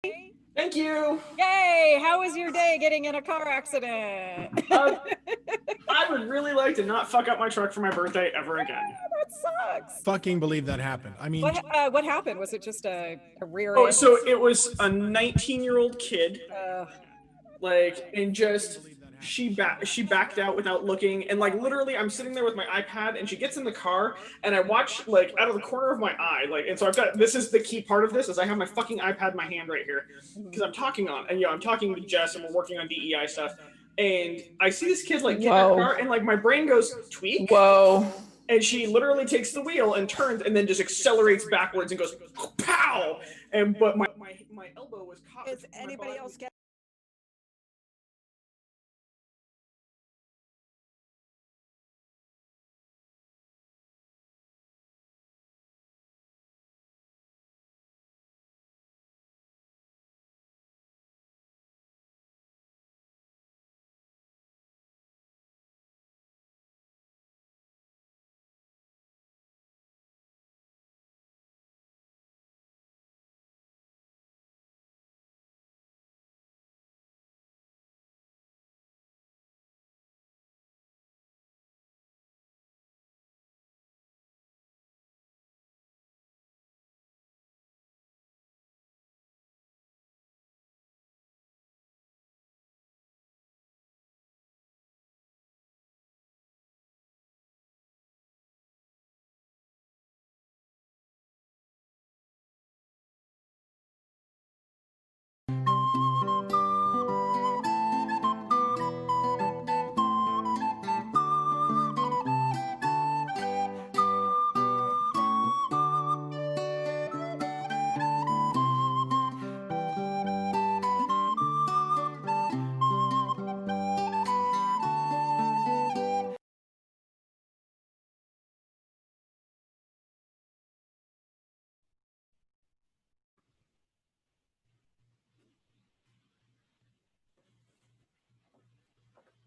Thank you. Yay! How was your day getting in a car accident? I would really like to not fuck up my truck for my birthday ever again. That sucks. Fucking believe that happened. I mean, what happened? Was it just a rear Oh, end? so it was a 19-year-old kid, and just she backed out without looking, and like literally I'm sitting there with my iPad and she gets in the car and I watch like out of the corner of my eye, and so I've got, this is the key part of this, is I have my fucking iPad in my hand right here because I'm talking on, and I'm talking with Jess and we're working on DEI stuff, and I see this kid like get in the car and like my brain goes tweak. Whoa. And she literally takes the wheel and turns and then just accelerates backwards and goes pow, but my elbow was caught. Is anybody else get?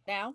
Now?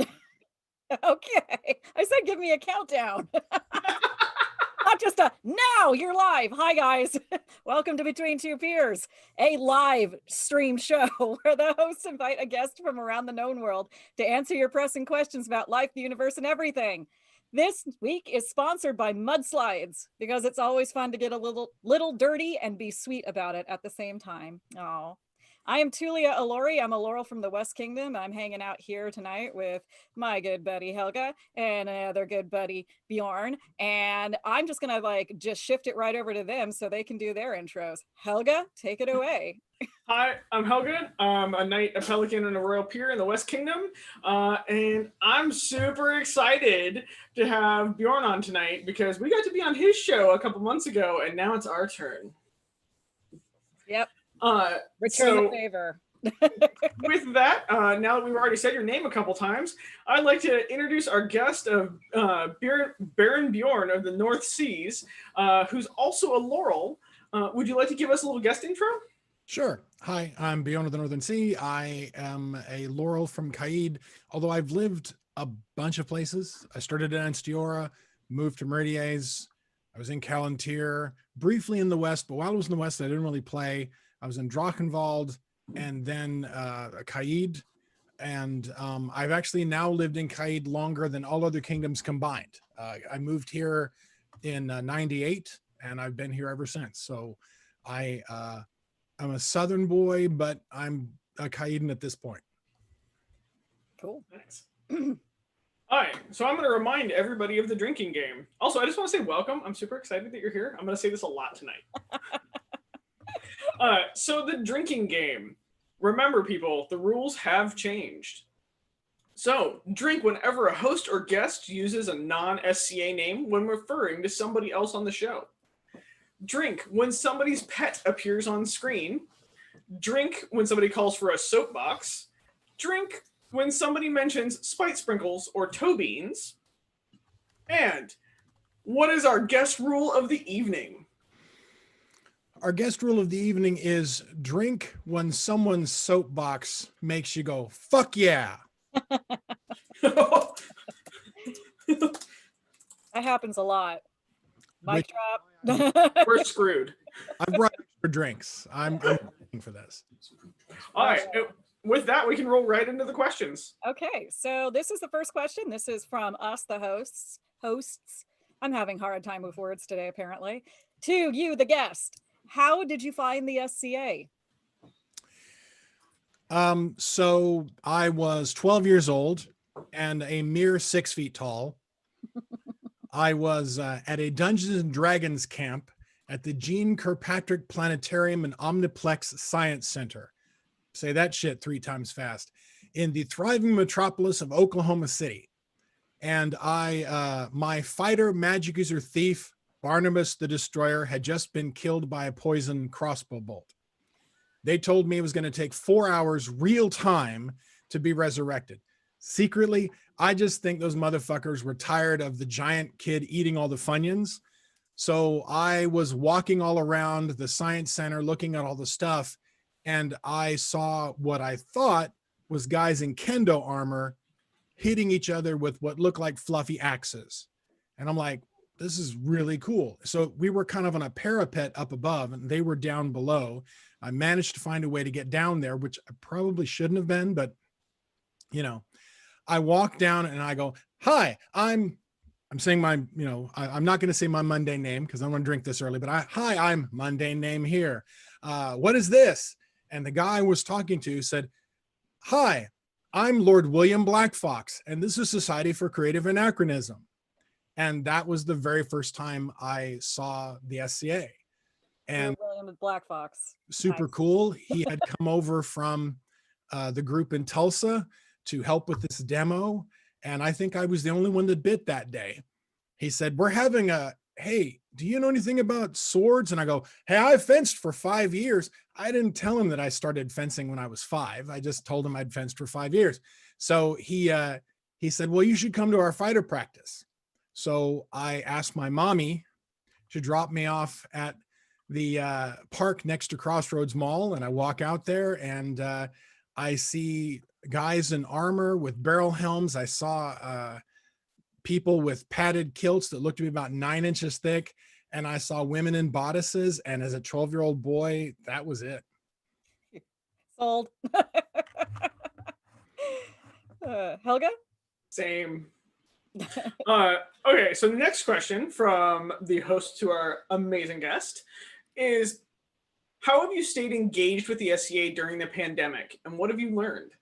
Okay. I said give me a countdown. Not just a now, you're live. Hi, guys. Welcome to Between Two Peers, a live stream show where the hosts invite a guest from around the known world to answer your pressing questions about life, the universe, and everything. This week is sponsored by Mudslides because it's always fun to get a little dirty and be sweet about it at the same time. Oh. I am Tulia Alori. I'm a Laurel from the West Kingdom. I'm hanging out here tonight with my good buddy Helga and another good buddy Bjorn. And I'm just gonna just shift it right over to them so they can do their intros. Helga, take it away. Hi, I'm Helga. I'm a knight, a pelican, and a royal peer in the West Kingdom. And I'm super excited to have Bjorn on tonight because we got to be on his show a couple months ago, and now it's our turn. Yep. Return the favor. With that, now that we've already said your name a couple times, I'd like to introduce our guest of Baron Beorn of the North Seas, who's also a Laurel. Would you like to give us a little guest intro? Sure. Hi, I'm Bjorn of the Northern Sea. I am a Laurel from Caid, although I've lived a bunch of places. I started in Anstiora, moved to Meridies. I was in Callantyr, briefly in the West, but while I was in the West, I didn't really play. I was in Drachenwald and then Caid. And I've actually now lived in Caid longer than all other kingdoms combined. I moved here in 98 and I've been here ever since. So I'm a Southern boy, but I'm a Caidan at this point. Cool. Thanks. All right, so I'm going to remind everybody of the drinking game. Also, I just want to say welcome. I'm super excited that you're here. I'm going to say this a lot tonight. So the drinking game. Remember, people, the rules have changed. So, drink whenever a host or guest uses a non-SCA name when referring to somebody else on the show. Drink when somebody's pet appears on screen. Drink when somebody calls for a soapbox. Drink when somebody mentions spite sprinkles or toe beans. And what is our guest rule of the evening? Our guest rule of the evening is drink when someone's soapbox makes you go, fuck yeah. That happens a lot. Mic drop. We're screwed. for drinks. I'm waiting for this. All right. With that, we can roll right into the questions. Okay, so this is the first question. This is from us, the hosts. I'm having a hard time with words today, apparently. To you, the guest. How did you find the SCA? So I was 12 years old and a mere 6 feet tall. I was at a Dungeons and Dragons camp at the Gene Kirkpatrick Planetarium and Omniplex Science Center. Say that shit 3 times fast. In the thriving metropolis of Oklahoma City. And my fighter, magic user, thief, Barnabas the Destroyer, had just been killed by a poison crossbow bolt. They told me it was going to take 4 hours real time to be resurrected. Secretly, I just think those motherfuckers were tired of the giant kid eating all the Funyuns. So I was walking all around the science center looking at all the stuff, and I saw what I thought was guys in kendo armor hitting each other with what looked like fluffy axes. And I'm like, this is really cool. So we were kind of on a parapet up above and they were down below. I managed to find a way to get down there, which I probably shouldn't have been, but you know, I walk down and I go, hi, I'm saying my, you know, I'm not going to say my mundane name because I want to drink this early, but hi, I'm mundane name here. What is this? And the guy I was talking to said, hi, I'm Lord William Blackfox, and this is Society for Creative Anachronism. And that was the very first time I saw the SCA. And Lord William Blackfox. Super Nice. cool. He had come over from the group in Tulsa to help with this demo. And I think I was the only one that bit that day. He said, we're having hey, do you know anything about swords? And I go, hey, I fenced for 5 years. I didn't tell him that I started fencing when I was 5. I just told him I'd fenced for 5 years. So he said, well, you should come to our fighter practice. So I asked my mommy to drop me off at the park next to Crossroads Mall. And I walk out there and I see guys in armor with barrel helms. I saw people with padded kilts that looked to be about 9 inches thick. And I saw women in bodices. And as a 12-year-old boy, that was it. Sold. Helga? Same. Okay, so the next question from the host to our amazing guest is, how have you stayed engaged with the SCA during the pandemic, and what have you learned?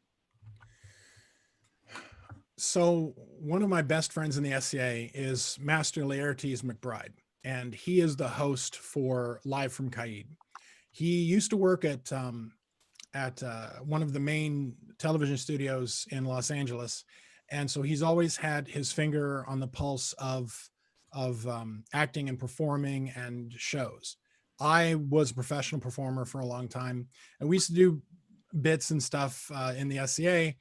So one of my best friends in the SCA is Master Laertes McBride, and he is the host for Live from Kaid. He used to work at one of the main television studios in Los Angeles. And so he's always had his finger on the pulse of acting and performing and shows. I was a professional performer for a long time, and we used to do bits and stuff in the SCA.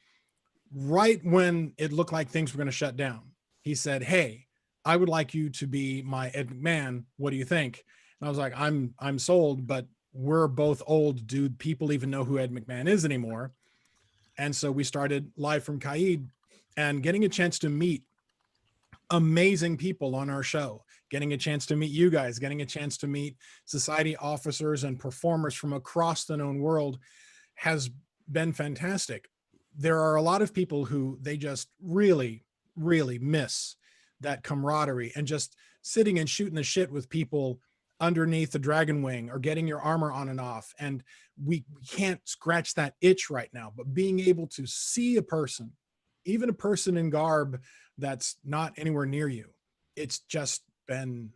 Right when it looked like things were going to shut down, he said, hey, I would like you to be my Ed McMahon. What do you think? And I was like, I'm sold, but we're both old. Do people even know who Ed McMahon is anymore? And so we started Live from Kaid, and getting a chance to meet amazing people on our show, getting a chance to meet you guys, getting a chance to meet society officers and performers from across the known world has been fantastic. There are a lot of people who they just really, really miss that camaraderie and just sitting and shooting the shit with people underneath the dragon wing or getting your armor on and off. And we can't scratch that itch right now, but being able to see a person, even a person in garb that's not anywhere near you, it's been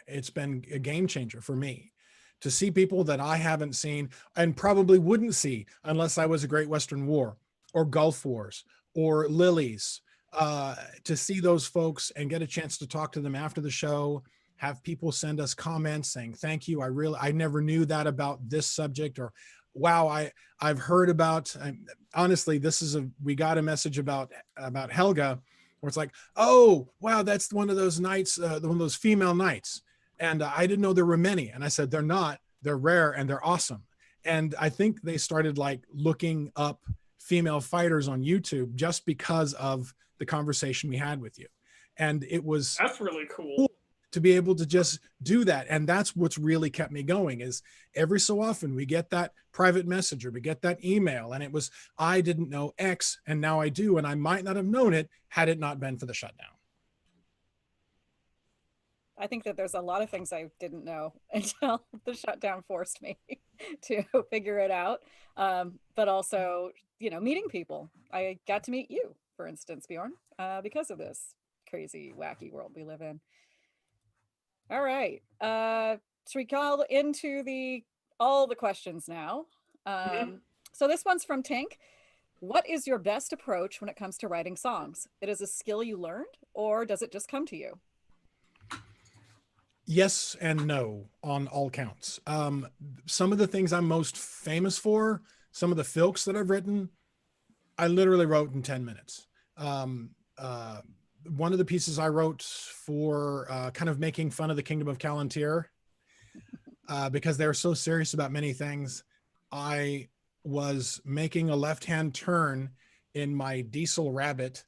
a game changer for me to see people that I haven't seen and probably wouldn't see unless I was a Great Western War or Gulf Wars or Lilies, to see those folks and get a chance to talk to them after the show, have people send us comments saying, thank you. I never knew that about this subject, or wow, I've heard about, honestly, we got a message about Helga where it's like, oh, wow, that's one of those knights, one of those female knights. And I didn't know there were many. And I said, they're not, they're rare and they're awesome. And I think they started like looking up female fighters on YouTube just because of the conversation we had with you. And that's really cool. to be able to just do that. And that's what's really kept me going. Is every so often we get that private message or we get that email, and it was, I didn't know X and now I do, and I might not have known it had it not been for the shutdown. I think that there's a lot of things I didn't know until the shutdown forced me to figure it out. But also, meeting people. I got to meet you, for instance, Bjorn, because of this crazy, wacky world we live in. All right. Should we call into all the questions now? So this one's from Tank. What is your best approach when it comes to writing songs? It is a skill you learned, or does it just come to you? Yes and no on all counts. Some of the things I'm most famous for, some of the filks that I've written, I literally wrote in 10 minutes. One of the pieces I wrote for kind of making fun of the Kingdom of Callantir, because they're so serious about many things. I was making a left-hand turn in my diesel rabbit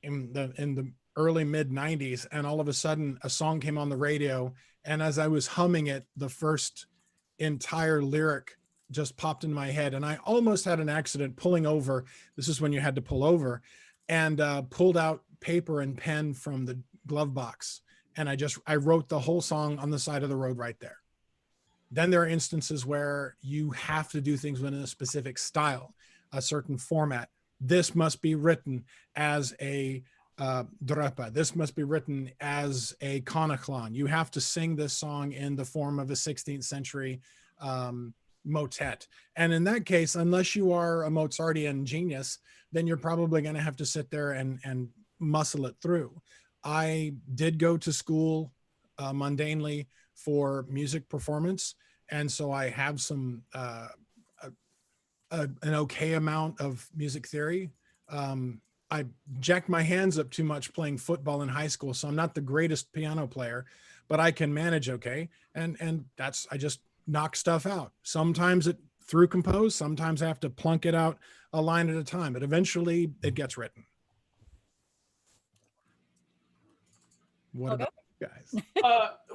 in the early mid 90s, and all of a sudden a song came on the radio, and as I was humming it, the first entire lyric just popped in my head, and I almost had an accident pulling over. This is when you had to pull over, and pulled out paper and pen from the glove box, and I wrote the whole song on the side of the road right there. Then there are instances where you have to do things within a specific style, a certain format. This must be written as a drapa. This must be written as a conaclon. You have to sing this song in the form of a 16th century motet. And in that case, unless you are a Mozartian genius, then you're probably going to have to sit there and muscle it through. I did go to school mundanely for music performance, and so I have some an okay amount of music theory. I jacked my hands up too much playing football in high school, so I'm not the greatest piano player, but I can manage okay. And that's, I just knock stuff out. Sometimes it through compose, sometimes I have to plunk it out a line at a time, but eventually it gets written. What about you guys?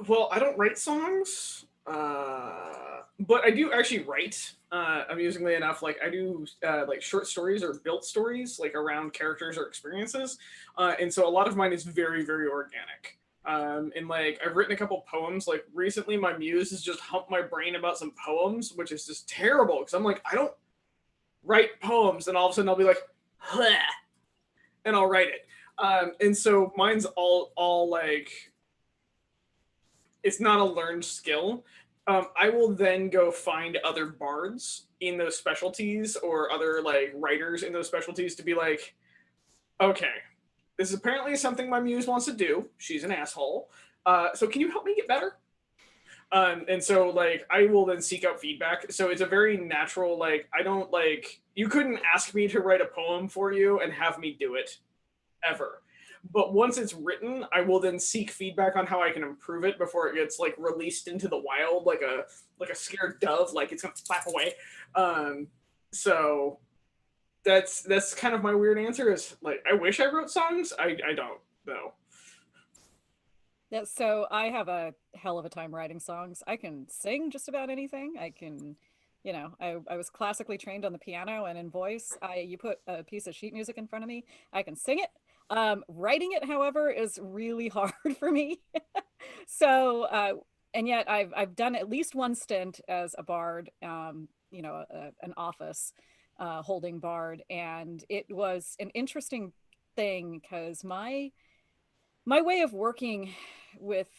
Well, I don't write songs, but I do actually write. Amusingly enough, like I do like short stories or built stories, like around characters or experiences, and so a lot of mine is very, very organic. And like I've written a couple poems. Like recently, my muse has just humped my brain about some poems, which is just terrible because I'm like, I don't write poems, and all of a sudden I'll be like, "Bleh," and I'll write it. And so mine's all like, it's not a learned skill. I will then go find other bards in those specialties or other like writers in those specialties to be like, okay, this is apparently something my muse wants to do. She's an asshole. So can you help me get better? And so like I will then seek out feedback. So it's a very natural, like I don't like, you couldn't ask me to write a poem for you and have me do it ever. But once it's written, I will then seek feedback on how I can improve it before it gets like released into the wild, like a scared dove, like it's gonna flap away. So that's kind of my weird answer. Is like I wish I wrote songs. I don't though. Yeah, so I have a hell of a time writing songs. I can sing just about anything. I can, I was classically trained on the piano and in voice. You put a piece of sheet music in front of me, I can sing it. Writing it, however, is really hard for me. So, and yet I've done at least one stint as a bard, an office holding bard, and it was an interesting thing because my way of working with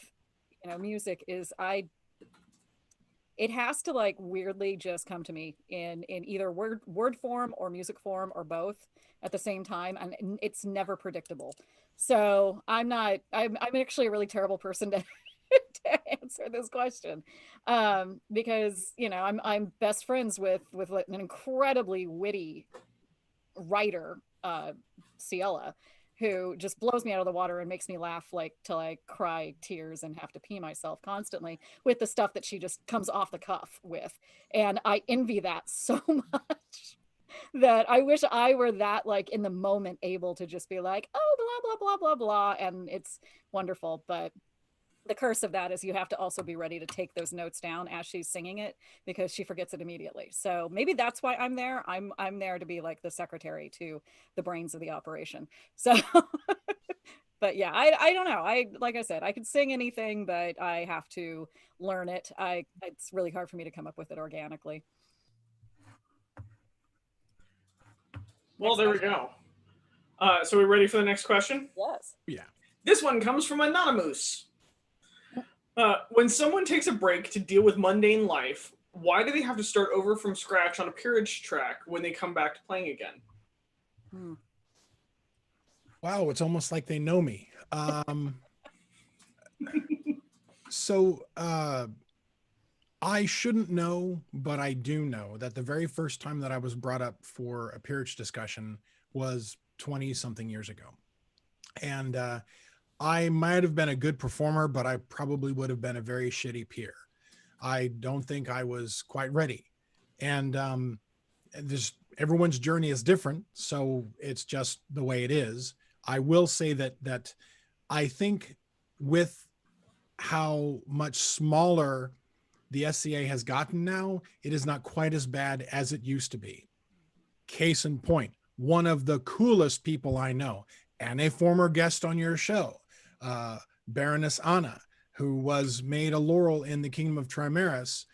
music is it has to like weirdly just come to me in either word form or music form or both at the same time, and it's never predictable. So I'm actually a really terrible person to to answer this question, because I'm best friends with an incredibly witty writer, Ciela, who just blows me out of the water and makes me laugh like till I cry tears and have to pee myself constantly with the stuff that she just comes off the cuff with. And I envy that so much that I wish I were that like in the moment able to just be like, oh, blah, blah, blah, blah, blah. And it's wonderful. But The curse of that is you have to also be ready to take those notes down as she's singing it, because she forgets it immediately. So maybe that's why I'm there. I'm there to be like the secretary to the brains of the operation. So but yeah, I don't know. Like I said, I could sing anything, but I have to learn it. It's really hard for me to come up with it organically. Well, Next there we question. go. So we ready for the next question? Yes. Yeah. This one comes from Anonymous. When someone takes a break to deal with mundane life, why do they have to start over from scratch on a peerage track when they come back to playing again? Wow, it's almost like they know me. So I shouldn't know, but I do know that the very first time that I was brought up for a peerage discussion was 20 something years ago. And I might have been a good performer, but I probably would have been a very shitty peer. I don't think I was quite ready. And everyone's journey is different, so it's just the way it is. I will say that I think with how much smaller the SCA has gotten now, it is not quite as bad as it used to be. Case in point, one of the coolest people I know, and a former guest on your show, Baroness Anna, who was made a laurel in the Kingdom of Trimaris,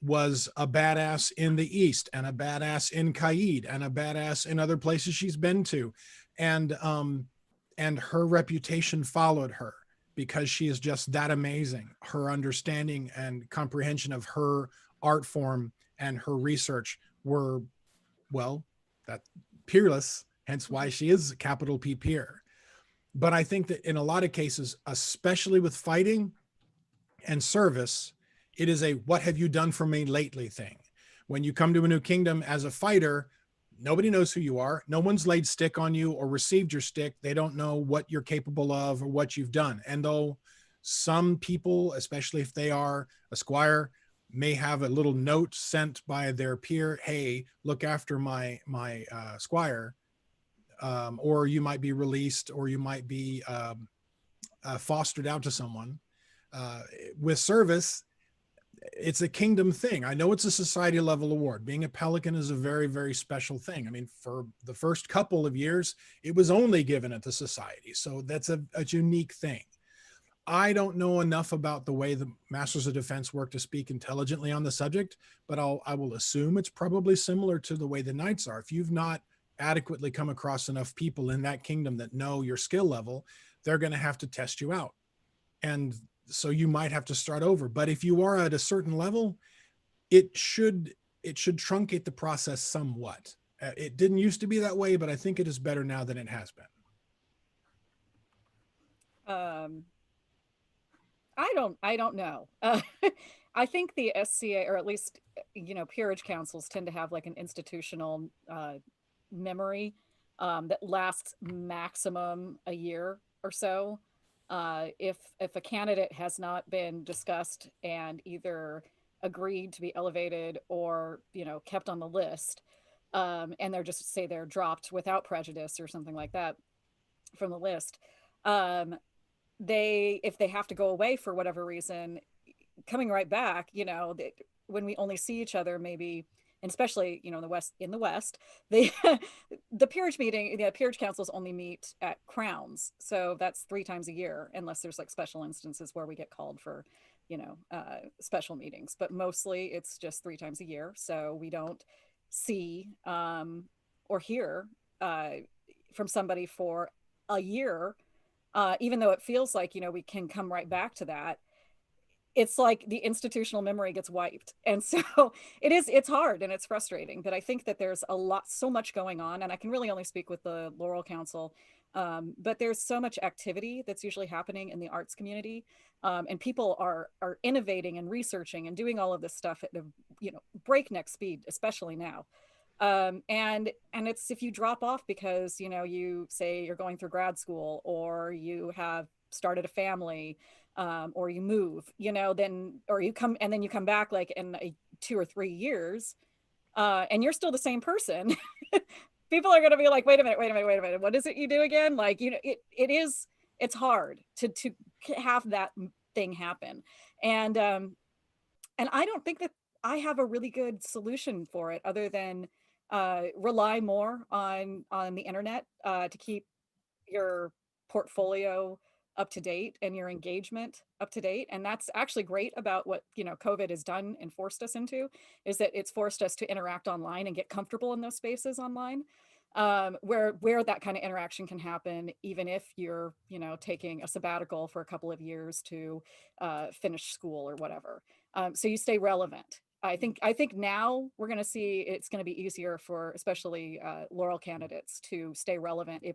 was a badass in the East and a badass in Kaid and a badass in other places she's been to. And her reputation followed her because she is just that amazing. Her understanding and comprehension of her art form and her research were, well, that peerless, hence why she is capital P peer. But I think that in a lot of cases, especially with fighting and service, it is a what have you done for me lately thing. When you come to a new kingdom as a fighter, nobody knows who you are. No one's laid stick on you or received your stick. They don't know what you're capable of or what you've done. And though some people, especially if they are a squire, may have a little note sent by their peer, hey, look after my squire, or you might be released, or you might be fostered out to someone. With service, it's a kingdom thing. I know it's a society level award. Being a pelican is a very, very special thing. I mean, for the first couple of years, it was only given at the society. So that's a unique thing. I don't know enough about the way the Masters of Defense work to speak intelligently on the subject, but I will assume it's probably similar to the way the knights are. If you've not adequately come across enough people in that kingdom that know your skill level, they're going to have to test you out. And so you might have to start over. But if you are at a certain level, it should truncate the process somewhat. It didn't used to be that way, but I think it is better now than it has been. I don't know. I think the SCA, or at least, peerage councils tend to have like an institutional memory that lasts maximum a year or so. If a candidate has not been discussed and either agreed to be elevated or kept on the list, and they're just say they're dropped without prejudice or something like that from the list, if they have to go away for whatever reason, coming right back, when we only see each other maybe, and especially in the west the peerage meeting, the peerage councils only meet at crowns, so that's 3 times a year, unless there's like special instances where we get called for special meetings, but mostly it's just 3 times a year. So we don't see or hear from somebody for a year, even though it feels like we can come right back to that. It's like the institutional memory gets wiped. And so it's hard and it's frustrating, but I think that there's so much going on, and I can really only speak with the Laurel Council. But there's so much activity that's usually happening in the arts community. And people are innovating and researching and doing all of this stuff at the, breakneck speed, especially now. And it's, if you drop off because, you say you're going through grad school, or you have started a family, or you move, then, or you come, and then you come back like in 2 or 3 years, and you're still the same person. People are going to be like, wait a minute, what is it you do again? Like, it's hard to have that thing happen. And I don't think that I have a really good solution for it other than rely more on the internet to keep your portfolio up to date and your engagement up to date. And that's actually great about what, you know, COVID has done and forced us into, is that it's forced us to interact online and get comfortable in those spaces online, where that kind of interaction can happen, even if you're, you know, taking a sabbatical for a couple of years to finish school or whatever. So you stay relevant. I think now we're going to see it's going to be easier for especially Laurel candidates to stay relevant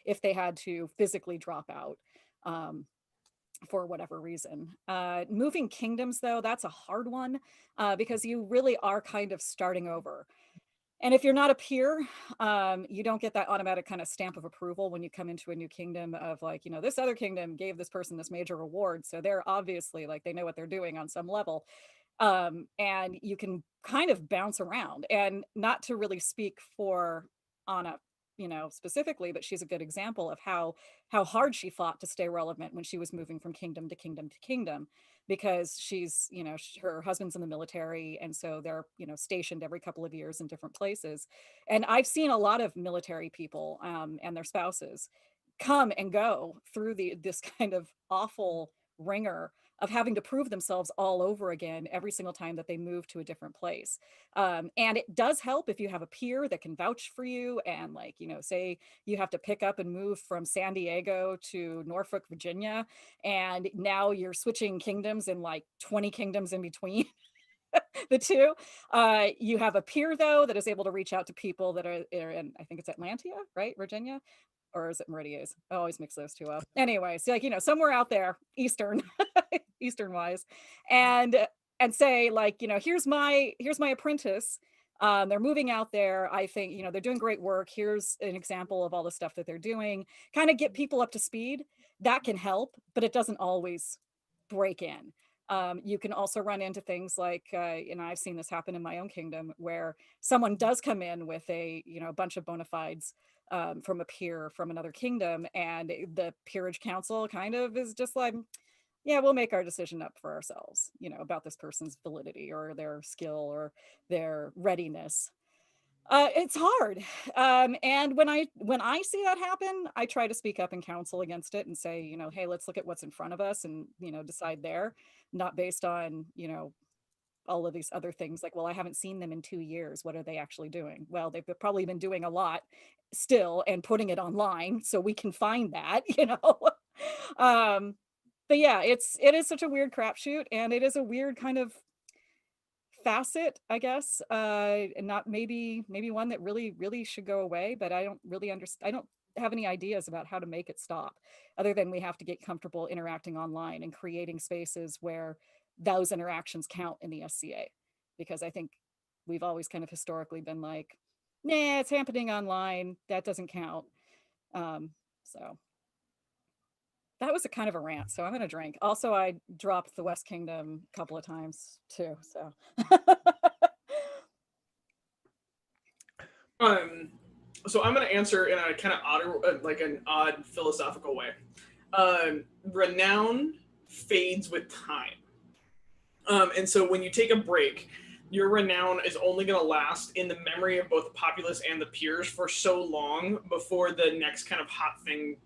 if they had to physically drop out for whatever reason. Moving kingdoms, though, that's a hard one because you really are kind of starting over. And if you're not a peer, you don't get that automatic kind of stamp of approval when you come into a new kingdom of like, you know, this other kingdom gave this person this major reward. So they're obviously like, they know what they're doing on some level. And you can kind of bounce around, and not to really speak for Anna, you know, specifically, but she's a good example of how hard she fought to stay relevant when she was moving from kingdom to kingdom to kingdom, because she's, you know, her husband's in the military, and so they're, you know, stationed every couple of years in different places. And I've seen a lot of military people and their spouses come and go through this kind of awful ringer of having to prove themselves all over again every single time that they move to a different place. And it does help if you have a peer that can vouch for you, and like, you know, say you have to pick up and move from San Diego to Norfolk, Virginia, and now you're switching kingdoms and like 20 kingdoms in between the two. You have a peer, though, that is able to reach out to people that are in, I think it's Atlantia, right? Virginia? Or is it Meridias? I always mix those two up. Anyway, so like, you know, somewhere out there, Eastern, Eastern wise, and say like, you know, here's my apprentice. They're moving out there. I think, you know, they're doing great work. Here's an example of all the stuff that they're doing. Kind of get people up to speed. That can help, but it doesn't always break in. You can also run into things like, and I've seen this happen in my own kingdom, where someone does come in with a, you know, a bunch of bona fides from a peer from another kingdom, and the peerage council kind of is just like, yeah, we'll make our decision up for ourselves, you know, about this person's validity or their skill or their readiness. It's hard. And when I see that happen, I try to speak up and counsel against it and say, you know, hey, let's look at what's in front of us and, you know, decide there, not based on, you know, all of these other things like, well, I haven't seen them in 2 years. What are they actually doing? Well, they've probably been doing a lot still and putting it online so we can find that, you know. But yeah, it is such a weird crapshoot, and it is a weird kind of facet, I guess, and not maybe one that really should go away, but I don't really understand. I don't have any ideas about how to make it stop, other than we have to get comfortable interacting online and creating spaces where those interactions count in the SCA, because I think we've always kind of historically been like, nah, it's happening online, that doesn't count. So that was a kind of a rant, so I'm gonna drink. Also, I dropped the West Kingdom a couple of times too, so. So I'm going to answer in a kind of odd, like an odd philosophical way. Renown fades with time. And so when you take a break, your renown is only going to last in the memory of both the populace and the peers for so long before the next kind of hot thing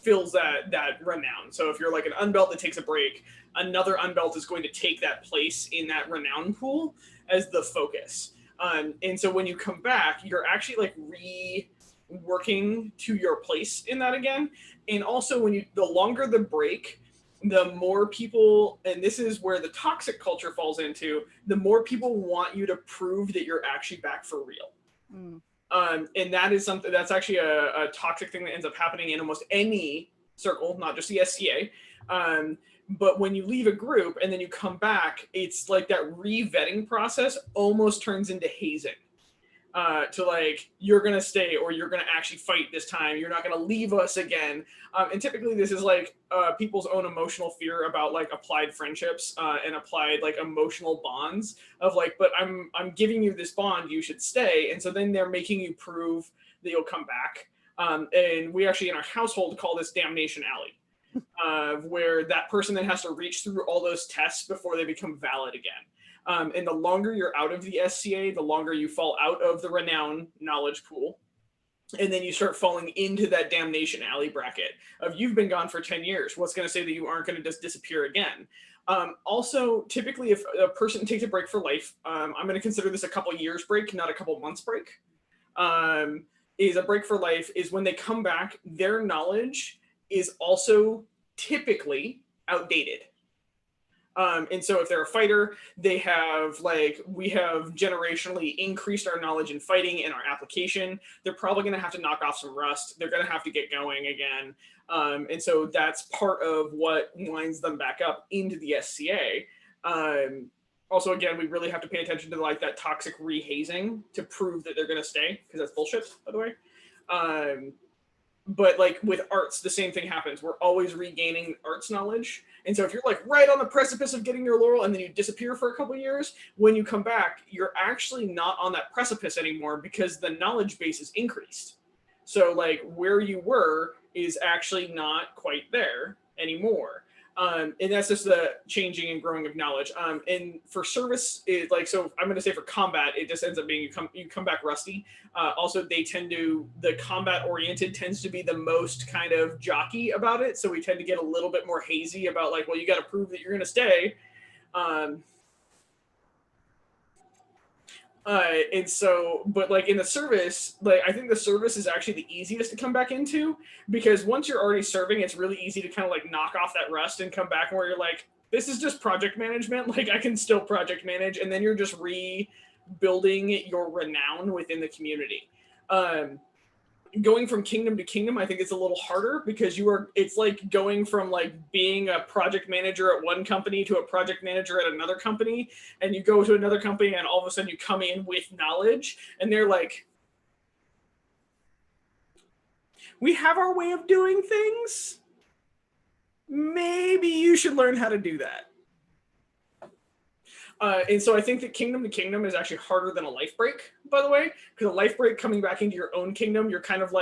fills that renown. So if you're like an unbelt that takes a break, another unbelt is going to take that place in that renown pool as the focus. And so when you come back, you're actually like reworking to your place in that again. And also the longer the break, the more people, and this is where the toxic culture falls into, the more people want you to prove that you're actually back for real. Mm. And that is something that's actually a toxic thing that ends up happening in almost any circle, not just the SCA. But when you leave a group and then you come back, it's like that re-vetting process almost turns into hazing. To like, you're going to stay or you're going to actually fight this time. You're not going to leave us again. And typically this is like people's own emotional fear about like applied friendships and applied like emotional bonds of like, but I'm giving you this bond, you should stay. And so then they're making you prove that you'll come back. And we actually in our household call this Damnation Alley. where that person then has to reach through all those tests before they become valid again. And the longer you're out of the SCA, the longer you fall out of the renown knowledge pool. And then you start falling into that damnation alley bracket of you've been gone for 10 years. What's going to say that you aren't going to just disappear again? Also, typically, if a person takes a break for life, I'm going to consider this a couple years break, not a couple months break. Is a break for life is when they come back, their knowledge is also typically outdated. And so if they're a fighter, they have we have generationally increased our knowledge in fighting in our application. They're probably going to have to knock off some rust. They're going to have to get going again. And so that's part of what winds them back up into the SCA. Also, again, we really have to pay attention to that toxic rehazing to prove that they're going to stay, because that's bullshit, by the way. But with arts, the same thing happens. We're always regaining arts knowledge. And so if you're right on the precipice of getting your laurel and then you disappear for a couple of years, when you come back, you're actually not on that precipice anymore because the knowledge base is increased. So where you were is actually not quite there anymore. And that's just the changing and growing of knowledge. And for service, so I'm going to say for combat, it just ends up being you come back rusty. Also, the combat oriented tends to be the most kind of jockey about it. So we tend to get a little bit more hazy about well, you got to prove that you're going to stay. And so, but in the service, I think the service is actually the easiest to come back into, because once you're already serving, it's really easy to kind of knock off that rust and come back where you're this is just project management. I can still project manage. And then you're just rebuilding your renown within the community. Going from kingdom to kingdom, I think it's a little harder because it's going from being a project manager at one company to a project manager at another company, and you go to another company and all of a sudden you come in with knowledge and they're we have our way of doing things. Maybe you should learn how to do that. And so I think that kingdom to kingdom is actually harder than a life break, by the way, because a life break coming back into your own kingdom, you're kind of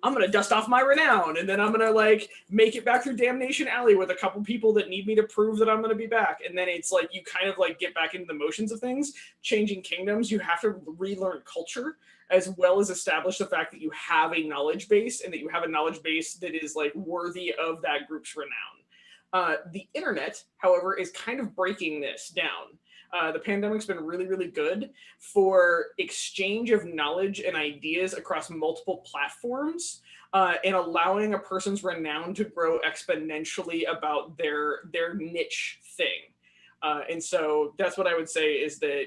I'm going to dust off my renown, and then I'm going to make it back through Damnation Alley with a couple people that need me to prove that I'm going to be back. And then it's you kind of get back into the motions of things. Changing kingdoms, you have to relearn culture, as well as establish the fact that you have a knowledge base, and that you have a knowledge base that is worthy of that group's renown. The internet, however, is kind of breaking this down. The pandemic's been really, really good for exchange of knowledge and ideas across multiple platforms, and allowing a person's renown to grow exponentially about their niche thing. And so that's what I would say is that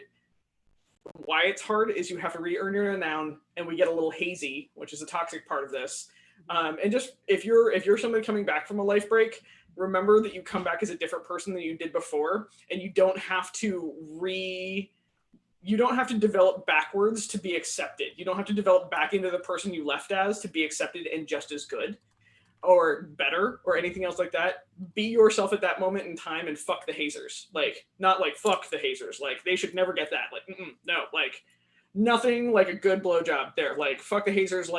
why it's hard is you have to re-earn your renown, and we get a little hazy, which is a toxic part of this. And just if you're somebody coming back from a life break, remember that you come back as a different person than you did before, and you don't have to develop backwards to be accepted. You don't have to develop back into the person you left as to be accepted and just as good or better or anything else like that. Be yourself at that moment in time and fuck the hazers. Not fuck the hazers. They should never get that. No, nothing like a good blowjob there. Fuck the hazers.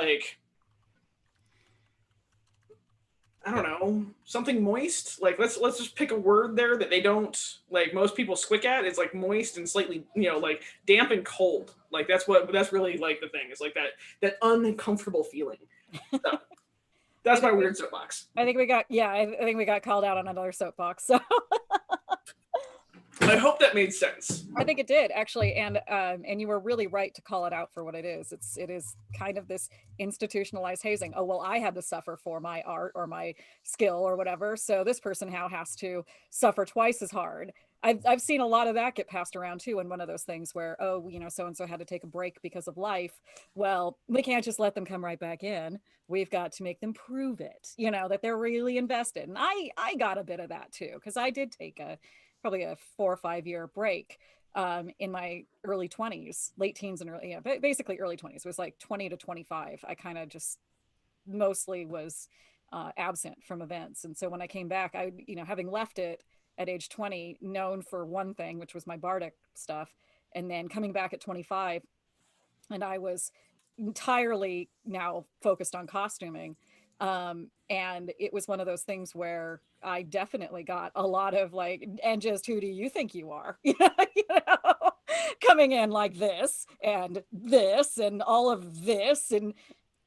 I don't know, something moist. Let's just pick a word there that they don't most people squick at. It's moist and slightly, damp and cold. That's really the thing. It's that uncomfortable feeling. So, that's my weird soapbox. I think we got called out on another soapbox. So I hope that made sense. I think it did, actually, and you were really right to call it out for what it is. It is kind of this institutionalized hazing. Oh, well, I had to suffer for my art or my skill or whatever, so this person now has to suffer twice as hard. I've seen a lot of that get passed around too, in one of those things where, oh, so and so had to take a break because of life. Well, we can't just let them come right back in. We've got to make them prove it, that they're really invested. And I got a bit of that too, because I did take probably a 4 or 5 year break in my early 20s, late teens and early, basically early 20s. It was 20 to 25. I kind of just mostly was absent from events. And so when I came back, I, having left it at age 20, known for one thing, which was my Bardic stuff, and then coming back at 25, and I was entirely now focused on costuming. And it was one of those things where I definitely got a lot of like, and just who do you think you are? You know, coming in like this and all of this. And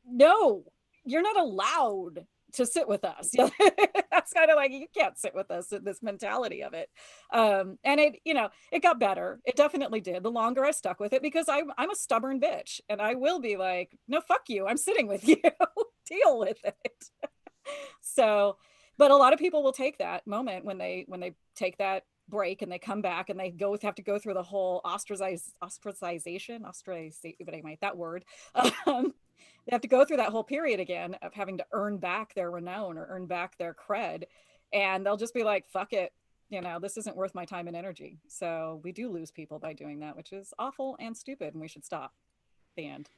no, you're not allowed to sit with us. Yeah, that's kind of like, you can't sit with us in this mentality of it. And it, you know, it got better. It definitely did. The longer I stuck with it, because I'm a stubborn bitch, and I will be like, no, fuck you. I'm sitting with you. Deal with it. So, but a lot of people will take that moment when they take that break and they come back and they have to go through the whole ostracization, but anyway, that word. They have to go through that whole period again of having to earn back their renown or earn back their cred, and they'll just be like, fuck it, you know, this isn't worth my time and energy. So we do lose people by doing that, which is awful and stupid, and we should stop. The end.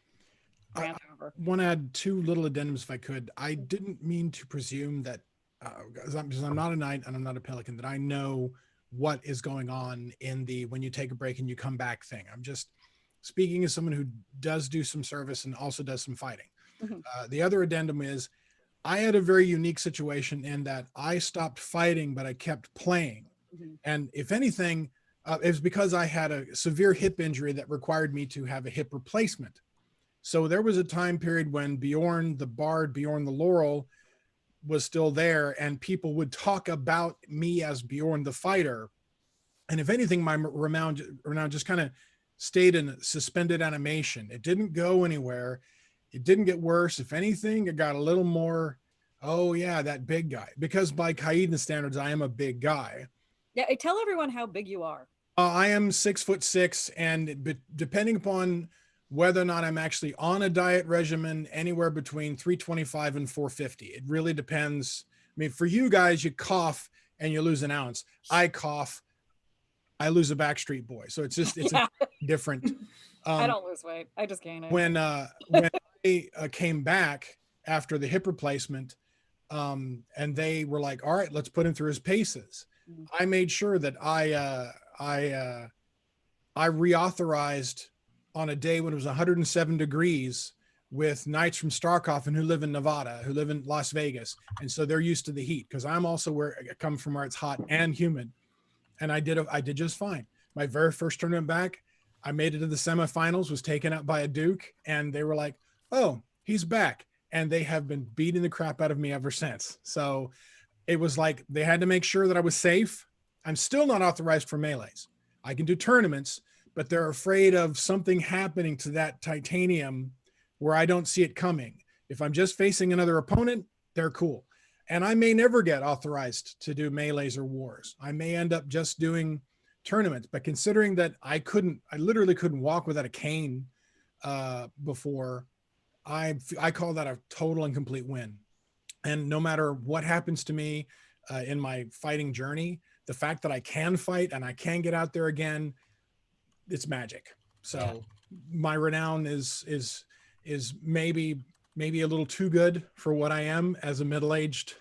I Over. want to add two little addendums if I could. I didn't mean to presume that, because I'm not a knight and I'm not a pelican, that I know what is going on in the when you take a break and you come back thing. I'm just speaking as someone who does do some service and also does some fighting. The other addendum is I had a very unique situation in that I stopped fighting, but I kept playing. And if anything, it was because I had a severe hip injury that required me to have a hip replacement. So there was a time period when Bjorn the Bard, Bjorn the Laurel was still there, and people would talk about me as Bjorn the Fighter. And if anything, my renown just kind of stayed in suspended animation. It didn't go anywhere. It didn't get worse. If anything, it got a little more, oh yeah, that big guy. Because by Kaidan standards, I am a big guy. Yeah, tell everyone how big you are. I am 6'6", and depending upon whether or not I'm actually on a diet regimen, anywhere between 325 and 450. It really depends. I mean, for you guys, you cough and you lose an ounce. I cough, I lose a Backstreet Boy. So it's just, it's different. I don't lose weight. I just gain it. When I came back after the hip replacement, and they were like, all right, let's put him through his paces. I made sure that I reauthorized on a day when it was 107 degrees with knights from Starkoffen who live in Nevada, who live in Las Vegas. And so they're used to the heat, because I'm also where I come from, where it's hot and humid. And I did just fine. My very first tournament back, I made it to the semifinals, was taken out by a Duke, and they were like, oh, he's back. And they have been beating the crap out of me ever since. So it was like they had to make sure that I was safe. I'm still not authorized for melees. I can do tournaments, but they're afraid of something happening to that titanium where I don't see it coming. If I'm just facing another opponent, they're cool. And I may never get authorized to do melees or wars. I may end up just doing tournaments, but considering that I literally couldn't walk without a cane before, I call that a total and complete win. And no matter what happens to me in my fighting journey, the fact that I can fight and I can get out there again, it's magic. So my renown is maybe a little too good for what I am as a middle-aged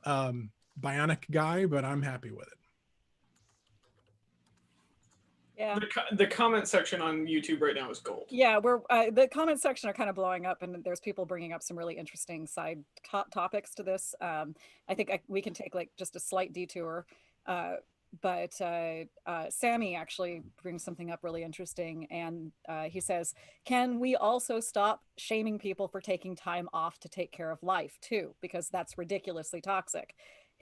bionic guy, but I'm happy with it. Yeah. The comment section on YouTube right now is gold. Yeah, we're the comment section are kind of blowing up, and there's people bringing up some really interesting side topics to this. I think we can take like just a slight detour. But Sammy actually brings something up really interesting, and he says, can we also stop shaming people for taking time off to take care of life too, because that's ridiculously toxic.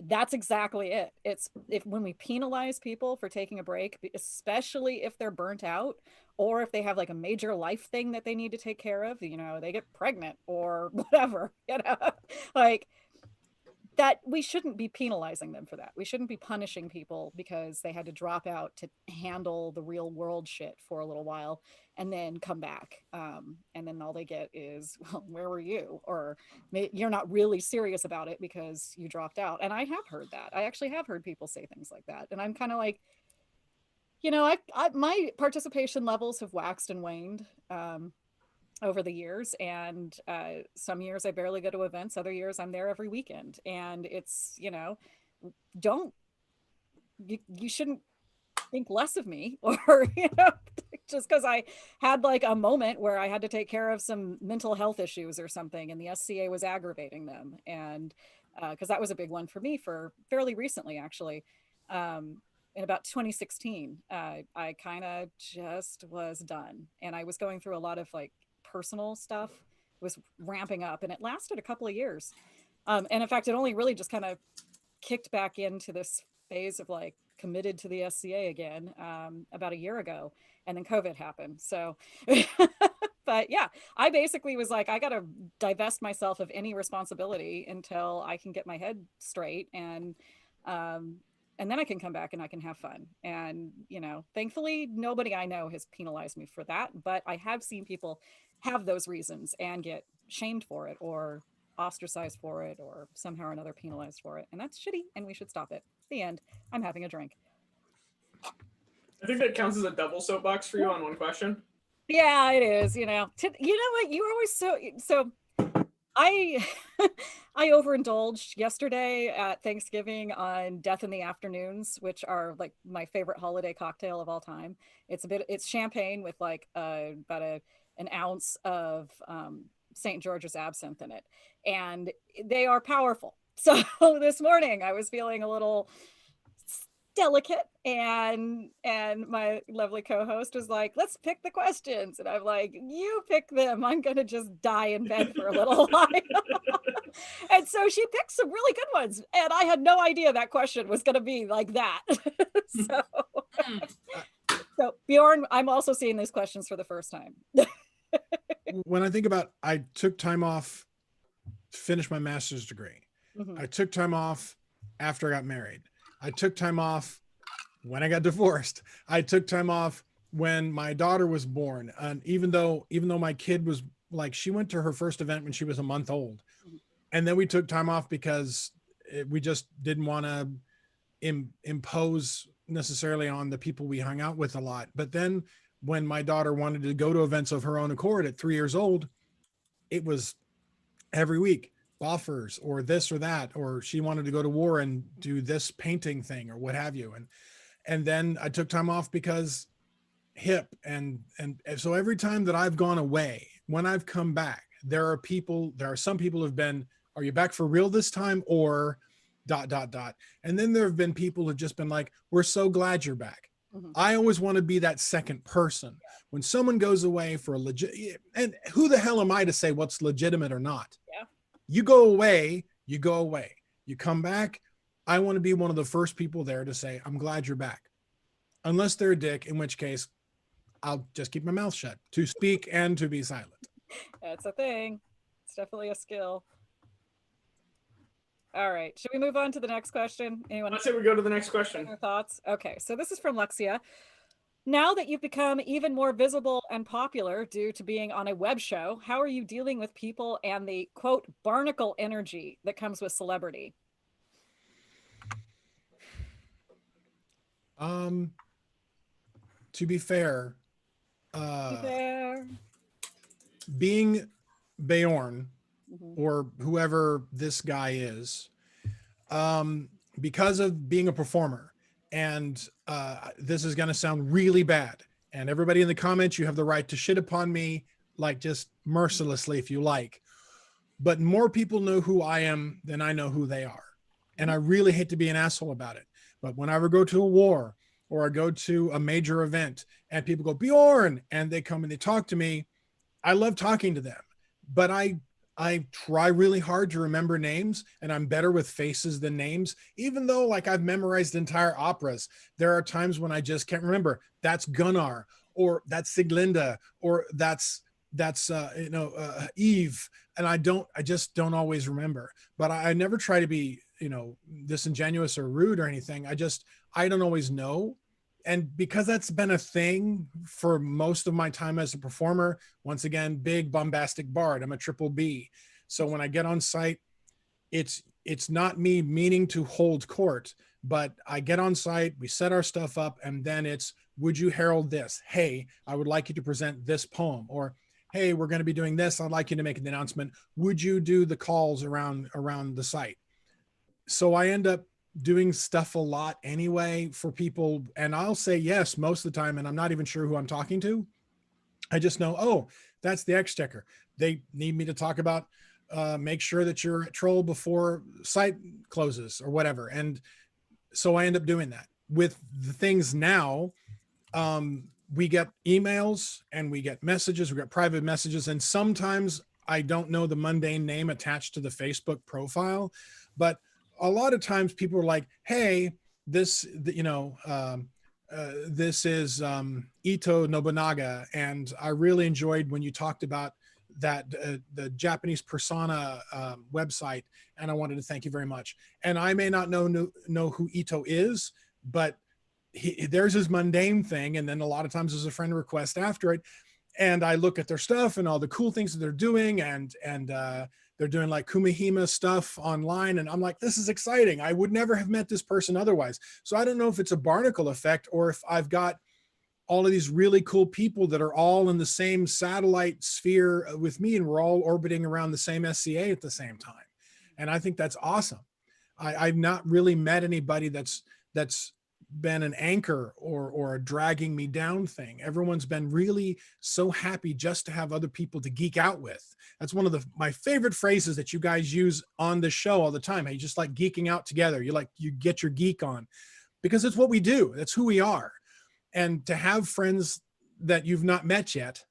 That's exactly it. It's when we penalize people for taking a break, especially if they're burnt out or if they have like a major life thing that they need to take care of, you know, they get pregnant or whatever, you know, like that, we shouldn't be penalizing them for that. We shouldn't be punishing people because they had to drop out to handle the real world shit for a little while and then come back. And then all they get is, well, where were you? Or you're not really serious about it because you dropped out. And I have heard that. I actually have heard people say things like that. And I'm kind of like, you know, my participation levels have waxed and waned over the years, and some years I barely go to events, other years I'm there every weekend, and it's, you know, you shouldn't think less of me, or you know, just because I had like a moment where I had to take care of some mental health issues or something, and the SCA was aggravating them. And because that was a big one for me for fairly recently, actually. In about 2016, I kind of just was done. And I was going through a lot of like personal stuff. It was ramping up, and it lasted a couple of years. And in fact, it only really just kind of kicked back into this phase of like committed to the SCA again about a year ago, and then COVID happened. So, but yeah, I basically was like, I got to divest myself of any responsibility until I can get my head straight, and then I can come back and I can have fun. And you know, thankfully, nobody I know has penalized me for that, but I have seen people have those reasons and get shamed for it or ostracized for it or somehow or another penalized for it, and that's shitty and we should stop it. The end. I'm having a drink. I think that counts as a double soapbox for you on one question. Yeah, it is. You know what, you were always so I I overindulged yesterday at Thanksgiving on Death in the Afternoons, which are like my favorite holiday cocktail of all time. It's champagne with like about an ounce of St. George's absinthe in it, and they are powerful. So this morning I was feeling a little delicate, and my lovely co-host was like, let's pick the questions, and I'm like, you pick them, I'm gonna just die in bed for a little while. And so she picked some really good ones, and I had no idea that question was gonna be like that. So Bjorn, I'm also seeing these questions for the first time. When I think about, I took time off to finish my master's degree. Mhm. I took time off after I got married. I took time off when I got divorced. I took time off when my daughter was born. And even though my kid was like, she went to her first event when she was a month old. And then we took time off because we just didn't want to impose necessarily on the people we hung out with a lot. But then when my daughter wanted to go to events of her own accord at 3 years old, it was every week, offers or this or that, or she wanted to go to war and do this painting thing or what have you. And then I took time off because hip. And so every time that I've gone away, when I've come back, there are some people who've been, are you back for real this time? Or ... And then there have been people who've just been like, we're so glad you're back. Mm-hmm. I always want to be that second person. When someone goes away for a legit, and who the hell am I to say what's legitimate or not? Yeah. You go away, you go away. You come back, I want to be one of the first people there to say, I'm glad you're back. Unless they're a dick, in which case I'll just keep my mouth shut, to speak and to be silent. That's a thing. It's definitely a skill. All right. Should we move on to the next question? Anyone? Let's say we go to the next question. Thoughts? Okay. So this is from Lexia. Now that you've become even more visible and popular due to being on a web show, how are you dealing with people and the quote barnacle energy that comes with celebrity? To be fair, being Bjorn, or whoever this guy is, because of being a performer, and this is going to sound really bad, and everybody in the comments, you have the right to shit upon me, like just mercilessly if you like, but more people know who I am than I know who they are. And I really hate to be an asshole about it, but whenever I go to a war or I go to a major event and people go, Bjorn, and they come and they talk to me, I love talking to them, but I try really hard to remember names, and I'm better with faces than names. Even though like I've memorized entire operas, there are times when I just can't remember. That's Gunnar, or that's Sieglinde, or that's Eve. And I just don't always remember, but I never try to be, disingenuous or rude or anything. I don't always know. And because that's been a thing for most of my time as a performer, once again, big bombastic bard, I'm a triple B. So when I get on site, it's not me meaning to hold court, but I get on site, we set our stuff up, and then it's, would you herald this? Hey, I would like you to present this poem. Or, hey, we're going to be doing this. I'd like you to make an announcement. Would you do the calls around the site? So I end up doing stuff a lot anyway for people. And I'll say yes most of the time, and I'm not even sure who I'm talking to. I just know, oh, that's the Exchequer. They need me to talk about make sure that you're at Troll before site closes or whatever. And so I end up doing that. With the things now, we get emails and we get messages, we get private messages, and sometimes I don't know the mundane name attached to the Facebook profile, but a lot of times people are like, hey, this is Ito Nobunaga, and I really enjoyed when you talked about that the Japanese persona website, and I wanted to thank you very much. And I may not know who Ito is, but there's his mundane thing, and then a lot of times there's a friend request after it, and I look at their stuff and all the cool things that they're doing, and they're doing like Kumihima stuff online, and I'm like, this is exciting. I would never have met this person otherwise. So I don't know if it's a barnacle effect or if I've got all of these really cool people that are all in the same satellite sphere with me, and we're all orbiting around the same SCA at the same time. And I think that's awesome. I've not really met anybody that's been an anchor or a dragging me down thing. Everyone's been really so happy just to have other people to geek out with. That's one of my favorite phrases that you guys use on the show all the time. Hey, you just like geeking out together. You get your geek on, because it's what we do. That's who we are. And to have friends that you've not met yet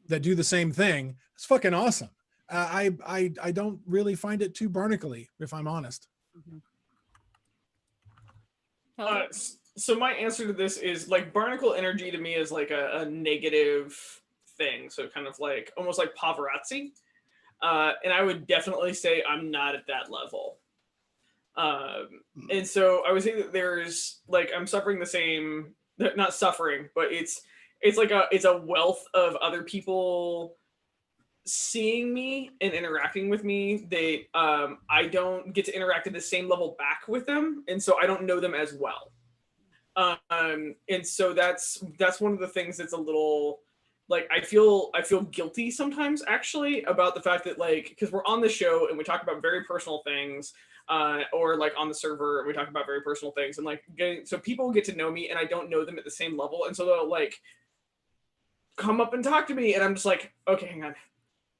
that do the same thing, it's fucking awesome. I don't really find it too barnacle-y, if I'm honest. So my answer to this is like barnacle energy to me is like a negative thing. So kind of like almost like paparazzi. And I would definitely say I'm not at that level. And so I would say that there's like, I'm suffering the same, not suffering, but it's a wealth of other people seeing me and interacting with me. I don't get to interact at the same level back with them, and so I don't know them as well. And so that's one of the things that's a little like I feel guilty sometimes actually about the fact that like, because we're on the show and we talk about very personal things, or like on the server and we talk about very personal things, and like so people get to know me and I don't know them at the same level, and so they'll like come up and talk to me and I'm just like, okay, hang on,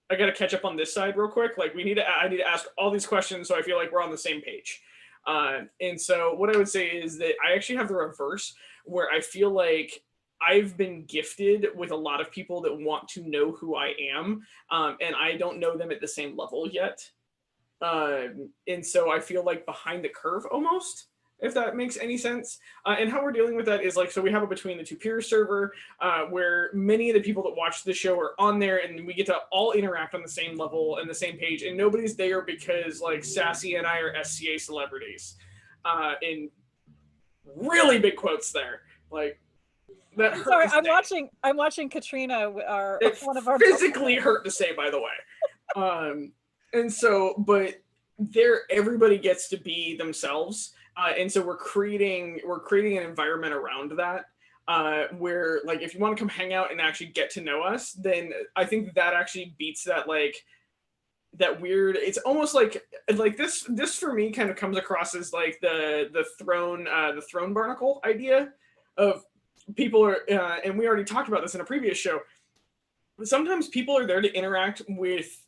I got to catch up on this side real quick. Like I need to ask all these questions so I feel like we're on the same page. And so what I would say is that I actually have the reverse, where I feel like I've been gifted with a lot of people that want to know who I am, and I don't know them at the same level yet. And so I feel like behind the curve almost, if that makes any sense. And how we're dealing with that is like, so we have a Between the Two Peers server, where many of the people that watch the show are on there, and we get to all interact on the same level and the same page, and nobody's there because like Sassy and I are SCA celebrities, in really big quotes there. Like that hurt. Sorry, I'm watching Katrina, one of our physically hurt to say, by the way. And so, but everybody gets to be themselves. And so we're creating an environment around that, where like if you want to come hang out and actually get to know us, then I think that actually beats that like that weird. It's almost like this for me kind of comes across as like the throne barnacle idea of people are, and we already talked about this in a previous show. Sometimes people are there to interact with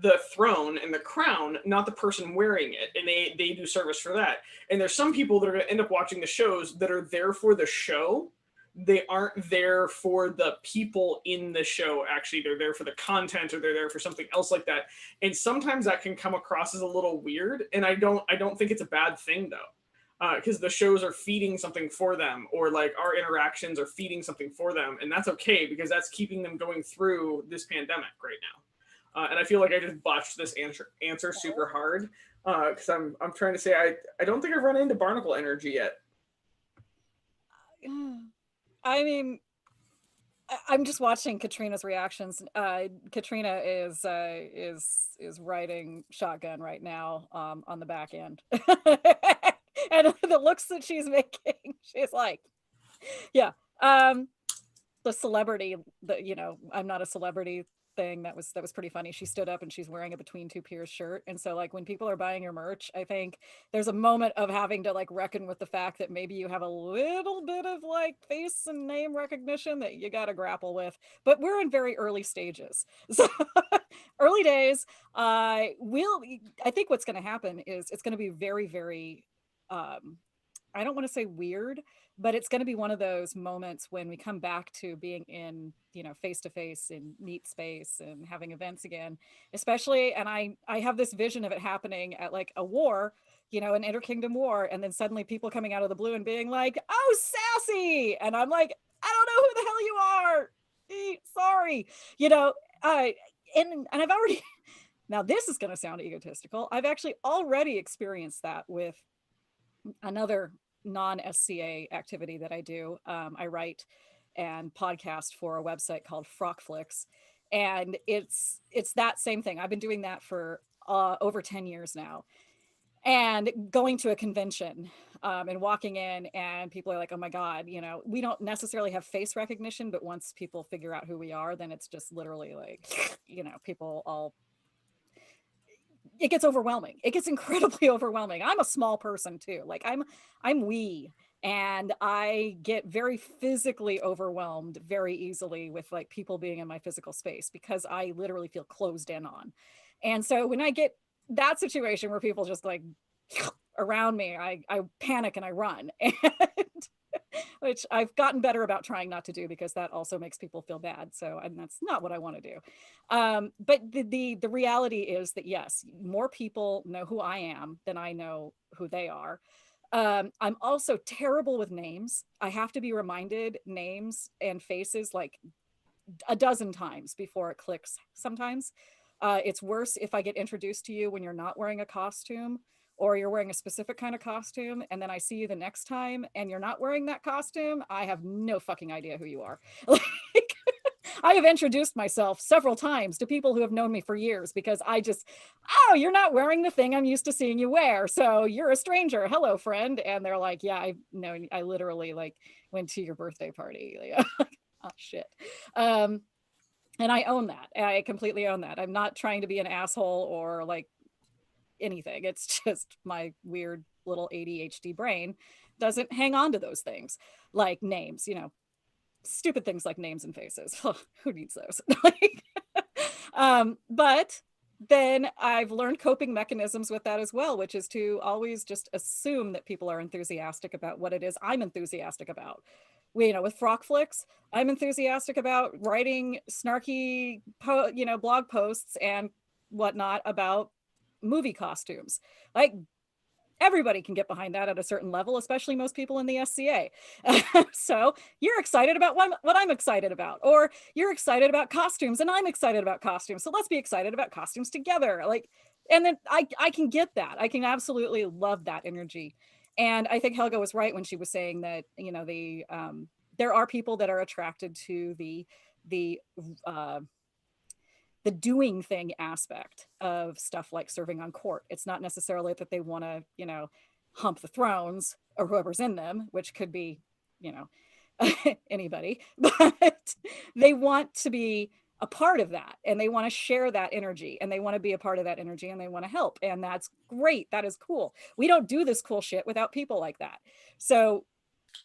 the throne and the crown, not the person wearing it, and they do service for that. And there's some people that are going to end up watching the shows that are there for the show. They aren't there for the people in the show. Actually, they're there for the content, or they're there for something else like that. And sometimes that can come across as a little weird, and I don't think it's a bad thing though, because the shows are feeding something for them, or like our interactions are feeding something for them, and that's okay because that's keeping them going through this pandemic right now. And I feel like I just botched this answer super hard, because I'm trying to say I don't think I've run into barnacle energy yet. I mean, I'm just watching Katrina's reactions. Katrina is riding shotgun right now, on the back end, and the looks that she's making, she's like, yeah, the celebrity. I'm not a celebrity thing that was pretty funny. She stood up and she's wearing a Between Two Peers shirt. And so like when people are buying your merch, I think there's a moment of having to like reckon with the fact that maybe you have a little bit of like face and name recognition that you got to grapple with. But we're in very early stages. So early days. I think what's going to happen is it's going to be very, very, I don't want to say weird, but it's going to be one of those moments when we come back to being in, face to face in meet space and having events again, especially. And I have this vision of it happening at like a war, an interkingdom war. And then suddenly people coming out of the blue and being like, oh, Sassy. And I'm like, I don't know who the hell you are. Sorry. And I've already, now this is going to sound egotistical. I've actually already experienced that with another non-SCA activity that I do. I write and podcast for a website called Frockflix, and it's that same thing. I've been doing that for over 10 years now, and going to a convention and walking in and people are like, oh my God, we don't necessarily have face recognition, but once people figure out who we are, then it's just literally like, people all, it gets overwhelming. It gets incredibly overwhelming. I'm a small person too. Like I'm wee, and I get very physically overwhelmed very easily with like people being in my physical space because I literally feel closed in on. And so when I get that situation where people just like around me, I panic and I run. And which I've gotten better about trying not to do because that also makes people feel bad. So, and that's not what I want to do. But the reality is that yes, more people know who I am than I know who they are. I'm also terrible with names. I have to be reminded names and faces like a dozen times before it clicks sometimes. It's worse if I get introduced to you when you're not wearing a costume, or you're wearing a specific kind of costume, and then I see you the next time and you're not wearing that costume. I have no fucking idea who you are. Like, I have introduced myself several times to people who have known me for years because oh, you're not wearing the thing I'm used to seeing you wear. So you're a stranger. Hello, friend. And they're like, yeah, I know. I literally like went to your birthday party. Like, oh shit. And I own that. I completely own that. I'm not trying to be an asshole or like anything. It's just my weird little ADHD brain doesn't hang on to those things like names, stupid things like names and faces. Who needs those? But then I've learned coping mechanisms with that as well, which is to always just assume that people are enthusiastic about what it is I'm enthusiastic about. With Frockflix, I'm enthusiastic about writing snarky, blog posts and whatnot about movie costumes. Like everybody can get behind that at a certain level, especially most people in the SCA. So you're excited about what I'm excited about, or you're excited about costumes and I'm excited about costumes. So let's be excited about costumes together. Like, and then I can get that. I can absolutely love that energy. And I think Helga was right when she was saying that, there are people that are attracted to the doing thing aspect of stuff like serving on court. It's not necessarily that they want to, hump the thrones or whoever's in them, which could be, anybody, but they want to be a part of that and they want to share that energy and they want to be a part of that energy and they want to help. And that's great. That is cool. We don't do this cool shit without people like that. So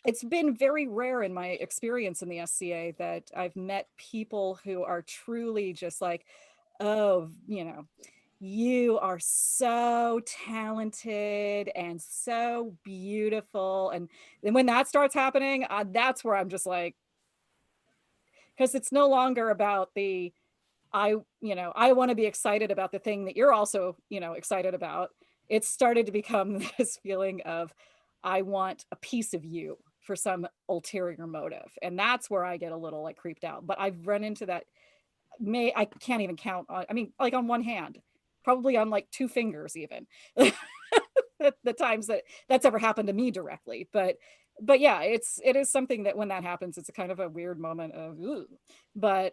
it's been very rare in my experience in the SCA that I've met people who are truly just like, oh, you are so talented and so beautiful. And then when that starts happening, that's where I'm just like, because it's no longer about I want to be excited about the thing that you're also, excited about. It's started to become this feeling of, I want a piece of you for some ulterior motive. And that's where I get a little like creeped out. But I've run into that. I can't even count on, like on one hand, probably on like two fingers even, the times that's ever happened to me directly. But yeah, it is something that when that happens, it's a kind of a weird moment of, ooh. But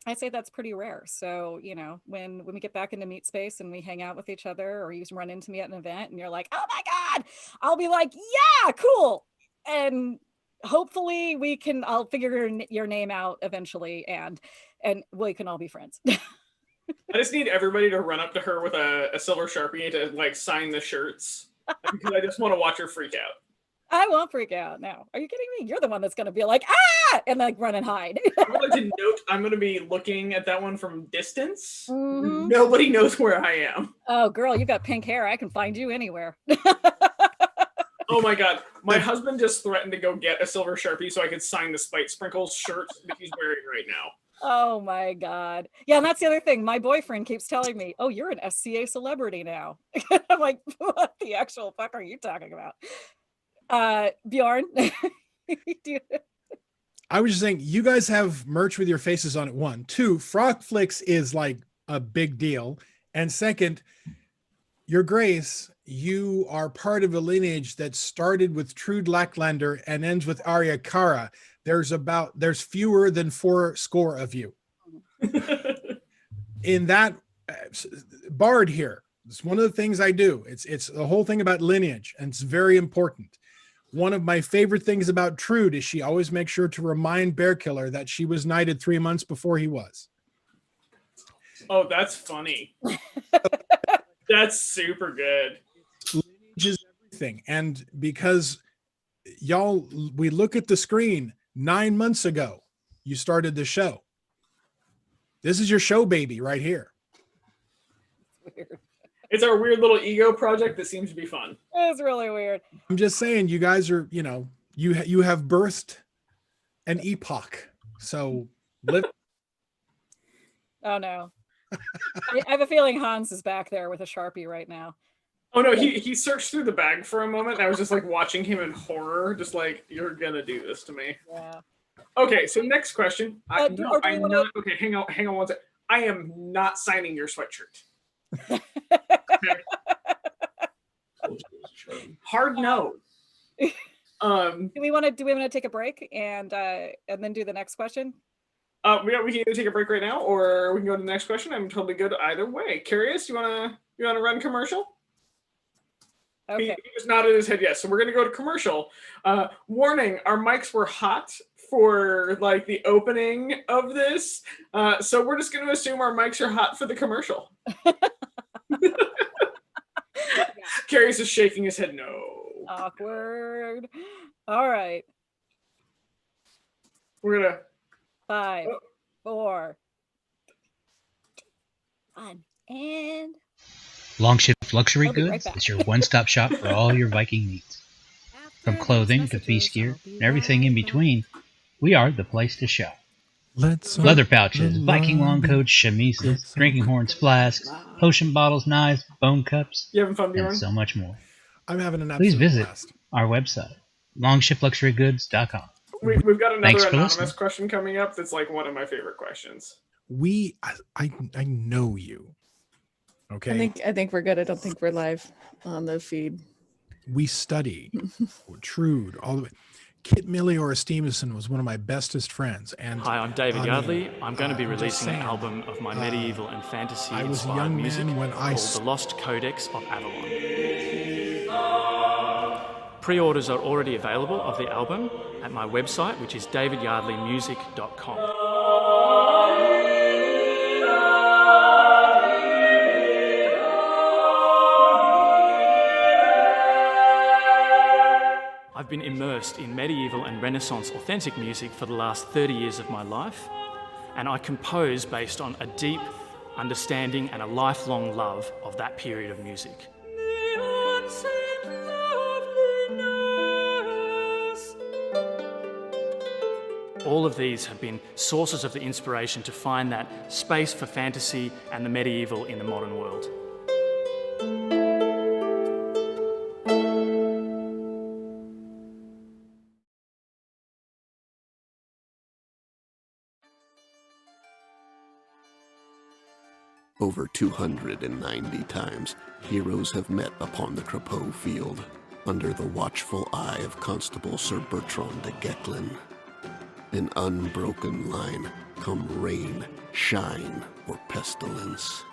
I say that's pretty rare. So, when we get back into meet space and we hang out with each other, or you run into me at an event and you're like, oh my God, I'll be like, yeah, cool. And hopefully I'll figure your name out eventually, and we can all be friends. I just need everybody to run up to her with a silver Sharpie to like sign the shirts because I just want to watch her freak out. I won't freak out. No, are you kidding me? You're the one that's going to be like, ah, and like run and hide. I would like to note I'm going to be looking at that one from distance. Mhm. Nobody knows where I am. Oh, girl, you got pink hair. I can find you anywhere. Oh my god, my husband just threatened to go get a silver Sharpie so I could sign the Spite Sprinkles shirt that he's wearing right now. Oh my god. Yeah, and that's the other thing. My boyfriend keeps telling me, "Oh, you're an SCA celebrity now." I'm like, "What the actual fuck are you talking about?" Bjorn, I was just saying, you guys have merch with your faces on it. 1, 2, Frog Flicks is like a big deal, and second, Your Grace, you are part of a lineage that started with Trude Lacklander and ends with Arya Kara. There's fewer than 4 score of you. In that Bard here, it's one of the things I do. It's the whole thing about lineage, and it's very important. One of my favorite things about Trude is she always makes sure to remind Bearkiller that she was knighted 3 months before he was. Oh, that's funny. That's super good. Lineage is everything. And because y'all, we look at the screen 9 months ago, you started the show. This is your show baby right here. weird. It's our weird little ego project that seems to be fun. It's really weird. I'm just saying, you guys are, you have birthed an epoch. So live. Oh no. I have a feeling Hans is back there with a Sharpie right now. Oh no, he searched through the bag for a moment and I was just like watching him in horror, just like, you're gonna do this to me. Yeah. Okay, so next question. I'm not okay, hang on one second. I am not signing your sweatshirt. Okay. Hard no. Do we want to take a break and then do the next question? We can either take a break right now or we can go to the next question. I'm totally good either way. Curious, you wanna run commercial? Okay. He just nodded his head yes. So we're gonna go to commercial. Warning, our mics were hot for like the opening of this. So we're just gonna assume our mics are hot for the commercial. Curious is shaking his head no. Awkward. All right. We're gonna 5, 4, 1, and Longshift Luxury I'll be right Goods back. is your one-stop shop for all your Viking needs. From clothing to feast gear and everything in between, we are the place to shop. Leather pouches, Viking long coats, chemises, drinking horns, flasks, potion bottles, knives, bone cups, You having fun, Bjorn? and so much more. I'm having an Please absolute visit blast. our website, longshipluxurygoods.com. We've got another Thanks for anonymous listening. question coming up that's like one of my favorite questions. I know you. Okay. I think we're good. I don't think we're live on the feed. We study Trude all the way. Kit Milior Stevenson was one of my bestest friends. And Hi, I'm David I mean, Yardley. I'm going to be I'm just releasing an saying, album of my medieval and fantasy I was a inspired young music man when I called The Lost Codex of Avalon. Pre-orders are already available of the album at my website, which is davidyardleymusic.com. I've been immersed in medieval and Renaissance authentic music for the last 30 years of my life, and I compose based on a deep understanding and a lifelong love of that period of music. All of these have been sources of the inspiration to find that space for fantasy and the medieval in the modern world. Over 290 times, heroes have met upon the Crapeau field, under the watchful eye of Constable Sir Bertrand de Gecklin. An unbroken line, come rain, shine, or pestilence.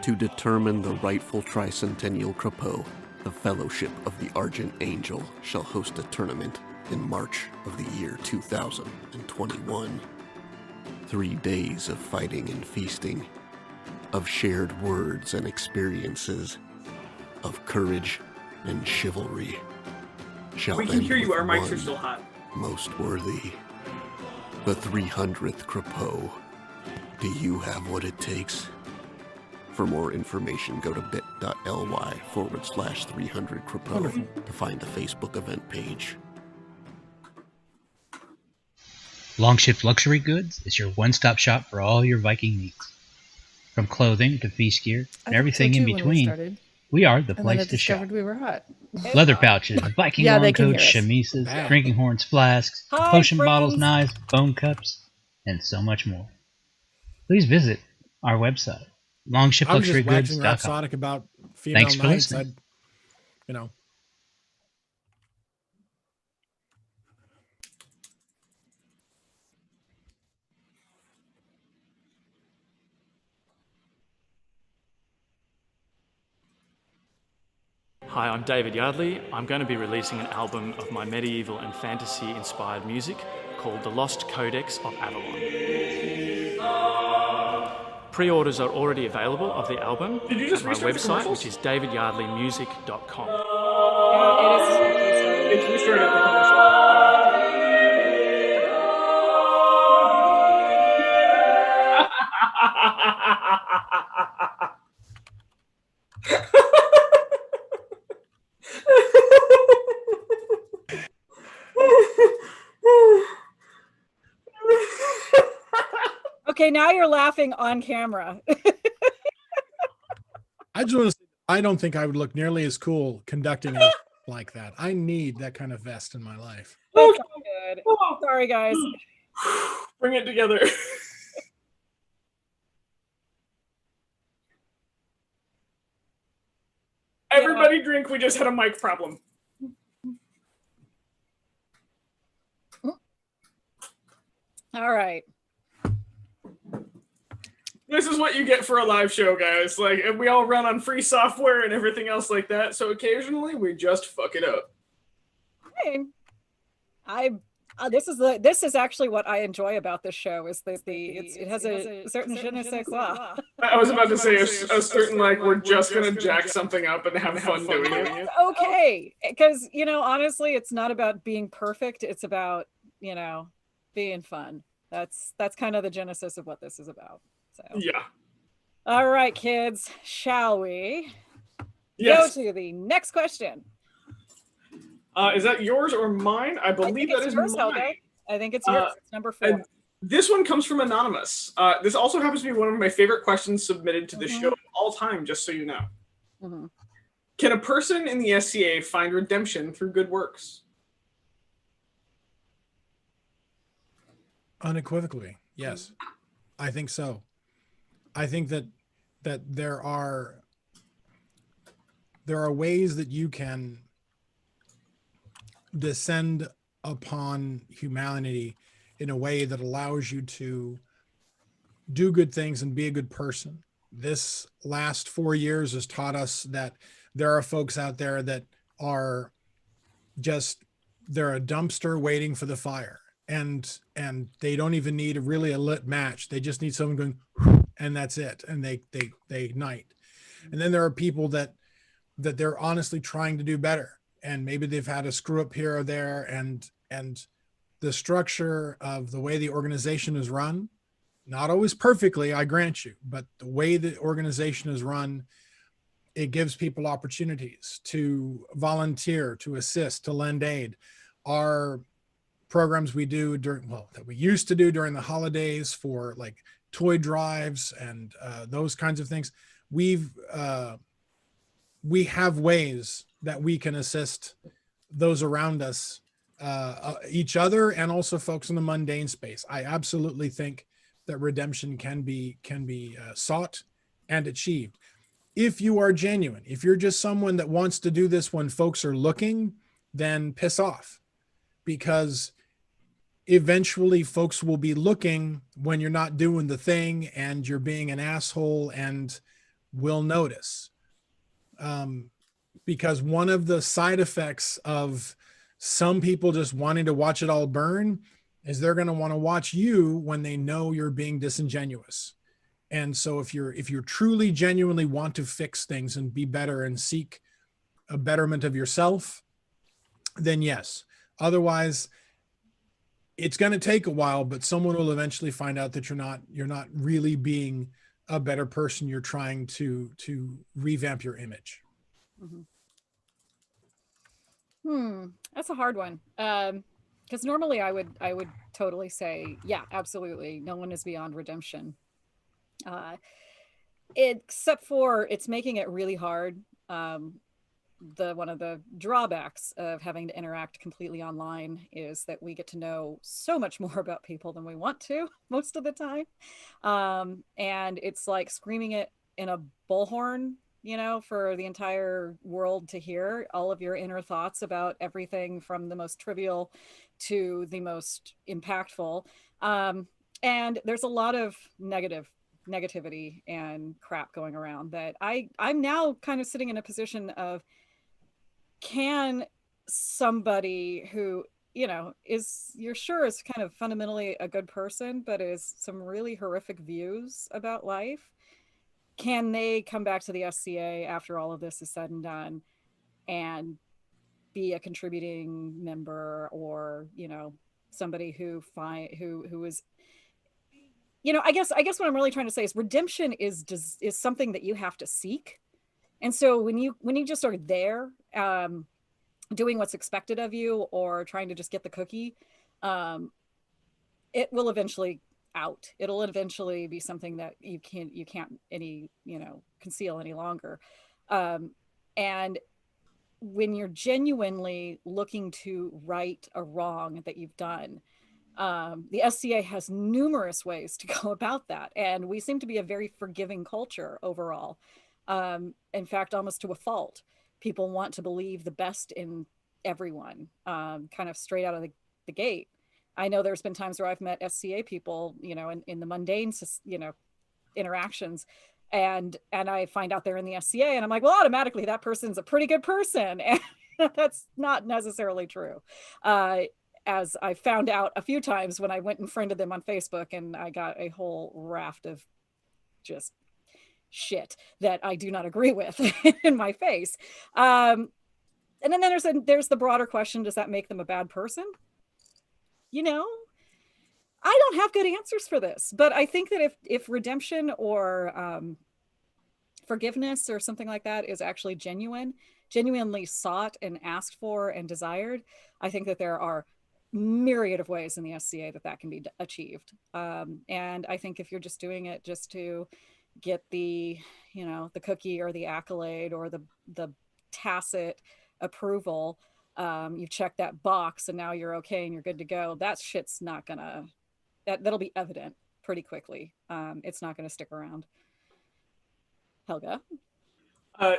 To determine the rightful tricentennial Crapeau, the Fellowship of the Argent Angel shall host a tournament in March of the year 2021. 3 days of fighting and feasting, of shared words and experiences, of courage and chivalry. Shall We can end hear you, with our mics are one still hot. most worthy. The 300th Crapeau. Do you have what it takes? For more information, go to bit.ly/300 Crapeau to find the Facebook event page. Longship Luxury Goods is your one-stop shop for all your Viking needs. From clothing to feast gear and everything in between, we are the place to shop. We were hot. Leather pouches, Viking Yeah, long they can coats, hear us. chemises, Bad. drinking horns, flasks, Hi, potion bottles, friends. knives, bone cups, and so much more. Please visit our website, I was just waxing longshipluxurygoods.com. rhapsodic about female Thanks for knights. listening. Hi, I'm David Yardley. I'm going to be releasing an album of my medieval and fantasy-inspired music called The Lost Codex of Avalon. Pre-orders are already available of the album Did you just at my restart the website, commercials? which is davidyardleymusic.com. It's restarted the commercial. Okay, now you're laughing on camera. I just want to say, I don't think I would look nearly as cool conducting a like that. I need that kind of vest in my life. That's not good. Sorry, guys. Bring it together. Everybody drink, we just had a mic problem. All right. This is what you get for a live show, guys. Like, and we all run on free software and everything else like that, so occasionally we just fuck it up. This is actually what I enjoy about this show is it has a certain je ne sais quoi. I was about to say a certain, like, we're just gonna jack something up and have fun doing it. Okay, because honestly, it's not about being perfect. It's about being fun. That's kind of the genesis of what this is about. So Yeah. All right, kids, shall we Yes. go to the next question? Is that yours or mine? I believe that is yours, mine. Helga. I think it's yours. It's number 4. And this one comes from Anonymous. This also happens to be one of my favorite questions submitted to the show of all time, just so you know. Mhm. Can a person in the SCA find redemption through good works? Unequivocally, yes. I think so. I think that there are ways that you can descend upon humanity in a way that allows you to do good things and be a good person. This last 4 years has taught us that there are folks out there that are they're a dumpster waiting for the fire, and they don't even need a lit match. They just need someone going, and that's it, and they ignite. And then there are people that they're honestly trying to do better, and maybe they've had a screw up here or there, and the structure of the way the organization is run, not always perfectly, I grant you, but the way the organization is run, it gives people opportunities to volunteer, to assist, to lend aid. Our programs we do that we used to do during the holidays for like toy drives and those kinds of things, we have ways that we can assist those around us, each other, and also folks in the mundane space. I absolutely think that redemption can be sought and achieved if you are genuine. If you're just someone that wants to do this when folks are looking, then piss off, because eventually folks will be looking when you're not doing the thing and you're being an asshole, and will notice. Because one of the side effects of some people just wanting to watch it all burn is they're going to want to watch you when they know you're being disingenuous. And so if you're truly genuinely want to fix things and be better and seek a betterment of yourself, then yes. Otherwise, it's going to take a while, but someone will eventually find out that you're not really being a better person. You're trying to revamp your image. That's a hard one. Because normally I would totally say, yeah, absolutely, no one is beyond redemption. Except for it's making it really hard. One of the drawbacks of having to interact completely online is that we get to know so much more about people than we want to most of the time. And it's like screaming it in a bullhorn, you know, for the entire world to hear all of your inner thoughts about everything from the most trivial to the most impactful. And there's a lot of negativity and crap going around that I'm now kind of sitting in a position of, can somebody who, you know, is kind of fundamentally a good person, but is some really horrific views about life, can they come back to the SCA after all of this is said and done and be a contributing member, or, you know, somebody who is, you know, I guess what I'm really trying to say is redemption is something that you have to seek. And so when you just are there, doing what's expected of you or trying to just get the cookie, it will eventually out. It'll eventually be something that you can't any, you know, conceal any longer. And when you're genuinely looking to right a wrong that you've done, the SCA has numerous ways to go about that. And we seem to be a very forgiving culture overall. In fact, almost to a fault. People want to believe the best in everyone, kind of straight out of the gate. I know there's been times where I've met SCA people, you know, in the mundane, you know, interactions, and I find out they're in the SCA, and I'm like, well, automatically that person's a pretty good person, and that's not necessarily true. As I found out a few times when I went and friended them on Facebook, and I got a whole raft of just shit that I do not agree with in my face. And then there's the broader question, does that make them a bad person? You know, I don't have good answers for this, but I think that if redemption or forgiveness or something like that is actually genuinely sought and asked for and desired, I think that there are myriad of ways in the SCA that can be achieved. And I think if you're just doing it just to get the, you know, the cookie or the accolade or the tacit approval, you've checked that box and now you're okay and you're good to go, that shit's not gonna, that'll be evident pretty quickly. It's not gonna stick around. Helga?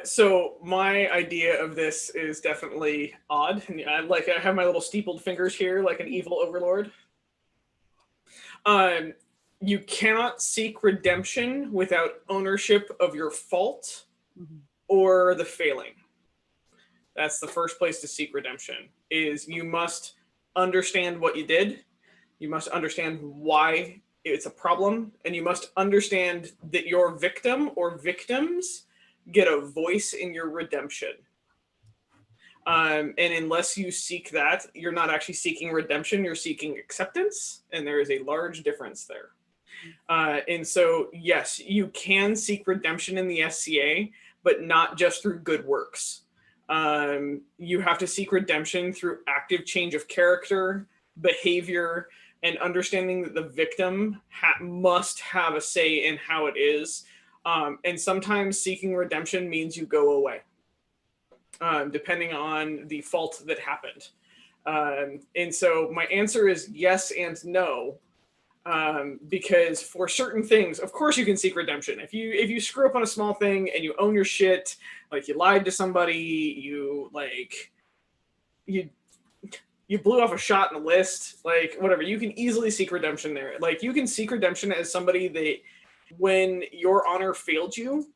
So my idea of this is definitely odd. And I have my little steepled fingers here like an evil overlord. You cannot seek redemption without ownership of your fault or the failing. That's the first place to seek redemption, is you must understand what you did. You must understand why it's a problem. And you must understand that your victim or victims get a voice in your redemption. And unless you seek that, you're not actually seeking redemption, you're seeking acceptance. And there is a large difference there. And so, yes, you can seek redemption in the SCA, but not just through good works. You have to seek redemption through active change of character, behavior, and understanding that the victim must have a say in how it is. And sometimes seeking redemption means you go away, depending on the fault that happened. And so my answer is yes and no. Because for certain things, of course you can seek redemption. If you screw up on a small thing and you own your shit, like you lied to somebody, you blew off a shot in a list, like whatever, you can easily seek redemption there. Like you can seek redemption as somebody that when your honor failed you,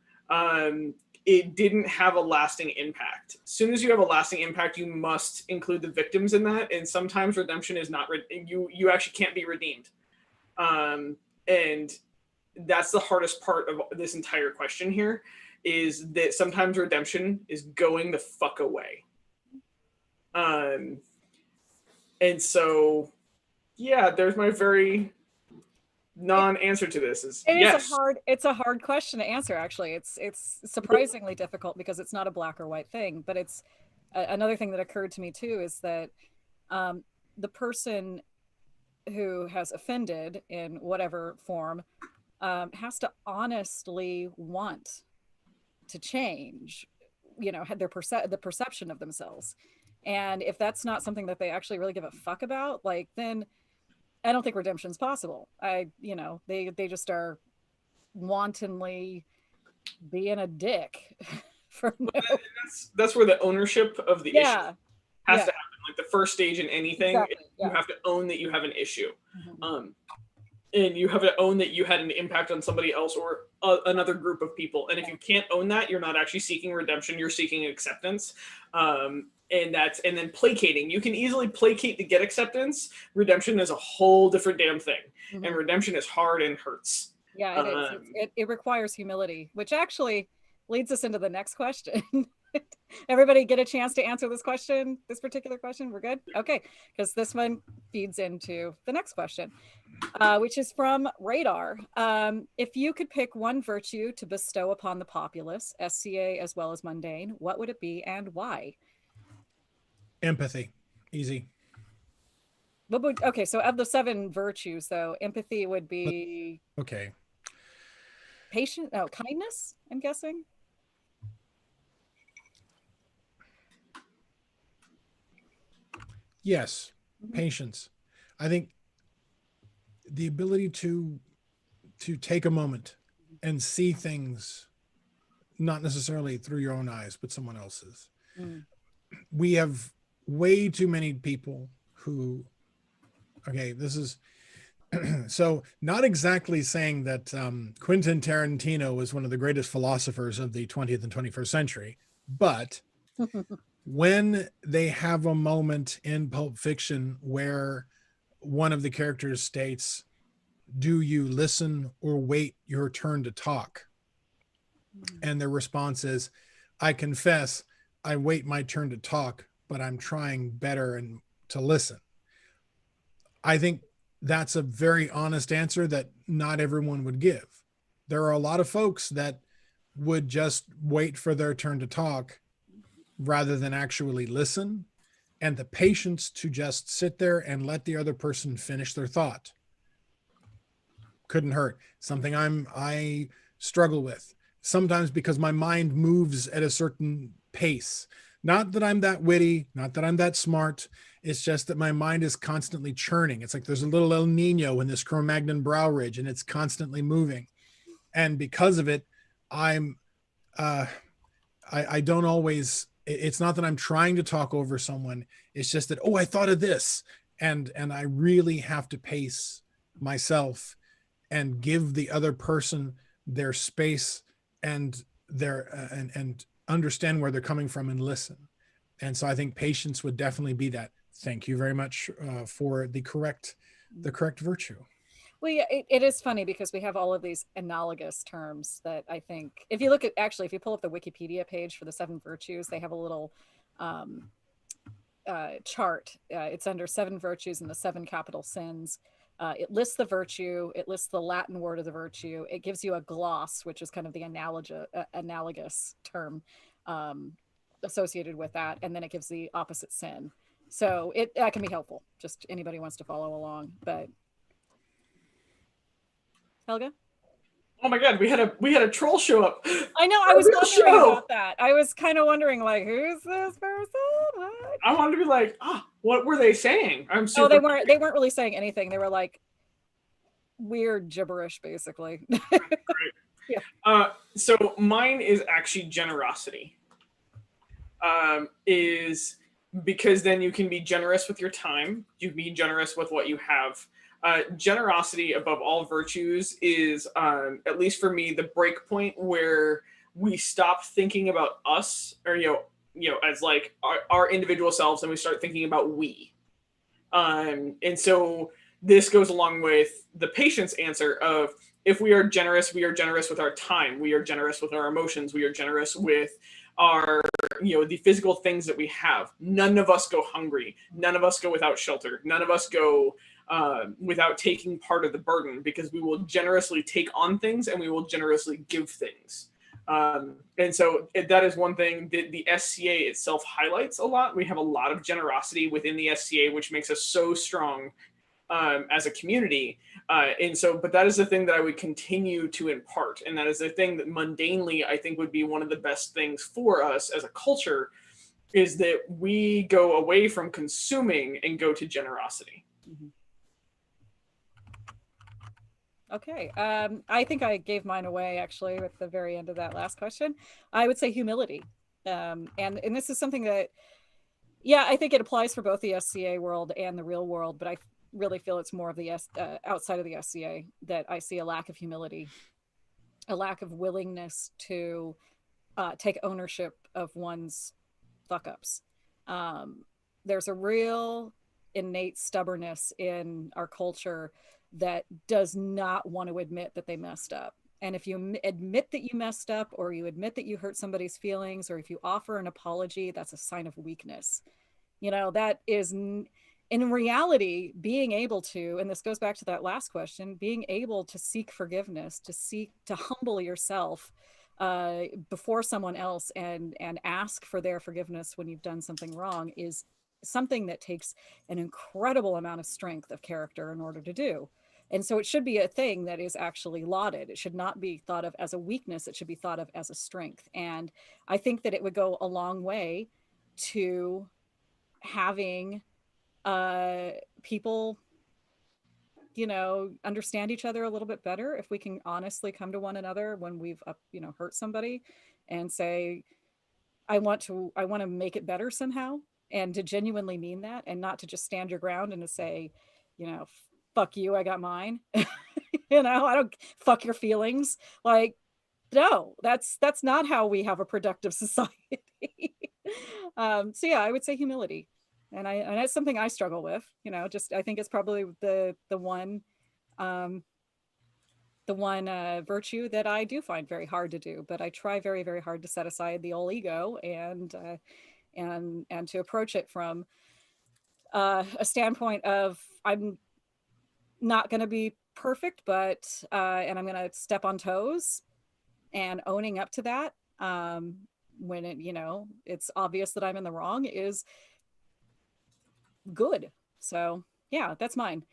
it didn't have a lasting impact. As soon as you have a lasting impact, you must include the victims in that. And sometimes redemption is not, you actually can't be redeemed. And that's the hardest part of this entire question here, is that sometimes redemption is going the fuck away. And so, yeah, there's my very non-answer to this is yes. It's a hard question to answer, actually. It's surprisingly difficult because it's not a black or white thing, but it's another thing that occurred to me too is that the person who has offended in whatever form has to honestly want to change, had the perception of themselves. And if that's not something that they actually really give a fuck about, like, then I don't think redemption's possible. They just are wantonly being a dick. That's where the ownership of the issue has to happen. Like the first stage in anything, exactly. You have to own that you have an issue. And you have to own that you had an impact on somebody else or another group of people. And if you can't own that, you're not actually seeking redemption, you're seeking acceptance. And then placating. You can easily placate to get acceptance. Redemption is a whole different damn thing. And redemption is hard and hurts. Yeah, it is. It requires humility, which actually leads us into the next question. Everybody get a chance to answer this particular question? We're good? Okay, because this one feeds into the next question, which is from Radar. If you could pick one virtue to bestow upon the populace, SCA as well as mundane, what would it be and why? Empathy. Easy. Okay, so of the 7 virtues, though, empathy would be... Okay. Kindness, I'm guessing? Yes. Patience. I think the ability to take a moment and see things, not necessarily through your own eyes, but someone else's. We have way too many people who, this is, so not exactly saying that Quentin Tarantino was one of the greatest philosophers of the 20th and 21st century, but when they have a moment in Pulp Fiction where one of the characters states, "Do you listen or wait your turn to talk?" And their response is, "I confess, I wait my turn to talk, but I'm trying better and to listen." I think that's a very honest answer that not everyone would give. There are a lot of folks that would just wait for their turn to talk rather than actually listen, and the patience to just sit there and let the other person finish their thought couldn't hurt. Something I struggle with sometimes because my mind moves at a certain pace. Not that I'm that witty, not that I'm that smart. It's just that my mind is constantly churning. It's like there's a little El Nino in this Cro-Magnon brow ridge, and it's constantly moving. And because of it, I don't always, it's not that I'm trying to talk over someone. It's just that, I thought of this. And I really have to pace myself and give the other person their space and their, and understand where they're coming from and listen. And so I think patience would definitely be that. Thank you very much for the correct virtue. Well, yeah, it is funny because we have all of these analogous terms that I think, if you pull up the Wikipedia page for the 7 virtues, they have a little chart. It's under 7 virtues and the 7 capital sins. It lists the virtue, it lists the Latin word of the virtue, it gives you a gloss, which is kind of the analogous term associated with that, and then it gives the opposite sin. So that can be helpful, just anybody wants to follow along. But Helga? Oh my god, we had a troll show up. I know, I was wondering about that. I was kind of wondering, like, who's this person? What? I wanted to be like, what were they saying? They weren't really saying anything. They were like weird gibberish, basically. Right. Yeah. So mine is actually generosity. Is because then you can be generous with your time. You can be generous with what you have. Generosity above all virtues is, at least for me, the break point where we stop thinking about us, or as like our individual selves, and we start thinking about we. And so this goes along with the patient's answer of, if we are generous with our time, we are generous with our emotions, we are generous with our, the physical things that we have. None of us go hungry. None of us go without shelter. None of us go without taking part of the burden, because we will generously take on things and we will generously give things. And so that is one thing that the SCA itself highlights a lot. We have a lot of generosity within the SCA, which makes us so strong as a community. But that is the thing that I would continue to impart. And that is the thing that mundanely I think would be one of the best things for us as a culture, is that we go away from consuming and go to generosity. Mm-hmm. Okay. I think I gave mine away actually at the very end of that last question. I would say humility. And this is something that, I think it applies for both the SCA world and the real world, but I really feel it's more of the outside of the SCA that I see a lack of humility, a lack of willingness to take ownership of one's fuck ups. There's a real innate stubbornness in our culture that does not want to admit that they messed up. And if you admit that you messed up, or you admit that you hurt somebody's feelings, or if you offer an apology, that's a sign of weakness. That is, in reality, being able to, and this goes back to that last question, being able to seek forgiveness, to humble yourself before someone else and ask for their forgiveness when you've done something wrong, is something that takes an incredible amount of strength of character in order to do. And so it should be a thing that is actually lauded. It should not be thought of as a weakness. It should be thought of as a strength. And I think that it would go a long way to having people, understand each other a little bit better, if we can honestly come to one another when we've hurt somebody and say, I want to make it better somehow, and to genuinely mean that, and not to just stand your ground and to say, fuck you, I got mine. I don't fuck your feelings. Like, no, that's not how we have a productive society. I would say humility. And that's something I struggle with, I think it's probably the one virtue that I do find very hard to do, but I try very, very hard to set aside the old ego and to approach it from a standpoint of, I'm not going to be perfect, but and I'm going to step on toes, and owning up to that when it's obvious that I'm in the wrong is good. So that's mine.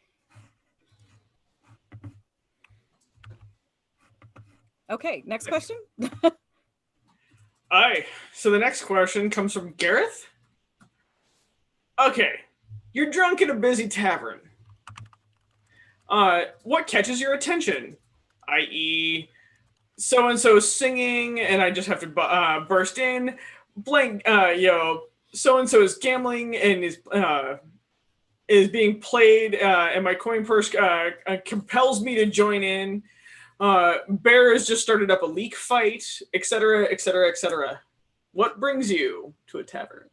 Okay, next question. Aye. So the next question comes from Gareth. Okay, you're drunk in a busy tavern. What catches your attention? I.e., so-and-so singing, and I just have to burst in. Blank, so-and-so is gambling and is being played, and my coin purse compels me to join in. Bear has just started up a leak fight, etc., etc., etc. What brings you to a tavern?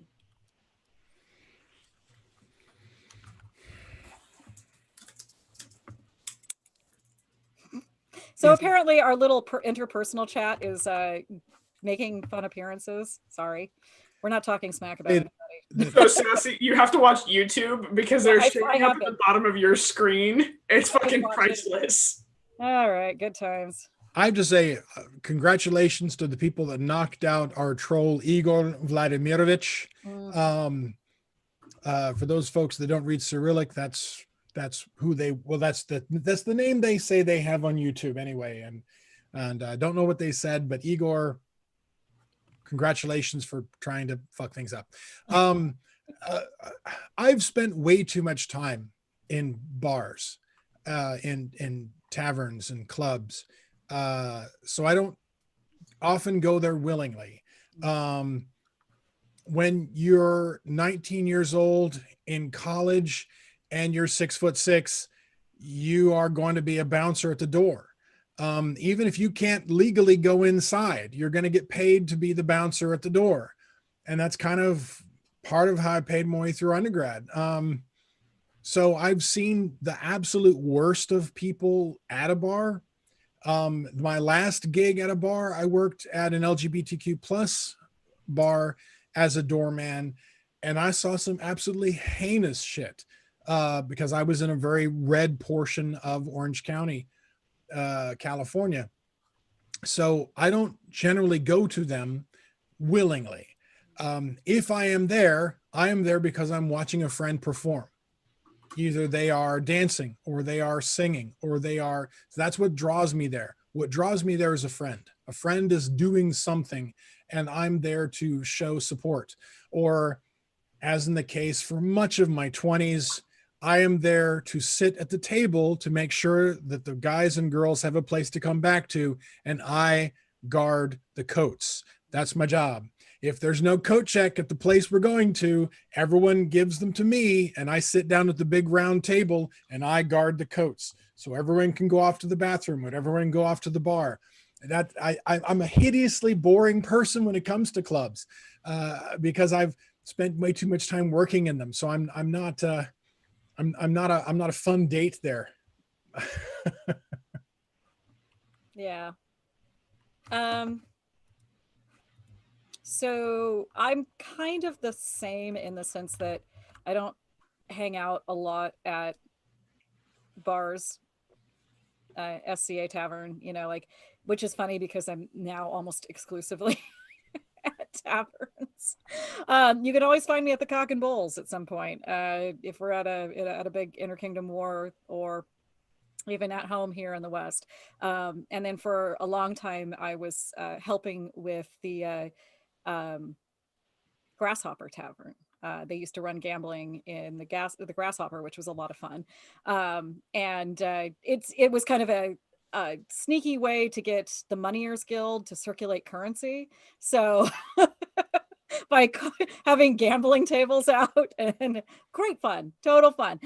So apparently our little interpersonal chat is making fun appearances. Sorry. We're not talking smack about anybody. So Sassy, you have to watch YouTube, because they're showing up at the bottom of your screen. It's fucking priceless. All right, good times. I have to say, congratulations to the people that knocked out our troll Igor Vladimirovich. For those folks that don't read Cyrillic, that's who they, that's the name they say they have on YouTube anyway. And I don't know what they said, but Igor, congratulations for trying to fuck things up. I've spent way too much time in bars, in taverns and clubs. So I don't often go there willingly. When you're 19 years old in college and you're 6'6", you are going to be a bouncer at the door. Even if you can't legally go inside, you're going to get paid to be the bouncer at the door. And that's kind of part of how I paid my way through undergrad. So I've seen the absolute worst of people at a bar. My last gig at a bar, I worked at an LGBTQ plus bar as a doorman, and I saw some absolutely heinous shit because I was in a very red portion of Orange County, California. So I don't generally go to them willingly. If I am there because I'm watching a friend perform. Either they are dancing or they are singing or that's what draws me there. What draws me there is a friend. A friend is doing something and I'm there to show support. Or as in the case for much of my 20s, I am there to sit at the table to make sure that the guys and girls have a place to come back to, and I guard the coats. That's my job. If there's no coat check at the place we're going to, everyone gives them to me, and I sit down at the big round table and I guard the coats. So everyone can go off to the bathroom, but everyone can go off to the bar. That I'm a hideously boring person when it comes to clubs because I've spent way too much time working in them. So I'm not a fun date there. Yeah. So I'm kind of the same in the sense that I don't hang out a lot at bars, SCA Tavern, like, which is funny because I'm now almost exclusively at taverns. You can always find me at the Cock and Bowls at some point if we're at a big Interkingdom War or even at home here in the West. And then for a long time, I was helping with the Grasshopper Tavern. They used to run gambling in the Grasshopper, which was a lot of fun. And it was kind of a sneaky way to get the Moneyers Guild to circulate currency. So by having gambling tables out, and great fun, total fun.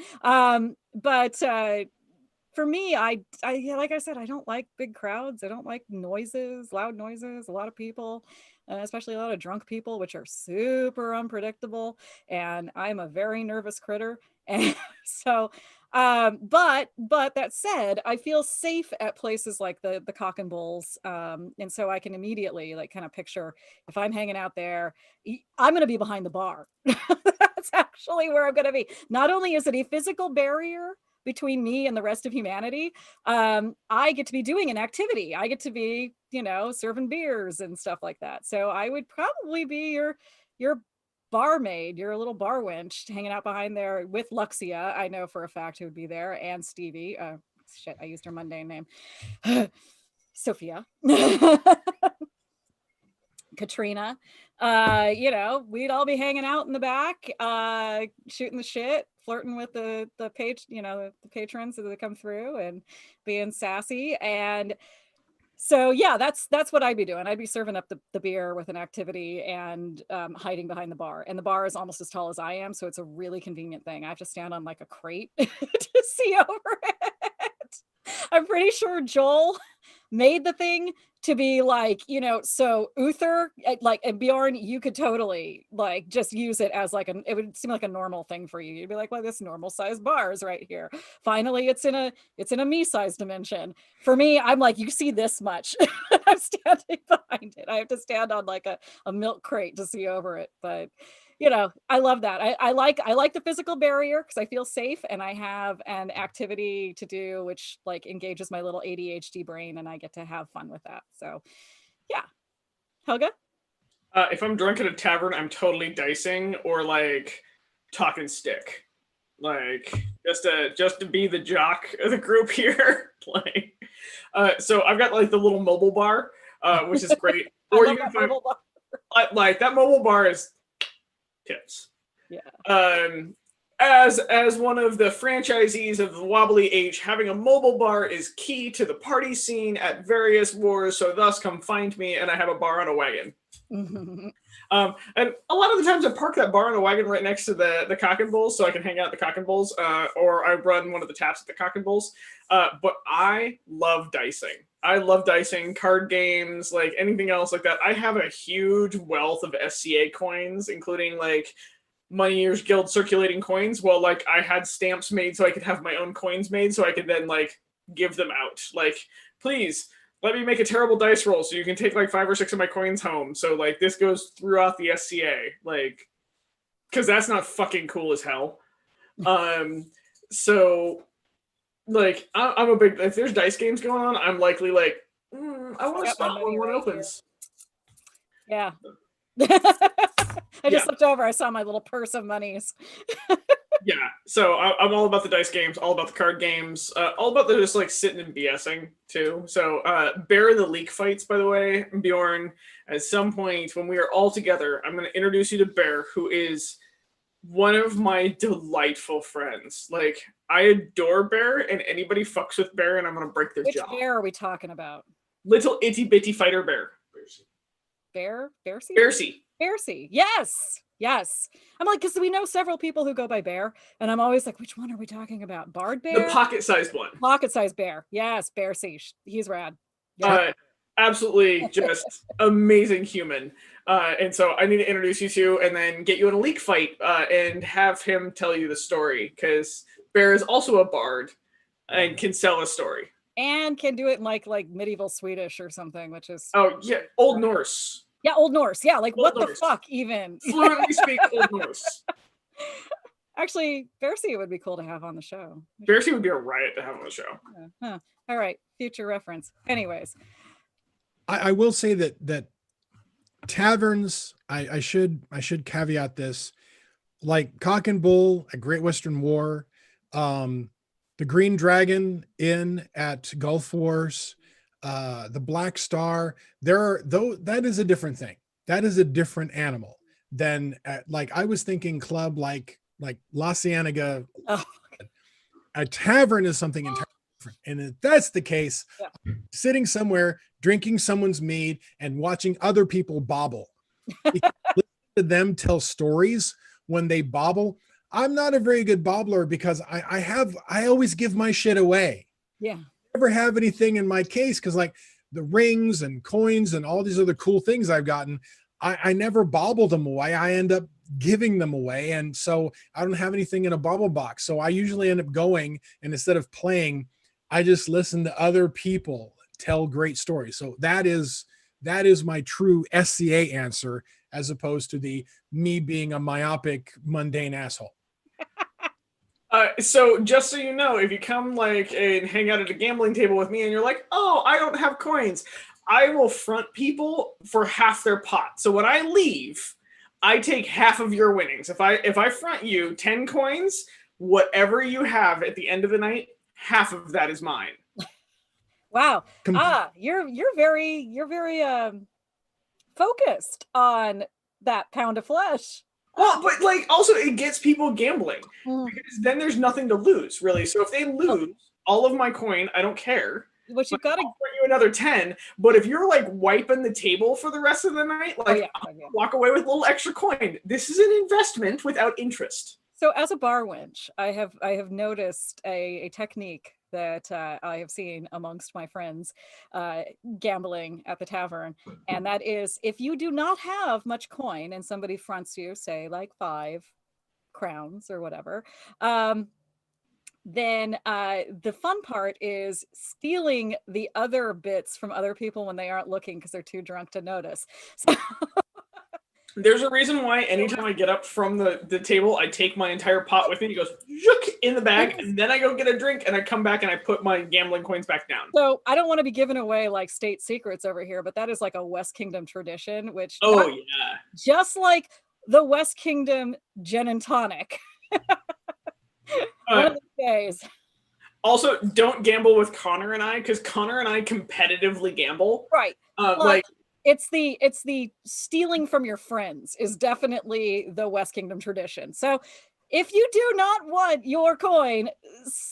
But for me, I like I said, I don't like big crowds. I don't like noises, loud noises, a lot of people, especially a lot of drunk people, which are super unpredictable. And I'm a very nervous critter. And so, but that said, I feel safe at places like the Cock and Bowls. And so I can immediately kind of picture if I'm hanging out there, I'm going to be behind the bar. That's actually where I'm going to be. Not only is it a physical barrier between me and the rest of humanity, I get to be doing an activity. I get to be, serving beers and stuff like that. So I would probably be your barmaid, your little bar wench hanging out behind there with Luxia. I know for a fact who would be there, and Stevie. Shit, I used her mundane name. Sophia. Katrina. We'd all be hanging out in the back, shooting the shit, flirting with the patrons as they come through and being sassy. And so, yeah, that's what I'd be doing. I'd be serving up the beer with an activity and hiding behind the bar. And the bar is almost as tall as I am. So it's a really convenient thing. I have to stand on like a crate to see over it. I'm pretty sure Joel made the thing to be like, so Uther, and Bjorn, you could totally just use it as it would seem like a normal thing for you. You'd be like, well, this normal size bar is right here. Finally, it's in a me size dimension. For me, I'm like, you see this much. I'm standing behind it. I have to stand on a milk crate to see over it. But I love that. I like the physical barrier because I feel safe and I have an activity to do which engages my little ADHD brain and I get to have fun with that. So yeah. Helga? If I'm drunk at a tavern, I'm totally dicing or talking stick. Just to be the jock of the group here. So I've got the little mobile bar, which is great. Or you can find that mobile bar is tips. Yeah. As one of the franchisees of the Wobbly H, having a mobile bar is key to the party scene at various wars, so thus come find me, and I have a bar on a wagon. And a lot of the times I park that bar on a wagon right next to the Cock and Bowls, so I can hang out at the Cock and Bowls, or I run one of the taps at the Cock and Bowls. But I love dicing. I love dicing, card games, like anything else like that. I have a huge wealth of SCA coins, including like Money Eaters Guild circulating coins. Well, like I had stamps made so I could have my own coins made so I could then like give them out. Like, please let me make a terrible dice roll so you can take like 5 or 6 of my coins home. So like this goes throughout the SCA, like, because that's not fucking cool as hell. So like I'm a big, if there's dice games going on, I'm likely like, I want to spot when one opens. Here. Yeah. I just looked over. I saw my little purse of monies. Yeah, so I'm all about the dice games, all about the card games, all about the just like sitting and BSing too. So Bear in the Leak fights, by the way, Bjorn, at some point when we are all together, I'm going to introduce you to Bear, who is one of my delightful friends. Like, I adore Bear, and anybody fucks with Bear, and I'm going to break their jaw. Which bear are we talking about? Little itty bitty fighter bear. Bear? Bearsy? Bearsy. Bearsy. Yes. Yes. I'm like, because we know several people who go by Bear, and I'm always like, which one are we talking about? Bard Bear? The pocket-sized one. Pocket-sized bear. Yes, Bearsy. He's rad. Yeah. Absolutely just amazing human. And so I need to introduce you to and then get you in a leak fight and have him tell you the story, because Bear is also a bard and can sell a story. And can do it in like medieval Swedish or something, which is... Oh, yeah. Old Norse. Yeah, Old Norse. Yeah, like Old what Norse. The fuck even? Fluently speak Old Norse. Actually, Bearsy would be cool to have on the show. Bearsy would be a riot to have on the show. Huh. All right, future reference. Anyways. I will say that taverns, I should caveat this, like Cock and Bull at Great Western War, the Green Dragon Inn at Gulf Wars, the Black Star, that is a different thing. That is a different animal than like I was thinking club like La Cienega. Oh. A tavern is something entirely different. And if that's the case, sitting somewhere, drinking someone's mead and watching other people bobble. Listen to them tell stories when they bobble. I'm not a very good bobbler because I always give my shit away. Yeah. Never have anything in my case because like the rings and coins and all these other cool things I've gotten, I never bobble them away. I end up giving them away. And so I don't have anything in a bobble box. So I usually end up going, and instead of playing, I just listen to other people tell great stories. So that is my true SCA answer, as opposed to the me being a myopic, mundane asshole. So just so you know, if you come like and hang out at a gambling table with me and you're like, oh, I don't have coins, I will front people for half their pot. So when I leave, I take half of your winnings. If I front you 10 coins, whatever you have at the end of the night, half of that is mine. Wow. You're very focused on that pound of flesh. Well, but like also it gets people gambling because then there's nothing to lose, really. So if they lose all of my coin, I don't care. But you've got to give you another 10. But if you're like wiping the table for the rest of the night, like walk away with a little extra coin. This is an investment without interest. So as a bar wench, I have noticed a technique that I have seen amongst my friends gambling at the tavern. And that is, if you do not have much coin and somebody fronts you, say like 5 crowns or whatever, then the fun part is stealing the other bits from other people when they aren't looking because they're too drunk to notice. So there's a reason why anytime I get up from the table, I take my entire pot with me. He goes in the bag, and then I go get a drink, and I come back and I put my gambling coins back down. So I don't want to be giving away like state secrets over here, but that is like a West Kingdom tradition, which just like the West Kingdom gin and tonic. One of these days. Also, don't gamble with Connor and I, because Connor and I competitively gamble. Right. It's the stealing from your friends is definitely the West Kingdom tradition. So if you do not want your coin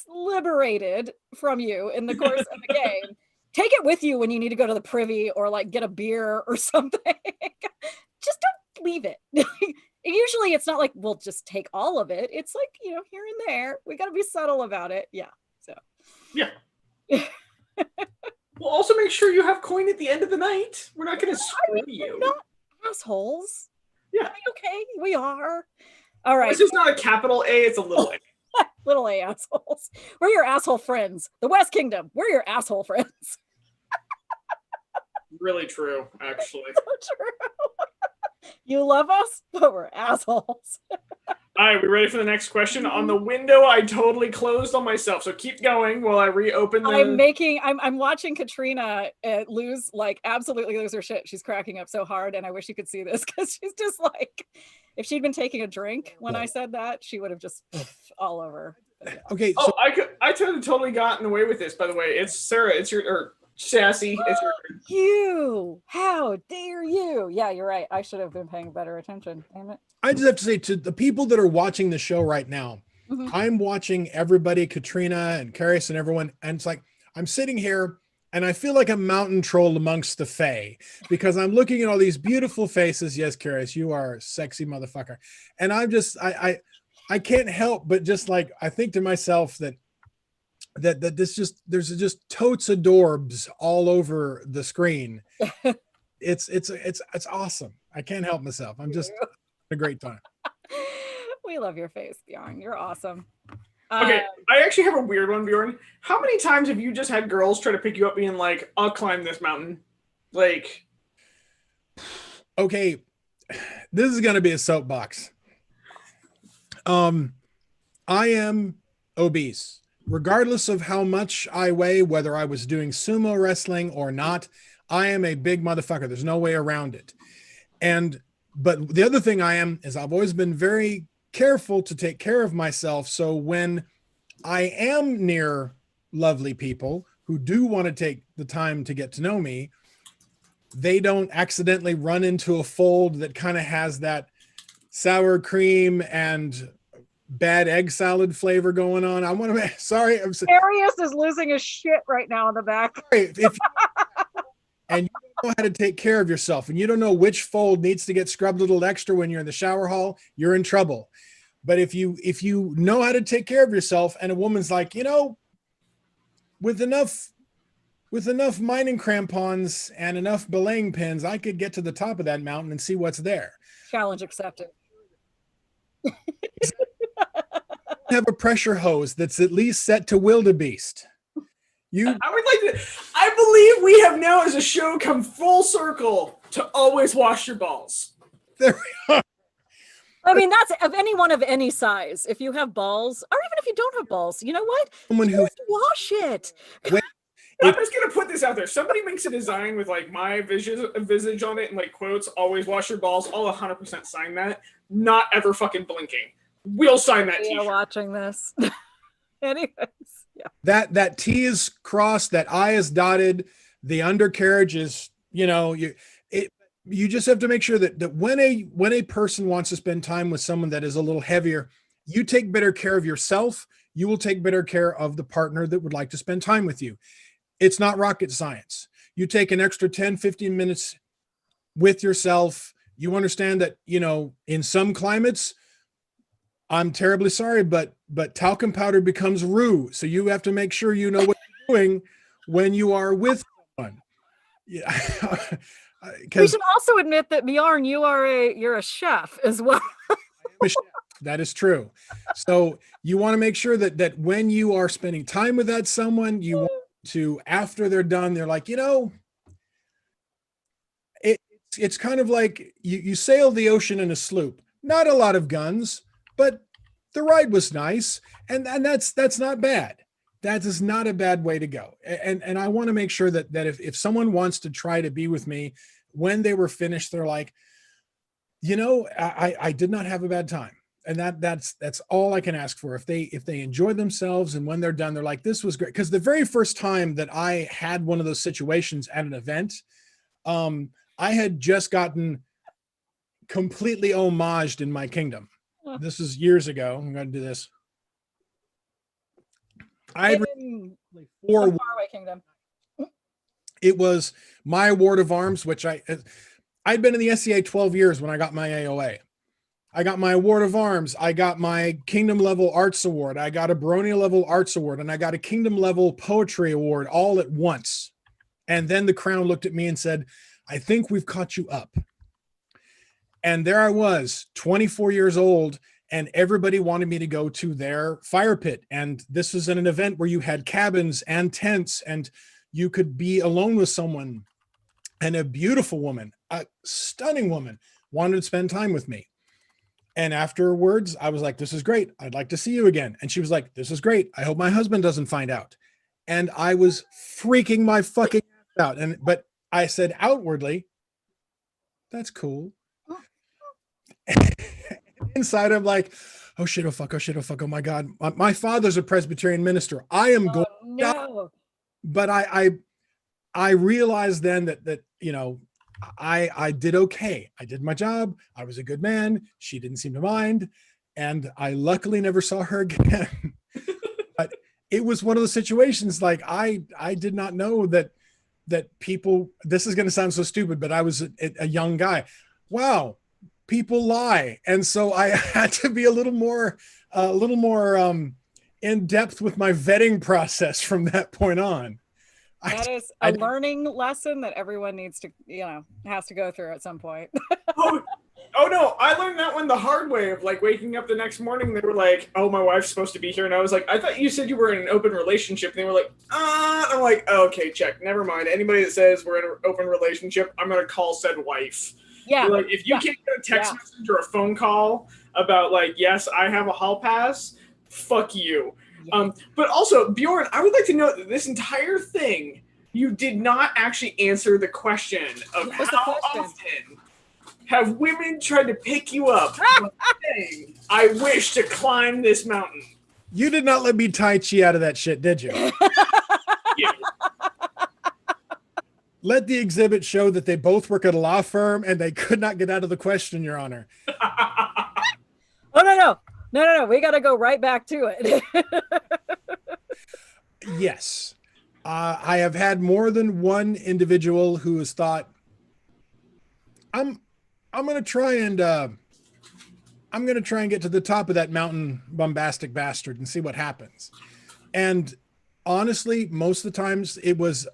liberated from you in the course of the game, take it with you when you need to go to the privy or like get a beer or something. Just don't leave it. Usually it's not like, we'll just take all of it. It's like, here and there. We got to be subtle about it. Yeah. So. Yeah. We'll also make sure you have coin at the end of the night. We're not going to screw you. We're not assholes. Yeah. Are we okay? We are. All right. This is not a capital A, it's a little A. Little A assholes. We're your asshole friends. The West Kingdom. We're your asshole friends. Really true, actually. So true. You love us, but we're assholes. All right, we ready for the next question? On the window, I totally closed on myself, so keep going while I reopen the... I'm watching Katrina absolutely lose her shit. She's cracking up so hard, and I wish you could see this, because she's just like, if she'd been taking a drink when I said that, she would have just all over. Yeah. Okay. So I could have totally gotten away with this, by the way. It's Sarah, it's your, or Sassy, it's your turn. You, how dare you? Yeah, you're right. I should have been paying better attention. Damn it. I just have to say, to the people that are watching the show right now, I'm watching everybody, Katrina and Carius and everyone, and it's like, I'm sitting here and I feel like a mountain troll amongst the fae, because I'm looking at all these beautiful faces. Yes, Carius, you are a sexy motherfucker. And I'm just, I can't help but just like, I think to myself that this just, there's just totes adorbs all over the screen. It's awesome. I can't help myself. I'm just having a great time. We love your face, Bjorn. You're awesome. Okay, I actually have a weird one, Bjorn. How many times have you just had girls try to pick you up being like, I'll climb this mountain? Like... Okay, this is going to be a soapbox. I am obese. Regardless of how much I weigh, whether I was doing sumo wrestling or not, I am a big motherfucker. There's no way around it. But the other thing I am is I've always been very careful to take care of myself. So when I am near lovely people who do want to take the time to get to know me, they don't accidentally run into a fold that kind of has that sour cream and bad egg salad flavor going on. I want to, sorry. I'm sorry. Arius is losing his shit right now in the back. And you don't know how to take care of yourself, and you don't know which fold needs to get scrubbed a little extra when you're in the shower hall, you're in trouble. But if you know how to take care of yourself, and a woman's like, you know, with enough mining crampons and enough belaying pins, I could get to the top of that mountain and see what's there. Challenge accepted. Have a pressure hose that's at least set to wildebeest. I believe we have now as a show come full circle to always wash your balls. There we are. I mean, that's of anyone of any size. If you have balls, or even if you don't have balls, you know what? Someone who just wash it. I'm just gonna put this out there. Somebody makes a design with like my visage on it and like quotes, always wash your balls. I'll 100% sign that. Not ever fucking blinking. We'll sign that t-shirt. Watching this. Anyways, yeah. That T is crossed, that I is dotted, the undercarriage is, you know, you just have to make sure that when a person wants to spend time with someone that is a little heavier, you take better care of yourself. You will take better care of the partner that would like to spend time with you. It's not rocket science. You take an extra 10, 15 minutes with yourself. You understand that, you know, in some climates, I'm terribly sorry, but talcum powder becomes roux. So you have to make sure you know what you're doing when you are with someone. Yeah. We should also admit that Bjorn, you're a chef as well. That is true. So you want to make sure that when you are spending time with that someone, you want to, after they're done, they're like, you know, it's kind of like you sail the ocean in a sloop. Not a lot of guns, but the ride was nice, and that's not bad. That is not a bad way to go. And I want to make sure that if someone wants to try to be with me, when they were finished, they're like, you know, I did not have a bad time. And that's all I can ask for. If they enjoy themselves, and when they're done, they're like, this was great. Because the very first time that I had one of those situations at an event, I had just gotten completely homaged in my kingdom. This is years ago. I'm going to do this. I had Faraway Kingdom. It was my award of arms, which I'd been in the SCA 12 years when I got my AOA. I got my award of arms. I got my kingdom level arts award. I got a Baronia level arts award, and I got a kingdom level poetry award all at once. And then the crown looked at me and said, I think we've caught you up. And there I was, 24 years old, and everybody wanted me to go to their fire pit. And this was an event where you had cabins and tents, and you could be alone with someone. And a beautiful woman, a stunning woman, wanted to spend time with me. And afterwards, I was like, this is great. I'd like to see you again. And she was like, this is great. I hope my husband doesn't find out. And I was freaking my fucking out. But I said outwardly, that's cool. Inside, I'm like, oh shit, oh fuck, oh shit, oh fuck, oh my God. My father's a Presbyterian minister. I am going to die. But I realized then that I did okay. I did my job. I was a good man. She didn't seem to mind. And I luckily never saw her again. But it was one of those situations, like I did not know that people, this is going to sound so stupid, but I was a young guy. Wow, people lie. And so I had to be a little more in depth with my vetting process from that point on. That is a learning lesson that everyone needs to, has to go through at some point. Oh no, I learned that one the hard way of like waking up the next morning. They were like, oh, my wife's supposed to be here. And I was like, I thought you said you were in an open relationship. And they were like, I'm like, okay, check. Never mind. Anybody that says we're in an open relationship, I'm going to call said wife. Yeah. Like, if you can't get a text message or a phone call about like, yes, I have a hall pass, fuck you. Yeah. But also, Bjorn, I would like to note that this entire thing, you did not actually answer the question of how often have women tried to pick you up saying, I wish to climb this mountain. You did not let me Tai Chi out of that shit, did you? Yeah. Let the exhibit show that they both work at a law firm and they could not get out of the question, Your Honor. Oh, no. We got to go right back to it. Yes. I have had more than one individual who has thought, I'm going to try and get to the top of that mountain, bombastic bastard, and see what happens. And honestly, most of the times it was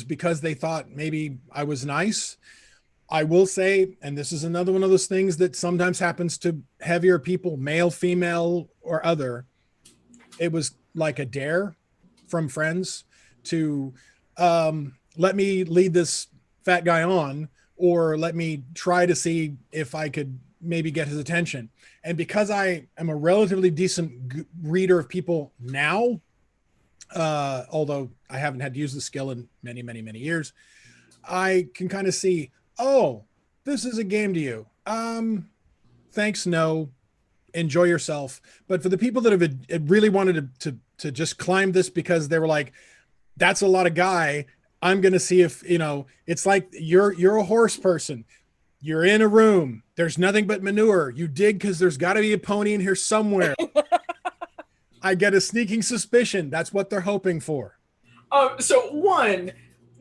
because they thought maybe I was nice. I will say, and this is another one of those things that sometimes happens to heavier people, male, female, or other. It was like a dare from friends to let me lead this fat guy on, or let me try to see if I could maybe get his attention. And because I am a relatively decent reader of people now, although I haven't had to use the skill in many, many, many years, I can kind of see, oh, this is a game to you. Thanks, no. Enjoy yourself. But for the people that have really wanted to just climb this because they were like, that's a lot of guy, I'm going to see if, it's like you're a horse person. You're in a room. There's nothing but manure. You dig because there's got to be a pony in here somewhere. I get a sneaking suspicion. That's what they're hoping for. So one,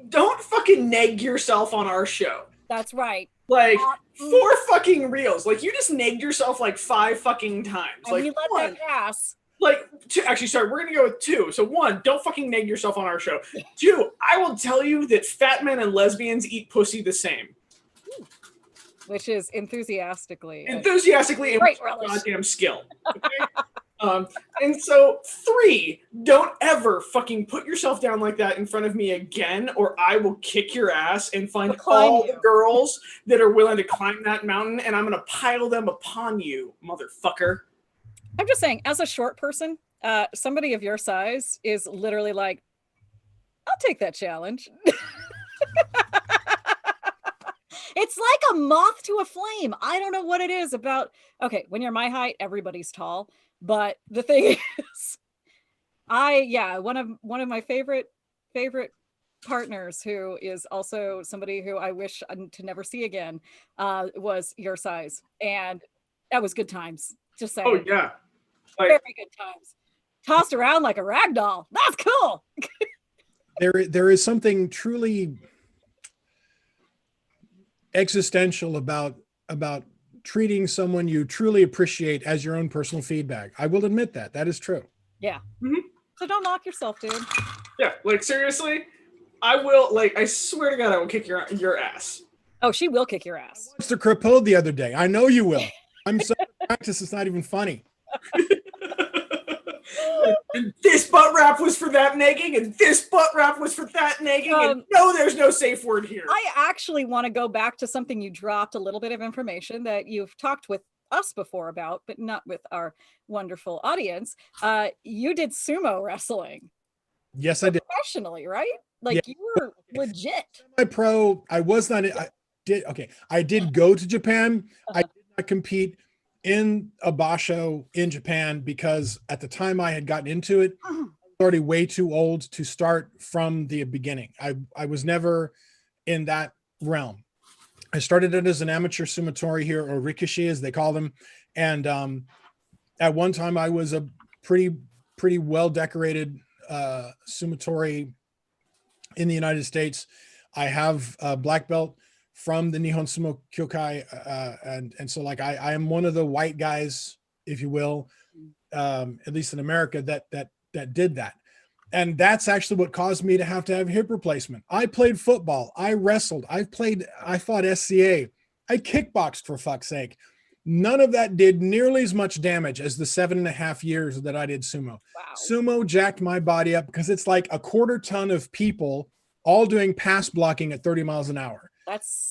don't fucking neg yourself on our show. That's right. Like 4 fucking reels. Like you just negged yourself like 5 fucking times. And like you let that pass. Like 2, actually, sorry, we're gonna go with 2. So 1, don't fucking neg yourself on our show. 2, I will tell you that fat men and lesbians eat pussy the same. Which is enthusiastically and goddamn skill. Okay? And so 3, don't ever fucking put yourself down like that in front of me again, or I will kick your ass and find all the girls that are willing to climb that mountain, and I'm gonna pile them upon you, motherfucker. I'm just saying, as a short person, somebody of your size is literally like, I'll take that challenge. It's like a moth to a flame. I don't know what it is about. Okay, when you're my height, everybody's tall. But the thing is, one of my favorite partners, who is also somebody who I wish to never see again, was your size, and that was good times. Just saying. Oh yeah, very good times. Tossed around like a rag doll. That's cool. There is something truly existential about treating someone you truly appreciate as your own personal feedback. I will admit that is true. Yeah. Mm-hmm. So don't knock yourself, dude. Yeah, like seriously, I will, like, I swear to God, I will kick your ass. Oh, she will kick your ass. Mr. Crapeau the other day. I know you will. I'm so practice. It's not even funny. And this butt wrap was for that negging, and this butt wrap was for that negging, and no, there's no safe word here. I actually want to go back to something you dropped, a little bit of information that you've talked with us before about, but not with our wonderful audience. You did sumo wrestling. Yes, I did. Professionally, right? Like, you were legit. My pro, I was not. I did go to Japan. I did not compete in a basho in Japan because at the time I had gotten into it, I was already way too old to start from the beginning. I was never in that realm. I started it as an amateur sumotori here, or rikishi as they call them. And at one time I was a pretty well decorated sumotori in the United States. I have a black belt from the Nihon Sumo Kyokai, and so like I am one of the white guys, if you will, at least in America, that did that. And that's actually what caused me to have hip replacement. I played football, I wrestled, I fought SCA, I kickboxed, for fuck's sake. None of that did nearly as much damage as the 7.5 years that I did sumo. Wow. Sumo jacked my body up because it's like a 1/4 ton of people all doing pass blocking at 30 miles an hour.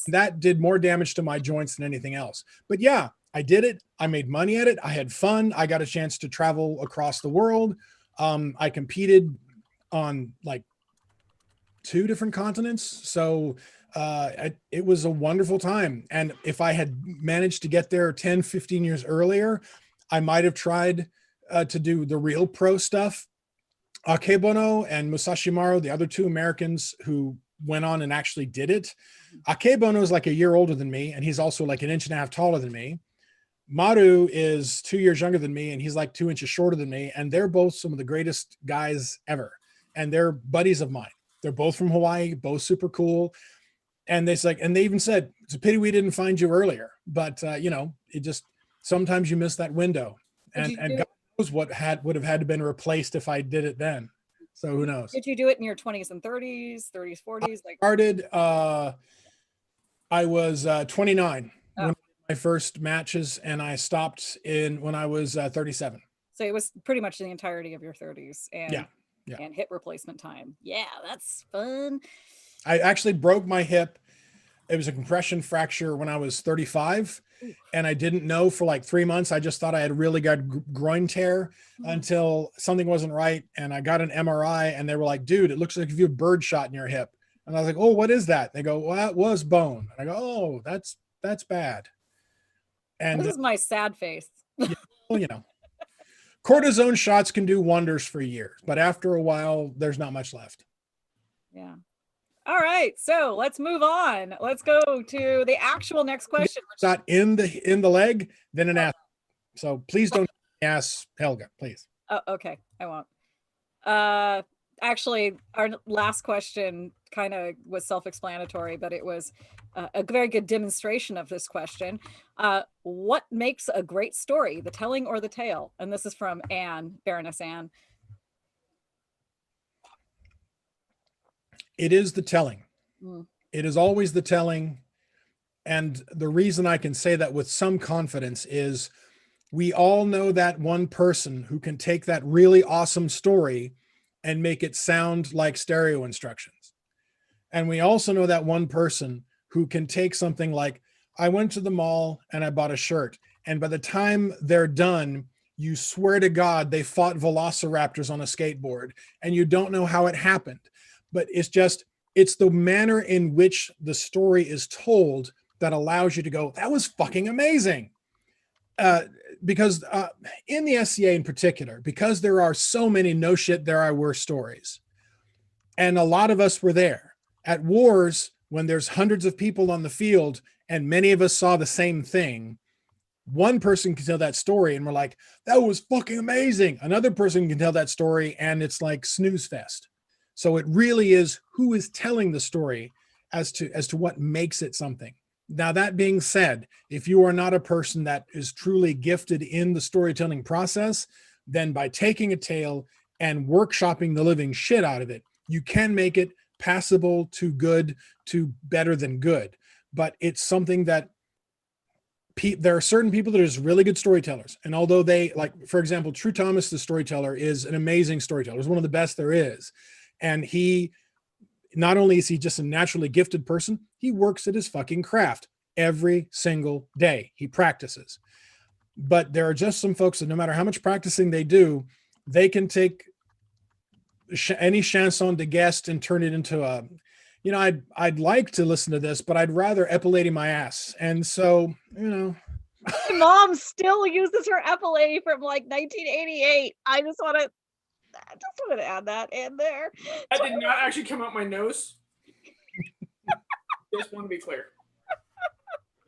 That did more damage to my joints than anything else. But yeah, I did it. I made money at it. I had fun. I got a chance to travel across the world. I competed on like 2 different continents. So it was a wonderful time. And if I had managed to get there 10, 15 years earlier, I might have tried to do the real pro stuff. Akebono and Musashi Maru, the other 2 Americans who went on and actually did it. Akebono is like a year older than me, and he's also like 1.5 inches taller than me. Maru is 2 years younger than me, and he's like 2 inches shorter than me. And they're both some of the greatest guys ever. And they're buddies of mine. They're both from Hawaii, both super cool. And they even said, it's a pity we didn't find you earlier. But it just, sometimes you miss that window. And God knows what would have had to been replaced if I did it then. So who knows? Did you do it in your 20s and 30s, 30s, 40s? I started, I was 29 when my first matches, and I stopped when I was 37. So it was pretty much the entirety of your 30s and Yeah. and hip replacement time. Yeah, that's fun. I actually broke my hip. It was a compression fracture when I was 35. Ooh. And I didn't know for like 3 months. I just thought I had really got groin tear until something wasn't right. And I got an MRI and they were like, dude, it looks like you have bird shot in your hip. And I was like, oh, what is that? They go, well, that was bone. And I go, oh, that's bad. And this is my sad face. Well, cortisone shots can do wonders for years, but after a while, there's not much left. Yeah. All right, so let's move on. Let's go to the actual next question. Shot in the leg, then an ass. So please don't ask Helga, please. Oh, okay, I won't. Actually, our last question kind of was self-explanatory, but it was a very good demonstration of this question. What makes a great story, the telling or the tale? And this is from Anne, Baroness Anne. It is the telling. It is always the telling. And the reason I can say that with some confidence is we all know that one person who can take that really awesome story and make it sound like stereo instructions. And we also know that one person who can take something like, I went to the mall and I bought a shirt. And by the time they're done, you swear to God, they fought velociraptors on a skateboard and you don't know how it happened. But it's the manner in which the story is told that allows you to go, that was fucking amazing. Because in the SCA in particular, because there are so many no shit, there I were stories. And a lot of us were there at wars when there's hundreds of people on the field and many of us saw the same thing. One person can tell that story and we're like, that was fucking amazing. Another person can tell that story and it's like snooze fest. So it really is who is telling the story as to what makes it something. Now, that being said, if you are not a person that is truly gifted in the storytelling process, then by taking a tale and workshopping the living shit out of it, you can make it passable to good to better than good, but it's something that there are certain people that are just really good storytellers. And although they, like, for example, True Thomas, the storyteller, is an amazing storyteller. He's one of the best there is. And he, not only is he just a naturally gifted person, he works at his fucking craft every single day. He practices. But there are just some folks that no matter how much practicing they do, they can take any chanson de guest and turn it into a, you know, I'd like to listen to this, but I'd rather epilating my ass. And so, you know. My mom still uses her epilate from like 1988. I just want to add that in there. That did not actually come out my nose. Just want to be clear.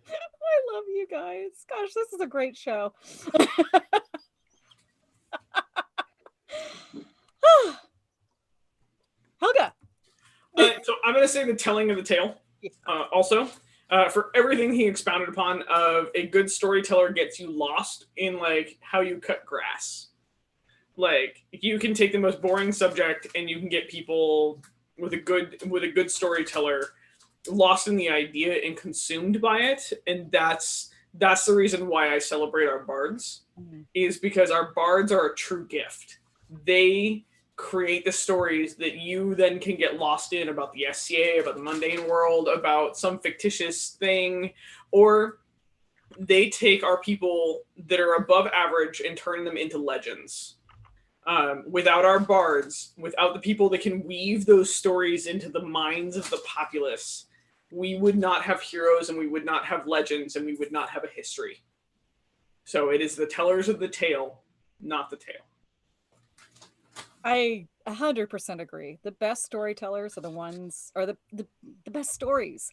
I love you guys. Gosh, this is a great show. Helga. So I'm going to say the telling of the tale. Also, for everything he expounded upon of a good storyteller gets you lost in like how you cut grass. Like you can take the most boring subject and you can get people with a good storyteller lost in the idea and consumed by it. And that's the reason why I celebrate our bards, is because our bards are a true gift. They create the stories that you then can get lost in about the SCA, about the mundane world, about some fictitious thing, or they take our people that are above average and turn them into legends. Without our bards, without the people that can weave those stories into the minds of the populace, we would not have heroes and we would not have legends and we would not have a history. So it is the tellers of the tale, not the tale. I 100% agree. The best storytellers are the ones, or the best stories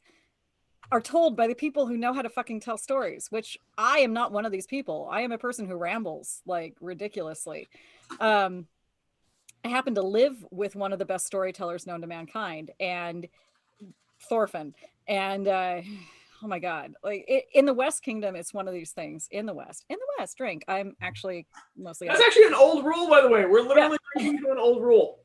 are told by the people who know how to fucking tell stories, which I am not one of these people. I am a person who rambles like ridiculously. I happen to live with one of the best storytellers known to mankind, and Thorfinn. And oh my God, like in the West Kingdom, it's one of these things. In the West, drink. I'm actually mostly. That's actually an old rule, by the way. We're literally drinking to an old rule.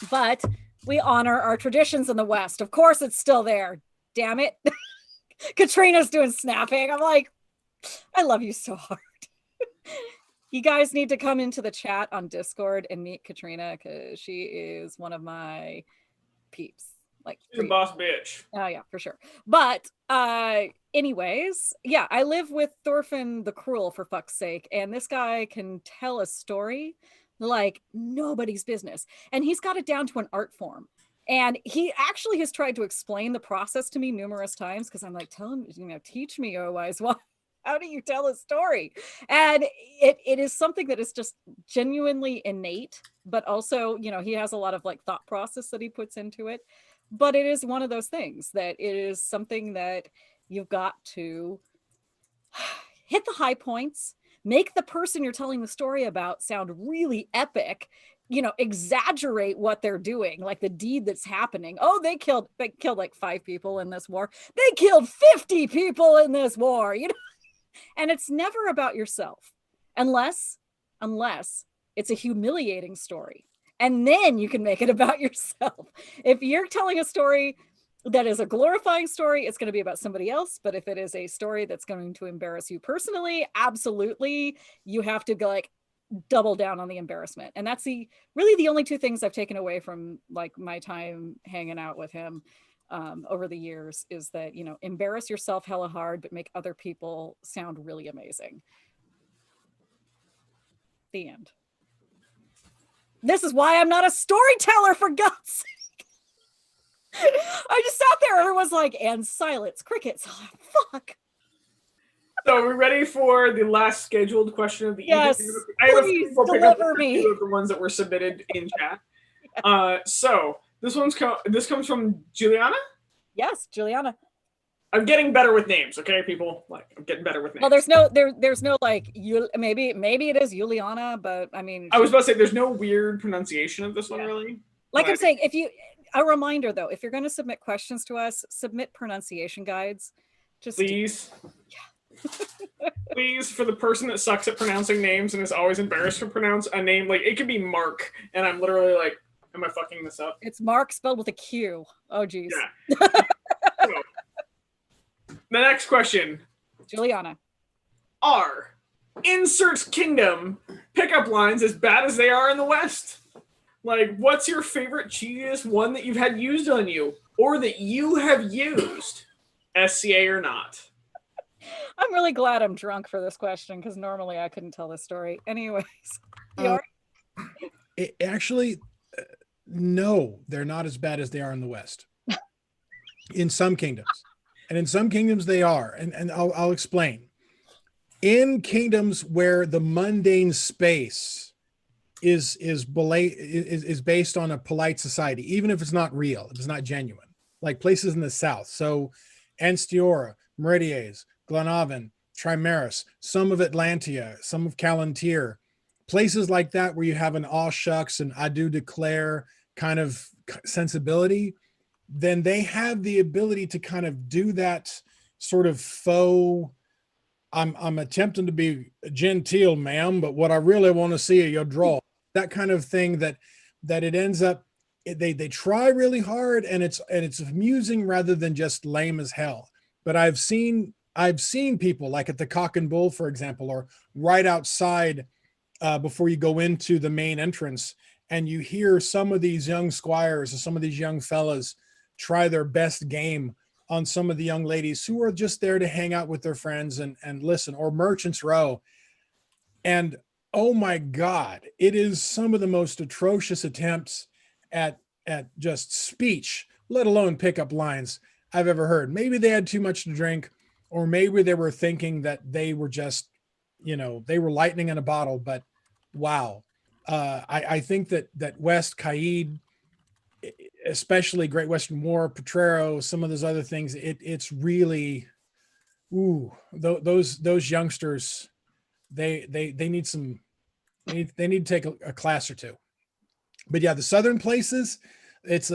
But we honor our traditions in the West. Of course, it's still there. Damn it. Katrina's doing snapping. I'm like, I love you so hard. You guys need to come into the chat on Discord and meet Katrina, because she is one of my peeps. Like, she's a boss bitch. Oh yeah, for sure. But anyways, yeah, I live with Thorfinn the Cruel, for fuck's sake, and this guy can tell a story like nobody's business, and he's got it down to an art form. And he actually has tried to explain the process to me numerous times, because I'm like, tell him, you know, teach me, oh wise one. How do you tell a story? And it is something that is just genuinely innate, but also, you know, he has a lot of like thought process that he puts into it. But it is one of those things that it is something that you've got to hit the high points, make the person you're telling the story about sound really epic, you know, exaggerate what they're doing, like the deed that's happening. Oh, they killed like 5 people in this war. They killed 50 people in this war, you know? And it's never about yourself, unless it's a humiliating story. And then you can make it about yourself. If you're telling a story that is a glorifying story, it's going to be about somebody else. But if it is a story that's going to embarrass you personally, absolutely, you have to go like double down on the embarrassment. And that's really the only 2 things I've taken away from like my time hanging out with him over the years, is that, you know, embarrass yourself hella hard, but make other people sound really amazing. The end. This is why I'm not a storyteller, for God's sake. I just sat there, everyone's like, and silence, crickets. Oh, fuck. So are we ready for the last scheduled question of the evening? Yes, please deliver me. Of the ones that were submitted in chat. So this comes from Juliana? Yes, Juliana. I'm getting better with names, okay, people? Like, I'm getting better with names. Well, there's no like, maybe it is Juliana, but I mean, I was about to say there's no weird pronunciation of this one, really. Like I'm saying, a reminder though, if you're going to submit questions to us, submit pronunciation guides. Just please. Yeah. Please, for the person that sucks at pronouncing names and is always embarrassed to pronounce a name, like it could be Mark, and I'm literally like, Am I fucking this up? It's Mark spelled with a Q. Oh, geez. Yeah. So, the next question. Juliana. Are insert kingdom pickup lines as bad as they are in the West? Like, what's your favorite cheesiest one that you've had used on you? Or that you have used? SCA or not? I'm really glad I'm drunk for this question because normally I couldn't tell this story. Anyways. Actually, no, they're not as bad as they are in the West. In some kingdoms. And in some kingdoms they are. And I'll explain. In kingdoms where the mundane space is based on a polite society, even if it's not real, if it's not genuine, like places in the South. So Anstiora, Meridies, Glenavon, Trimaris, some of Atlantia, some of Callantir, places like that where you have an aw shucks and I do declare kind of sensibility, then they have the ability to kind of do that sort of faux, I'm attempting to be genteel, ma'am, but what I really want to see are your draw. That kind of thing that it ends up, they try really hard and it's amusing rather than just lame as hell. But I've seen people like at the Cock and Bull, for example, or right outside before you go into the main entrance, and you hear some of these young squires or some of these young fellas try their best game on some of the young ladies who are just there to hang out with their friends and listen, or Merchants Row. And oh my God, it is some of the most atrocious attempts at just speech, let alone pickup lines I've ever heard. Maybe they had too much to drink, or maybe they were thinking that they were just, they were lightning in a bottle, but wow. I think that West Caid, especially Great Western War, Potrero, some of those other things, it's really, those youngsters, they need some, they need to take a class or two. But yeah, the Southern places, it's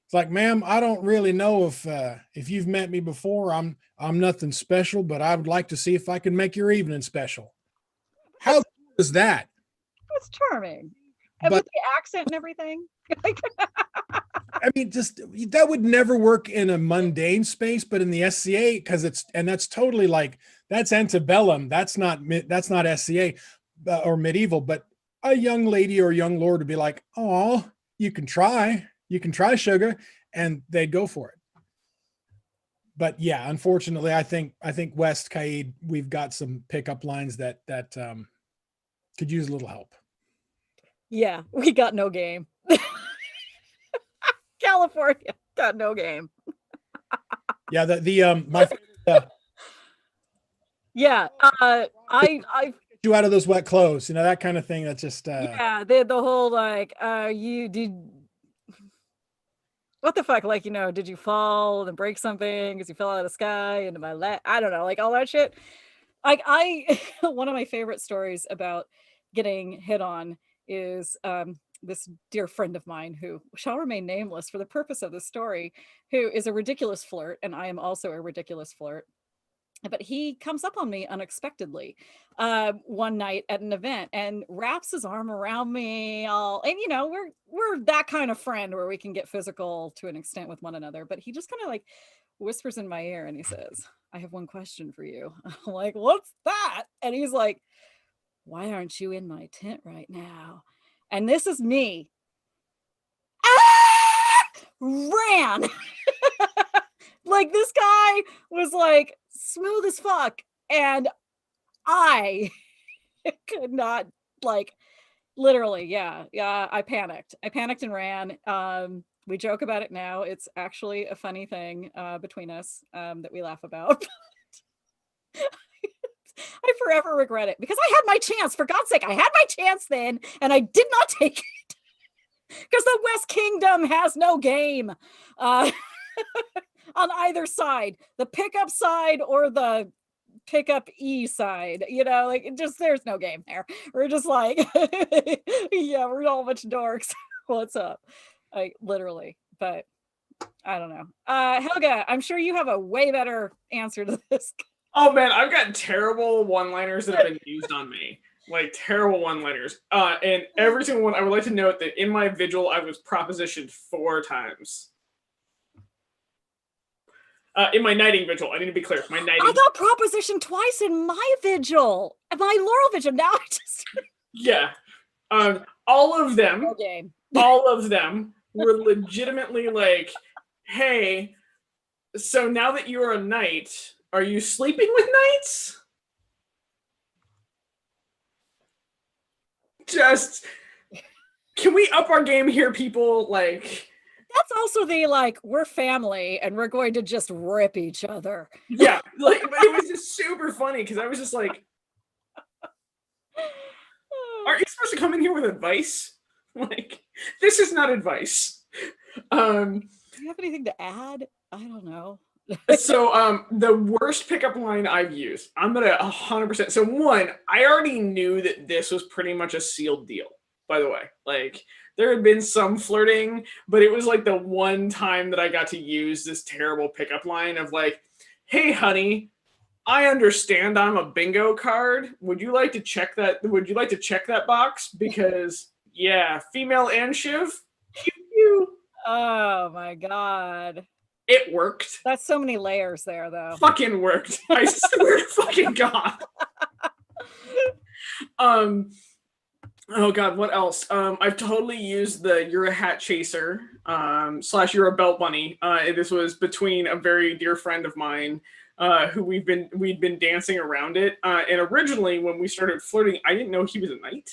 it's like, ma'am, I don't really know if you've met me before. I'm nothing special, but I would like to see if I can make your evening special. How is that? It's charming. And But with the accent and everything. I mean, just that would never work in a mundane space, but in the SCA, because that's totally like, that's antebellum. That's not SCA or medieval, but a young lady or young lord would be like, oh, you can try, sugar, and they'd go for it. But yeah, unfortunately, I think West Caid, we've got some pickup lines that could use a little help. Yeah, we got no game. California got no game. Yeah, my yeah, I you out of those wet clothes, that kind of thing. That's just yeah, the whole like you did what the fuck, like, did you fall and break something because you fell out of the sky into my lap? I don't know, like all that shit. Like one of my favorite stories about getting hit on is this dear friend of mine who shall remain nameless for the purpose of this story, who is a ridiculous flirt, and I am also a ridiculous flirt. But he comes up on me unexpectedly one night at an event and wraps his arm around me and we're that kind of friend where we can get physical to an extent with one another, but he just kind of like whispers in my ear and he says, I have one question for you. I'm like, what's that? And he's like, why aren't you in my tent right now? And this is me. Ran. Like, this guy was like smooth as fuck, and I could not, like, literally, yeah, I panicked and ran. We joke about it now. It's actually a funny thing between us that we laugh about. I forever regret it because I had my chance. For God's sake, I had my chance then, and I did not take it because the West Kingdom has no game on either side, the pickup side or the pickup E side. Like, it just, there's no game there. We're just like, yeah, we're all a bunch of dorks. What's up? Like, literally. But I don't know. Helga, I'm sure you have a way better answer to this. Oh man, I've got terrible one-liners that have been used on me. Like terrible one-liners. And every single one, I would like to note that in my vigil, I was propositioned 4 times. In my knighting vigil, I need to be clear. My knighting. I got propositioned twice in my vigil, my Laurel vigil. Now I just. Yeah. All of them. Okay. All of them were legitimately like, hey, so now that you are a knight, are you sleeping with knights? Just, can we up our game here, people? Like, that's also the like, we're family and we're going to just rip each other. Yeah, like it was just super funny because I was just like, are you supposed to come in here with advice? Like, this is not advice. Do you have anything to add? I don't know. So the worst pickup line I've used, I'm gonna 100%. So one, I already knew that this was pretty much a sealed deal, by the way. Like, there had been some flirting, but it was like the one time that I got to use this terrible pickup line of like, hey honey, I understand I'm a bingo card. Would you like to check that? Would you like to check that box? Because yeah, female and Shiv. Pew, pew. Oh my God. It worked. That's so many layers there, though. Fucking worked. I swear to fucking God. Oh God, what else? I've totally used the "you're a hat chaser" / "you're a belt bunny." This was between a very dear friend of mine, who we'd been dancing around it. And originally, when we started flirting, I didn't know he was a knight.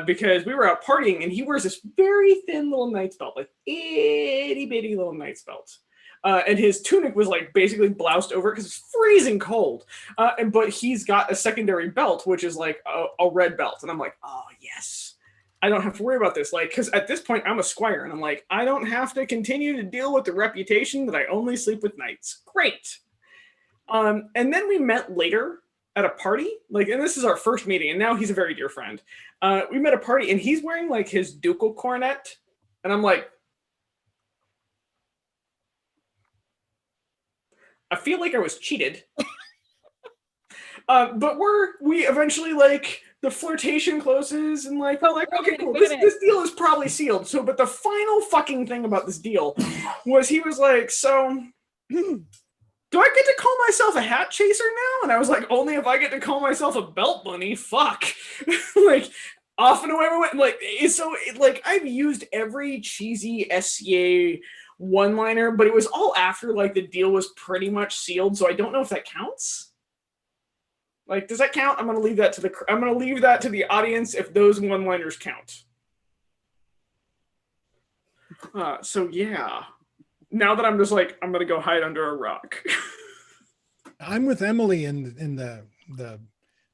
Because we were out partying and he wears this very thin little knight's belt, like itty bitty little knight's belt. And his tunic was like basically bloused over because it's freezing cold. But he's got a secondary belt, which is like a red belt. And I'm like, oh yes, I don't have to worry about this. Like, because at this point I'm a squire and I'm like, I don't have to continue to deal with the reputation that I only sleep with knights. Great. And then we met later at a party, like, and this is our first meeting, and now he's a very dear friend. We met at a party, and he's wearing like his ducal coronet, and I'm like, I feel like I was cheated. But we eventually, like, the flirtation closes, and like we're like, okay, cool, this deal is probably sealed. So, but the final fucking thing about this deal was he was like, so. Do I get to call myself a hat chaser now? And I was like, only if I get to call myself a belt bunny. Fuck. Like, off and away we went. Like, so, like, I've used every cheesy SCA one-liner, but it was all after, like, the deal was pretty much sealed, so I don't know if that counts. Like, does that count? I'm gonna leave that to the audience if those one-liners count. So, yeah. Now that I'm just like, I'm gonna go hide under a rock. I'm with Emily in the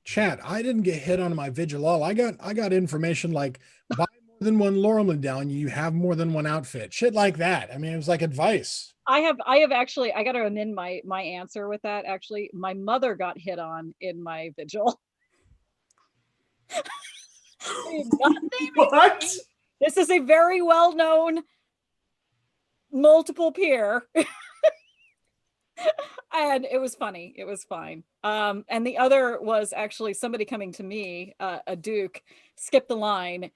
chat. I didn't get hit on my vigil all. I got information like, buy more than one Laurel medallion, you have more than one outfit. Shit like that. I mean, it was like advice. I have actually, I got to amend my answer with that. Actually, my mother got hit on in my vigil. What? This is a very well-known multiple peer. And it was funny. It was fine. And the other was actually somebody coming to me, a duke, skipped the line,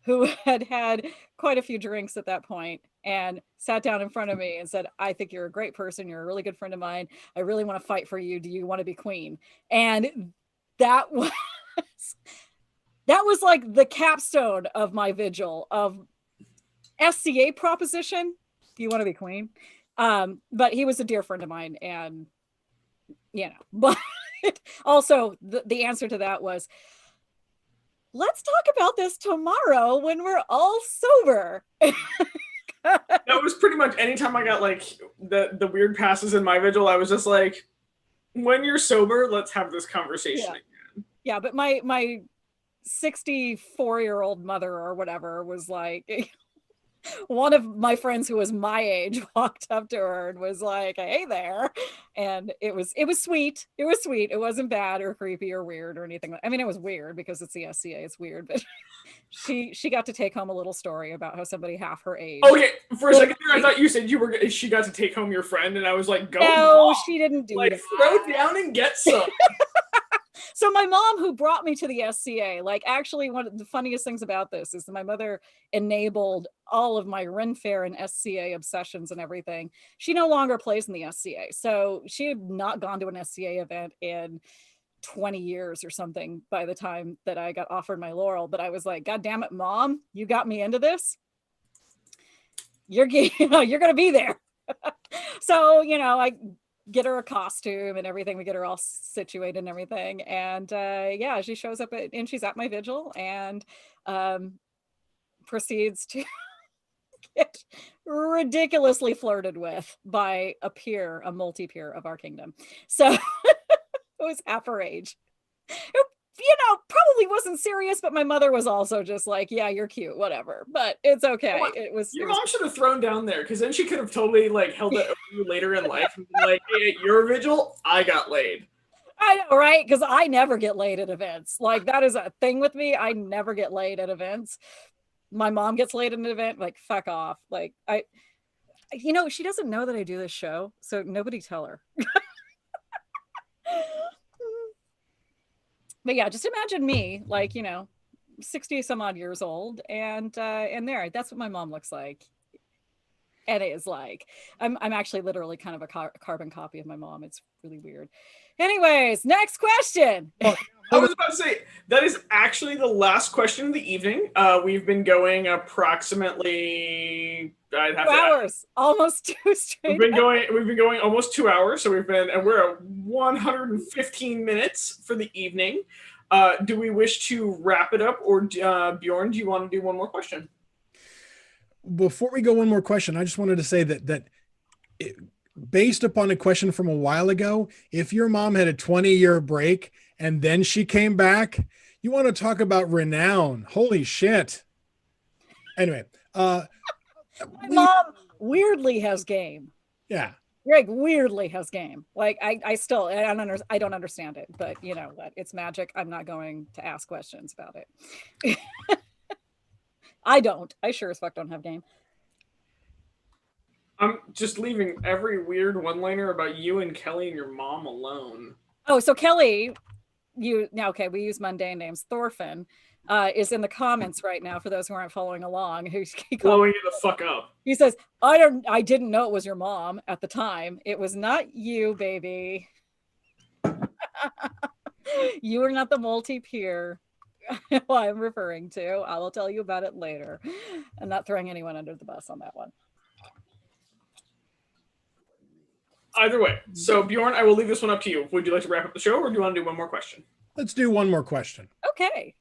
who had quite a few drinks at that point and sat down in front of me and said, I think you're a great person. You're a really good friend of mine. I really want to fight for you. Do you want to be queen? And that was like the capstone of my vigil of SCA proposition. Do you want to be queen? But he was a dear friend of mine, and you know, but also the answer to that was, let's talk about this tomorrow when we're all sober. That was pretty much anytime I got like the weird passes in my vigil, I was just like, when you're sober, let's have this conversation again. Yeah, but my 64-year-old mother or whatever was like, one of my friends who was my age walked up to her and was like, hey there. And it was sweet. It was sweet. It wasn't bad or creepy or weird or anything. I mean, it was weird because it's the SCA. It's weird, but she got to take home a little story about how somebody half her age. Okay, for a second there, I thought you said she got to take home your friend, and I was like, go. No, she didn't do like, that. Throw down and get some. So my mom, who brought me to the SCA, like actually one of the funniest things about this is that my mother enabled all of my Ren Fair and SCA obsessions and everything. She no longer plays in the SCA. So she had not gone to an SCA event in 20 years or something by the time that I got offered my laurel. But I was like, God damn it, Mom, you got me into this. You're going to be there. So, I get her a costume and everything. We get her all situated and everything. And yeah, she shows up and she's at my vigil and proceeds to get ridiculously flirted with by a multi-peer of our kingdom. So it was half her age. Probably wasn't serious, but my mother was also just like, yeah, you're cute, whatever. But it's okay. Well, your mom should have thrown down there, because then she could have totally held it over you later in life and been like, hey, at your vigil, I got laid. I know, right? Because I never get laid at events. Like, that is a thing with me. I never get laid at events. My mom gets laid at an event, like, fuck off. Like, she doesn't know that I do this show, so nobody tell her. But yeah, just imagine me, 60 some odd years old, and that's what my mom looks like. And it is like, I'm actually literally kind of a carbon copy of my mom. It's really weird. Anyways, next question. I was about to say, that is actually the last question of the evening. We've been going approximately 2 hours, almost 2 straight. We've been going almost 2 hours. So we're at 115 minutes for the evening. Do we wish to wrap it up, or Bjorn, do you want to do one more question? Before we go one more question, I just wanted to say that based upon a question from a while ago, if your mom had a 20-year break and then she came back, you want to talk about renown. Holy shit. Anyway. My mom weirdly has game. Yeah. Greg weirdly has game. Like, I don't understand it, but you know what? It's magic. I'm not going to ask questions about it. I sure as fuck don't have game. I'm just leaving every weird one-liner about you and Kelly and your mom alone. Oh, so Kelly, we use mundane names. Thorfinn is in the comments right now for those who aren't following along. Who's blowing you the fuck up. He says, I didn't know it was your mom at the time. It was not you, baby. You are not the multi-peer I'm referring to. I will tell you about it later. I'm not throwing anyone under the bus on that one. Either way. So Bjorn, I will leave this one up to you. Would you like to wrap up the show, or do you want to do one more question? Let's do one more question. Okay.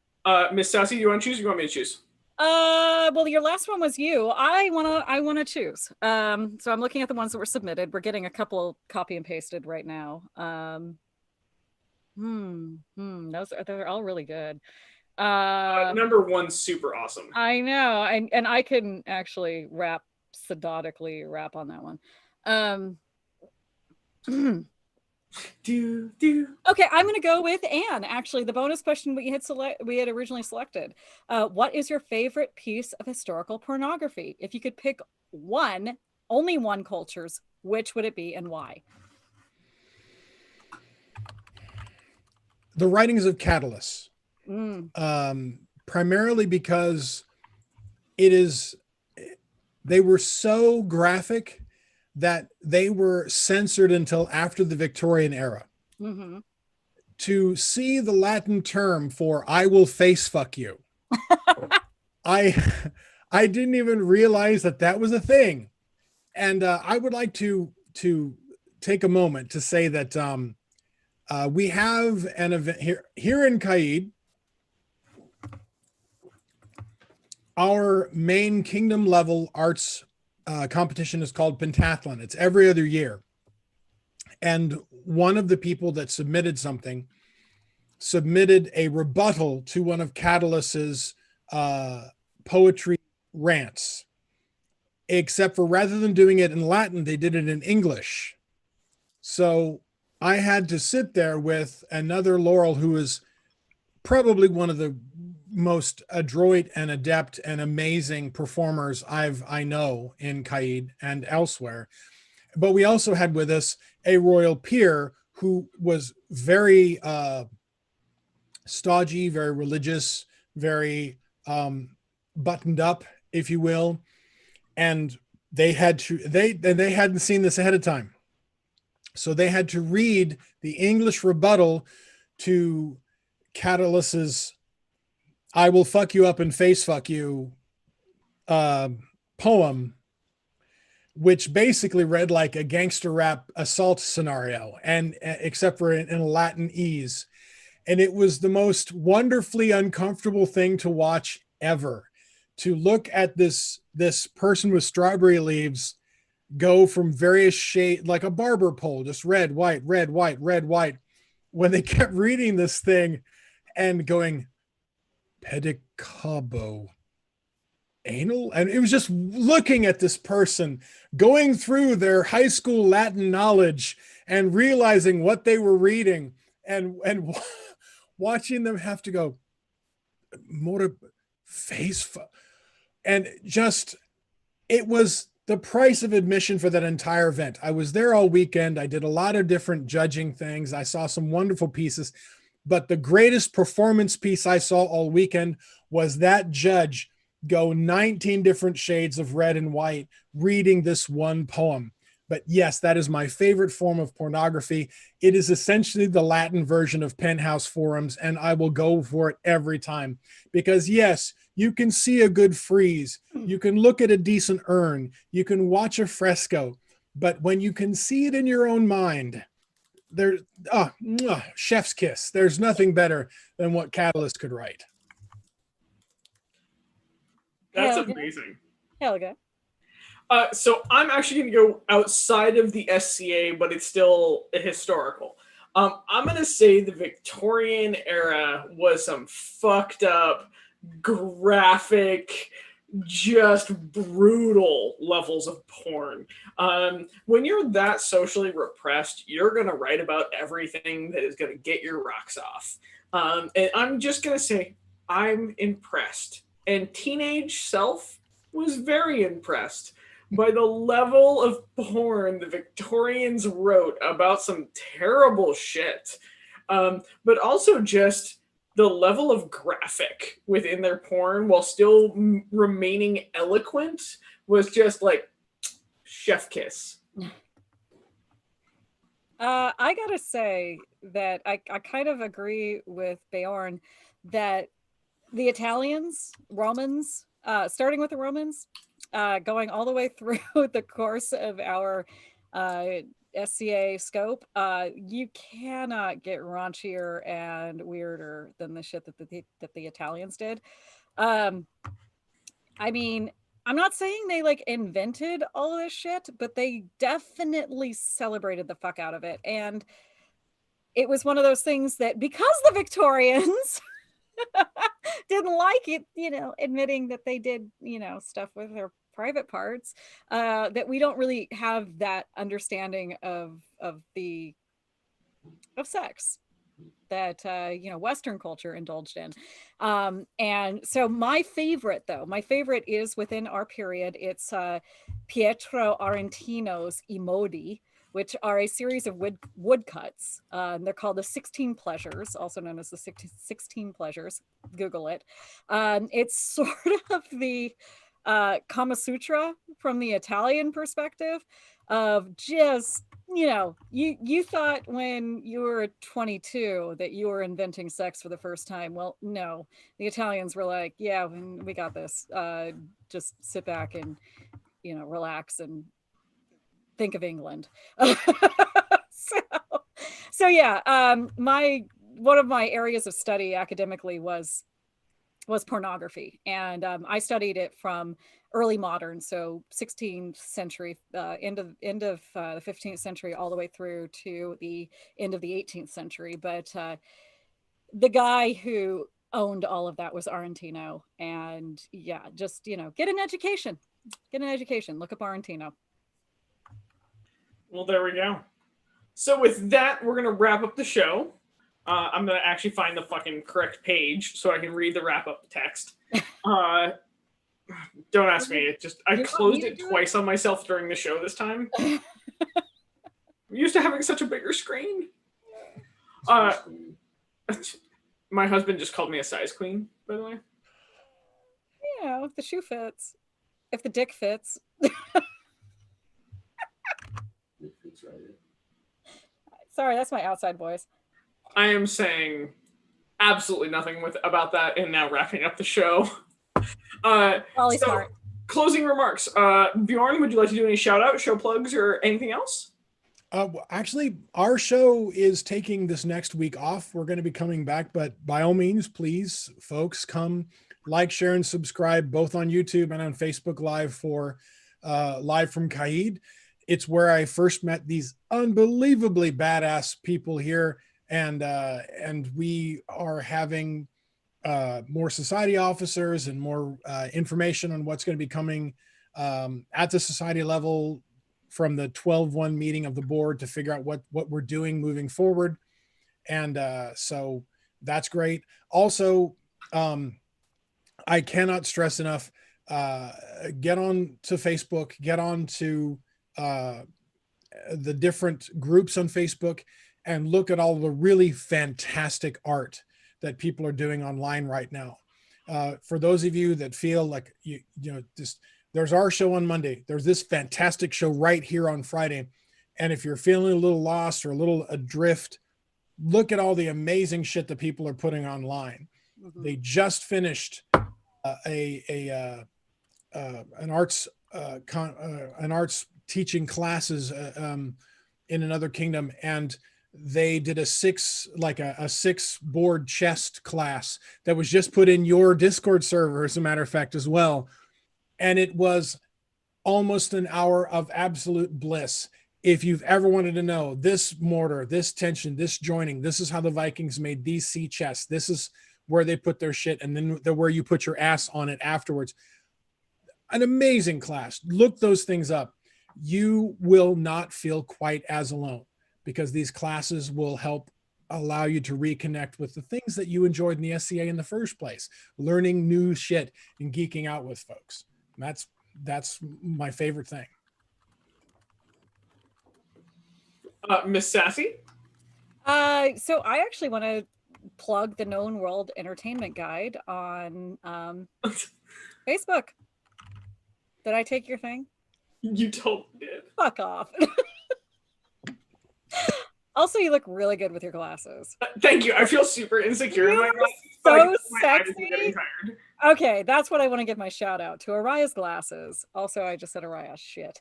Miss Sassy, do you want to choose, or do you want me to choose? Well, your last one was you. I wanna choose. So I'm looking at the ones that were submitted. We're getting a couple copy and pasted right now. They're all really good. Number one's super awesome. I know, and I can actually sadically rap on that one. Okay, I'm gonna go with Anne. Actually, the bonus question we had originally selected. What is your favorite piece of historical pornography? If you could pick only one culture's, which would it be and why? The writings of Catullus. Primarily because they were so graphic that they were censored until after the Victorian era. Mm-hmm. To see the Latin term for "I will face fuck you," I didn't even realize that was a thing. And I would like to take a moment to say that we have an event here in Caid. Our main kingdom level arts competition is called Pentathlon. It's every other year. And one of the people that submitted a rebuttal to one of Catullus's poetry rants. Except for rather than doing it in Latin, they did it in English. So I had to sit there with another Laurel who is probably one of the most adroit and adept and amazing performers I know in Caid and elsewhere. But we also had with us a royal peer who was very stodgy, very religious, very buttoned up, if you will. And they hadn't seen this ahead of time. So they had to read the English rebuttal to Catulus's "I will fuck you up and face fuck you" poem, which basically read like a gangster rap assault scenario, and except for in a Latin ease. And it was the most wonderfully uncomfortable thing to watch ever, to look at this person with strawberry leaves go from various shades, like a barber pole, just red, white, red, white, red, white, when they kept reading this thing and going pedicabo anal. And it was just looking at this person going through their high school Latin knowledge and realizing what they were reading, and watching them have to go more face, and just, it was the price of admission for that entire event. I was there all weekend. I did a lot of different judging things. I saw some wonderful pieces, but the greatest performance piece I saw all weekend was that judge go 19 different shades of red and white reading this one poem. But yes, that is my favorite form of pornography. It is essentially the Latin version of Penthouse forums, and I will go for it every time. Because yes, you can see a good frieze, you can look at a decent urn, you can watch a fresco, but when you can see it in your own mind, there's chef's kiss. There's nothing better than what Catalyst could write. That's amazing. Helga. So I'm actually going to go outside of the SCA, but it's still historical. I'm going to say the Victorian era was some fucked up, graphic, just brutal levels of porn. When you're that socially repressed, you're going to write about everything that is going to get your rocks off. And I'm just going to say, I'm impressed. And teenage self was very impressed by the level of porn the Victorians wrote about some terrible shit. But also just the level of graphic within their porn while still remaining eloquent was just like chef kiss. I gotta say that I kind of agree with Bjorn that the Italians, Romans, starting with the Romans, going all the way through the course of our SCA scope, you cannot get raunchier and weirder than the shit that the Italians did. I mean, I'm not saying they like invented all of this shit, but they definitely celebrated the fuck out of it. And it was one of those things that because the Victorians didn't like it, admitting that they did, stuff with their private parts, that we don't really have that understanding of sex that Western culture indulged in. And so my favorite is within our period. It's Pietro Argentino's I Modi, which are a series of woodcuts. They're called the 16 Pleasures, also known as the 16 Pleasures. Google it. It's sort of the Kama Sutra from the Italian perspective of just, you thought when you were 22 that you were inventing sex for the first time. Well, no, the Italians were like, yeah, we got this. Just sit back and, relax and think of England. So yeah, one of my areas of study academically was pornography, and I studied it from early modern, so 16th century, end of the 15th century, all the way through to the end of the 18th century. But the guy who owned all of that was Argentino, and yeah, just get an education, look up Argentino. Well, there we go. So with that, we're going to wrap up the show. I'm going to actually find the fucking correct page so I can read the wrap-up text. Don't ask me. I closed it twice on myself during the show this time. I'm used to having such a bigger screen. My husband just called me a size queen, by the way. You know, if the shoe fits, if the dick fits. Sorry, that's my outside voice. I am saying absolutely nothing about that, and now wrapping up the show. Probably so, smart. Closing remarks. Bjorn, would you like to do any shout out, show plugs, or anything else? Actually, our show is taking this next week off. We're going to be coming back, but by all means, please, folks, come like, share, and subscribe both on YouTube and on Facebook Live for Live from Kaid. It's where I first met these unbelievably badass people here, and we are having more society officers and more information on what's going to be coming at the society level from the 12-1 meeting of the board to figure out what we're doing moving forward. And so that's great. Also, I cannot stress enough, get on to Facebook, get on to the different groups on Facebook and look at all the really fantastic art that people are doing online right now. For those of you that feel like, there's our show on Monday. There's this fantastic show right here on Friday. And if you're feeling a little lost or a little adrift, look at all the amazing shit that people are putting online. Mm-hmm. They just finished an arts teaching classes in another kingdom, and they did a six board chess class that was just put in your Discord server, as a matter of fact, as well. And it was almost an hour of absolute bliss. If you've ever wanted to know this mortar, this tension, this joining, this is how the Vikings made these sea chests. This is where they put their shit, and then where you put your ass on it afterwards. An amazing class. Look those things up. You will not feel quite as alone, because these classes will help allow you to reconnect with the things that you enjoyed in the SCA in the first place, learning new shit and geeking out with folks. That's my favorite thing. Miss Sassy? So I actually want to plug the Known World Entertainment Guide on Facebook. Did I take your thing? You totally did. Fuck off. Also, you look really good with your glasses. Thank you. I feel super insecure in my glasses. So sexy. Okay, that's what I want to give my shout out to. Araya's glasses. Also, I just said Araya. Shit.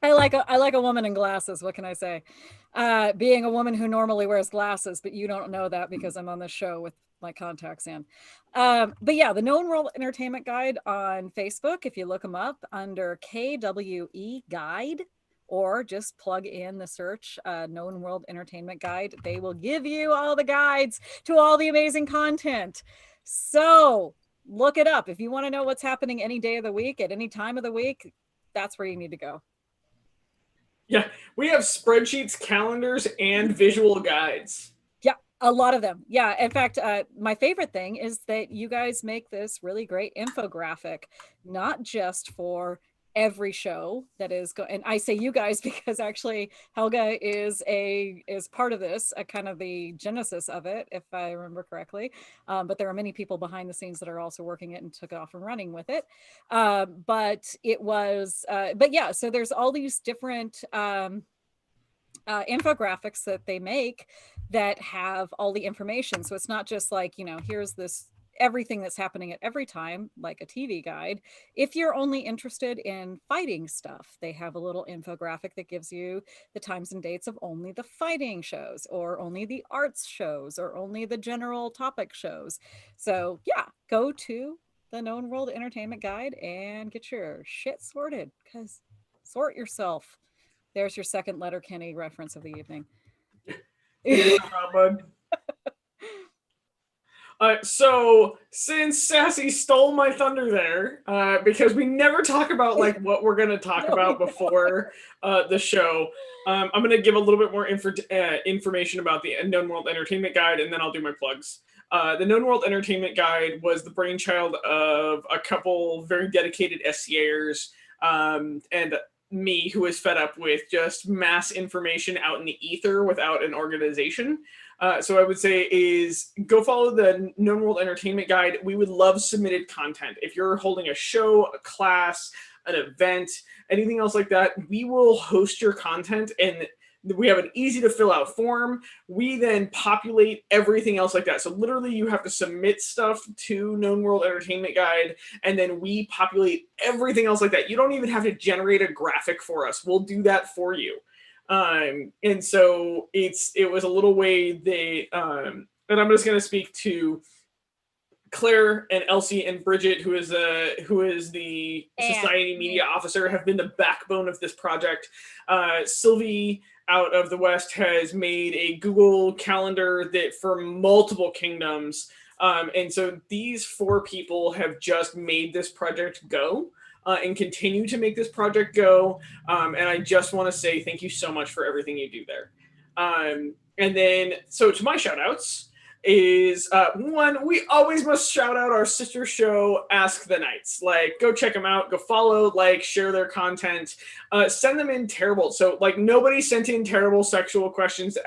I like a woman in glasses. What can I say? Being a woman who normally wears glasses, but you don't know that because I'm on the show with my contacts in. But yeah, the Known World Entertainment Guide on Facebook. If you look them up under KWE Guide, or just plug in the search Known World Entertainment Guide, they will give you all the guides to all the amazing content. So look it up. If you want to know what's happening any day of the week, at any time of the week, that's where you need to go. Yeah, we have spreadsheets, calendars, and visual guides. Yeah, a lot of them. Yeah, in fact, my favorite thing is that you guys make this really great infographic, not just for every show that is and I say you guys because actually Helga is part of this, kind of the genesis of it, if I remember correctly, but there are many people behind the scenes that are also working it and took it off and running with it, but yeah, so there's all these different infographics that they make that have all the information. So it's not just like, here's this everything that's happening at every time, like a TV guide. If you're only interested in fighting stuff, they have a little infographic that gives you the times and dates of only the fighting shows, or only the arts shows, or only the general topic shows. So yeah, go to the Known World Entertainment Guide and get your shit sorted, because sort yourself. There's your second Letterkenny reference of the evening. So since Sassy stole my thunder there, because we never talk about like what we're going to talk about before the show, I'm going to give a little bit more information about the Known World Entertainment Guide, and then I'll do my plugs. The Known World Entertainment Guide was the brainchild of a couple very dedicated SCAers, and me who is fed up with just mass information out in the ether without an organization. So I would say is go follow the Known World Entertainment Guide. We would love submitted content. If you're holding a show, a class, an event, anything else like that, we will host your content, and we have an easy to fill out form. We then populate everything else like that. So literally you have to submit stuff to Known World Entertainment Guide, and then we populate everything else like that. You don't even have to generate a graphic for us. We'll do that for you. And so it was a little way they, and I'm just going to speak to Claire and Elsie and Bridget, who is the society media officer, have been the backbone of this project. Sylvie out of the West has made a Google Calendar that for multiple kingdoms. And so these 4 people have just made this project go. And continue to make this project go. And I just want to say thank you so much for everything you do there. And then, so to my shout outs is one, we always must shout out our sister show, Ask the Knights. Like, go check them out, go follow, like, share their content, send them in terrible. So, like, nobody sent in terrible sexual questions to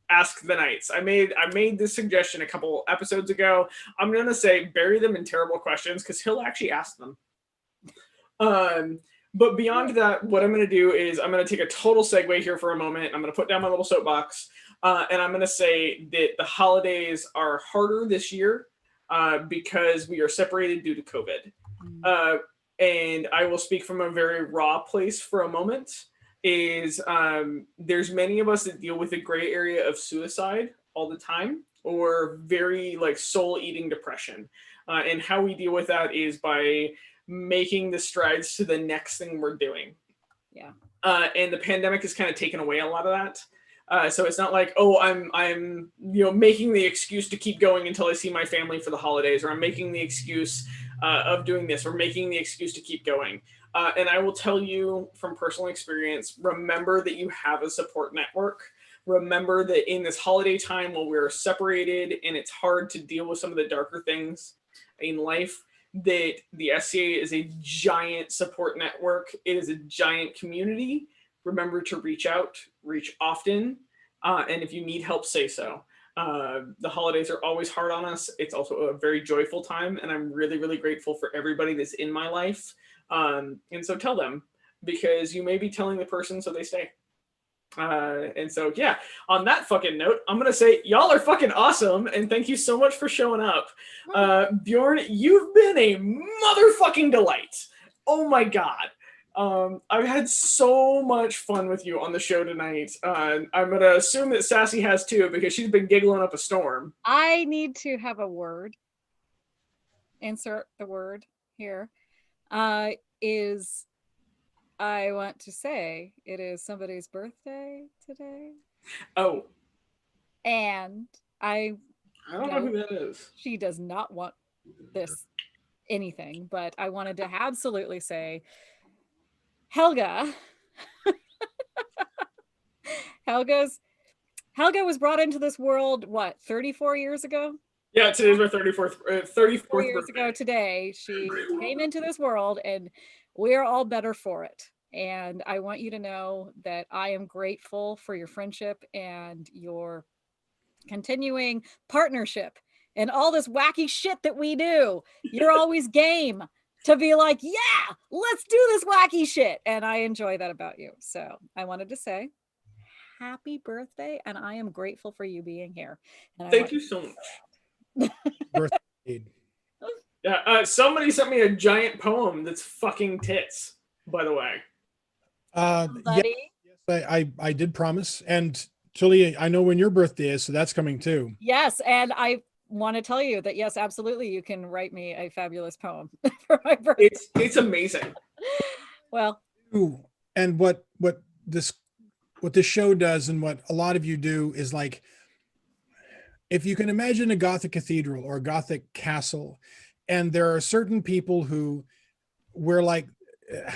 ask the Knights. I made this suggestion a couple episodes ago. I'm going to say bury them in terrible questions because he'll actually ask them. But beyond that, what I'm going to do is I'm going to take a total segue here for a moment. I'm going to put down my little soapbox, and I'm going to say that the holidays are harder this year because we are separated due to COVID. And I will speak from a very raw place for a moment. Is there's many of us that deal with the gray area of suicide all the time, or very like soul-eating depression. And how we deal with that is by making the strides to the next thing we're doing. Yeah. And the pandemic has kind of taken away a lot of that. So it's not like, oh, I'm making the excuse to keep going until I see my family for the holidays, or I'm making the excuse of doing this, or making the excuse to keep going. And I will tell you from personal experience, remember that you have a support network. Remember that in this holiday time while we're separated and it's hard to deal with some of the darker things in life, that the SCA is a giant support network. It is a giant community. Remember to reach out, reach often, and if you need help, say so. The holidays are always hard on us. It's also a very joyful time, and I'm really, really grateful for everybody that's in my life. And so tell them, because you may be telling the person so they stay. And so, yeah, on that fucking note, I'm going to say y'all are fucking awesome. And thank you so much for showing up. Bjorn, you've been a motherfucking delight. Oh my God. I've had so much fun with you on the show tonight. I'm going to assume that Sassy has too, because she's been giggling up a storm. I need to have a word. Insert the word here. I want to say it is somebody's birthday today. Oh. And I don't know who that is. She does not want this anything, but I wanted to absolutely say Helga. Helga was brought into this world, what, 34 years ago? Yeah, today's my 34th years ago today. She came into this world, and we're all better for it. And I want you to know that I am grateful for your friendship and your continuing partnership and all this wacky shit that we do. You're always game to be like, yeah, let's do this wacky shit. And I enjoy that about you. So I wanted to say happy birthday, and I am grateful for you being here. And thank you so much. Birthday. Yeah, somebody sent me a giant poem that's fucking tits, by the way. Yes, I did promise. And Julie, I know when your birthday is, so that's coming too. Yes, and I want to tell you that yes, absolutely, you can write me a fabulous poem for my birthday. It's amazing. Well, and what this show does, and what a lot of you do, is like, if you can imagine a Gothic cathedral or a Gothic castle, and there are certain people who we're like,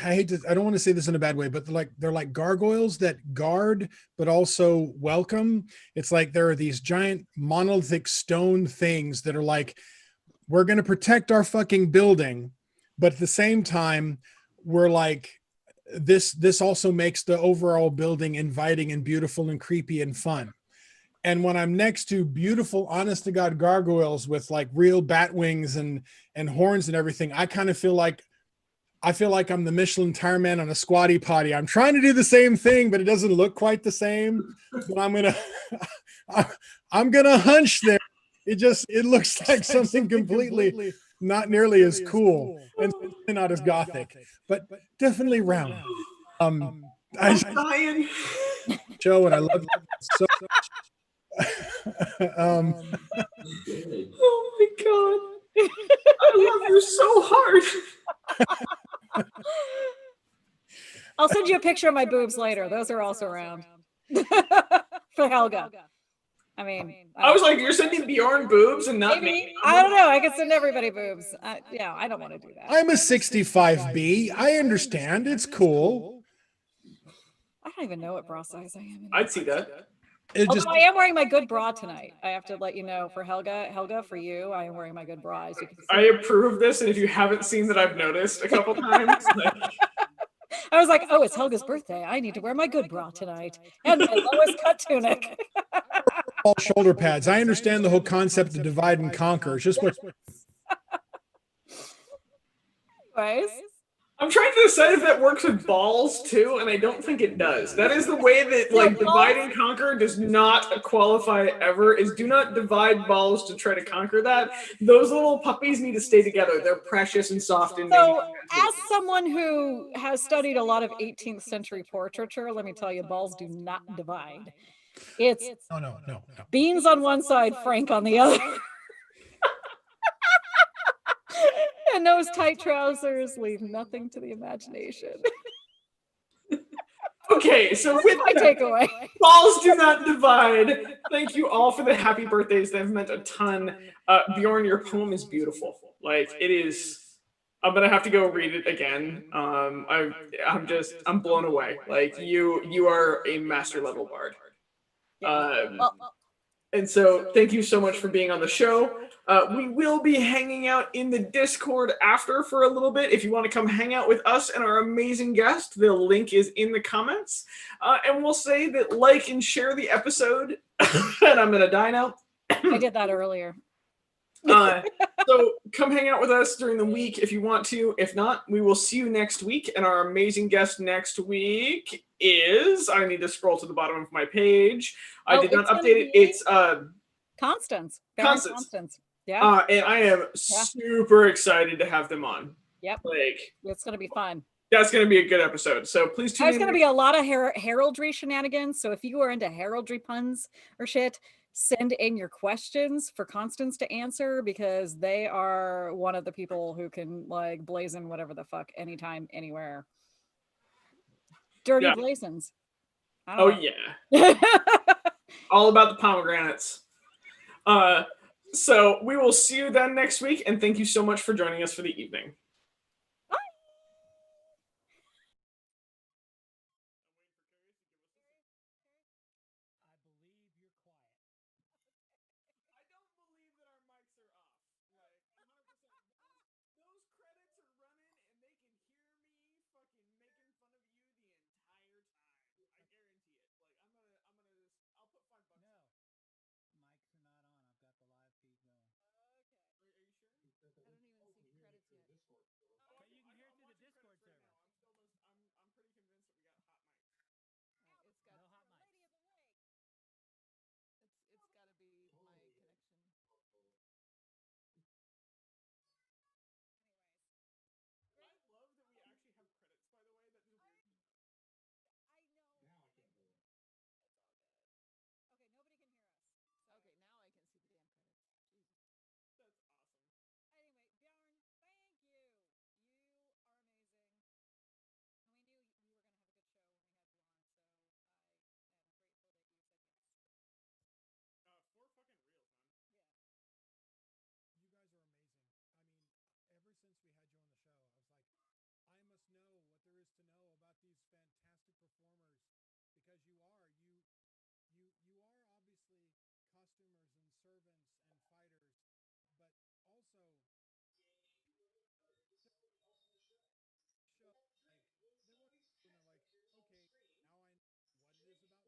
I don't want to say this in a bad way, but they're like gargoyles that guard but also welcome. It's like there are these giant monolithic stone things that are like, we're going to protect our fucking building, but at the same time we're like, this also makes the overall building inviting and beautiful and creepy and fun. And when I'm next to beautiful, honest to God gargoyles with like real bat wings and horns and everything, I kind of feel like I'm the Michelin tire man on a squatty potty. I'm trying to do the same thing, but it doesn't look quite the same. But I'm gonna hunch there. It looks like something completely not nearly as cool and not as gothic, but definitely round. I'm dying. Show, and I love you so much. Oh my god. I love you so hard. I'll send you a picture of my boobs later. Those are also round. For Helga. I mean, I was like, you're sending Bjorn boobs and not me? I don't know. I can send everybody boobs. Yeah, I don't want to do that. I'm a 65B. I understand. It's cool. I don't even know what bra size I am. I'd see that. Although I am wearing my good bra tonight. I have to let you know for Helga, for you, I am wearing my good bra. As you can see. I approve this, and if you haven't seen that, I've noticed a couple times. I was like, oh, it's Helga's birthday. I need to wear my good bra tonight. And my lowest cut tunic. All shoulder pads. I understand the whole concept of divide and conquer. It's just what. Anyways. I'm trying to decide if that works with balls too, and I don't think it does. That is the way that like divide and conquer does not qualify ever, is do not divide balls to try to conquer that. Those little puppies need to stay together. They're precious and soft. And so as someone who has studied a lot of 18th century portraiture, let me tell you, balls do not divide. It's no. Beans on one side, Frank on the other. And those tight trousers leave nothing to the imagination. Okay, so with my takeaway, balls do not divide. Thank you all for the happy birthdays. They've meant a ton. Bjorn, your poem is beautiful. Like, it is. I'm gonna have to go read it again. I'm blown away. Like, you are a master level bard. And so thank you so much for being on the show. We will be hanging out in the Discord after for a little bit. If you want to come hang out with us and our amazing guest, the link is in the comments. And we'll say that like and share the episode. And I'm going to die now. I did that earlier. So come hang out with us during the week if you want to. If not, we will see you next week. And our amazing guest next week is, I need to scroll to the bottom of my page. I did not update it. It's Constance. Constance. Yeah. And I am super excited to have them on. Yep. Like, it's going to be fun. That's going to be a good episode. So please tune in. There's going to be a lot of heraldry shenanigans. So if you are into heraldry puns or shit, send in your questions for Constance to answer, because they are one of the people who can like blazon whatever the fuck anytime, anywhere. Dirty blazons. Oh yeah. All about the pomegranates. So we will see you then next week, and thank you so much for joining us for the evening. Because you are obviously customers and servants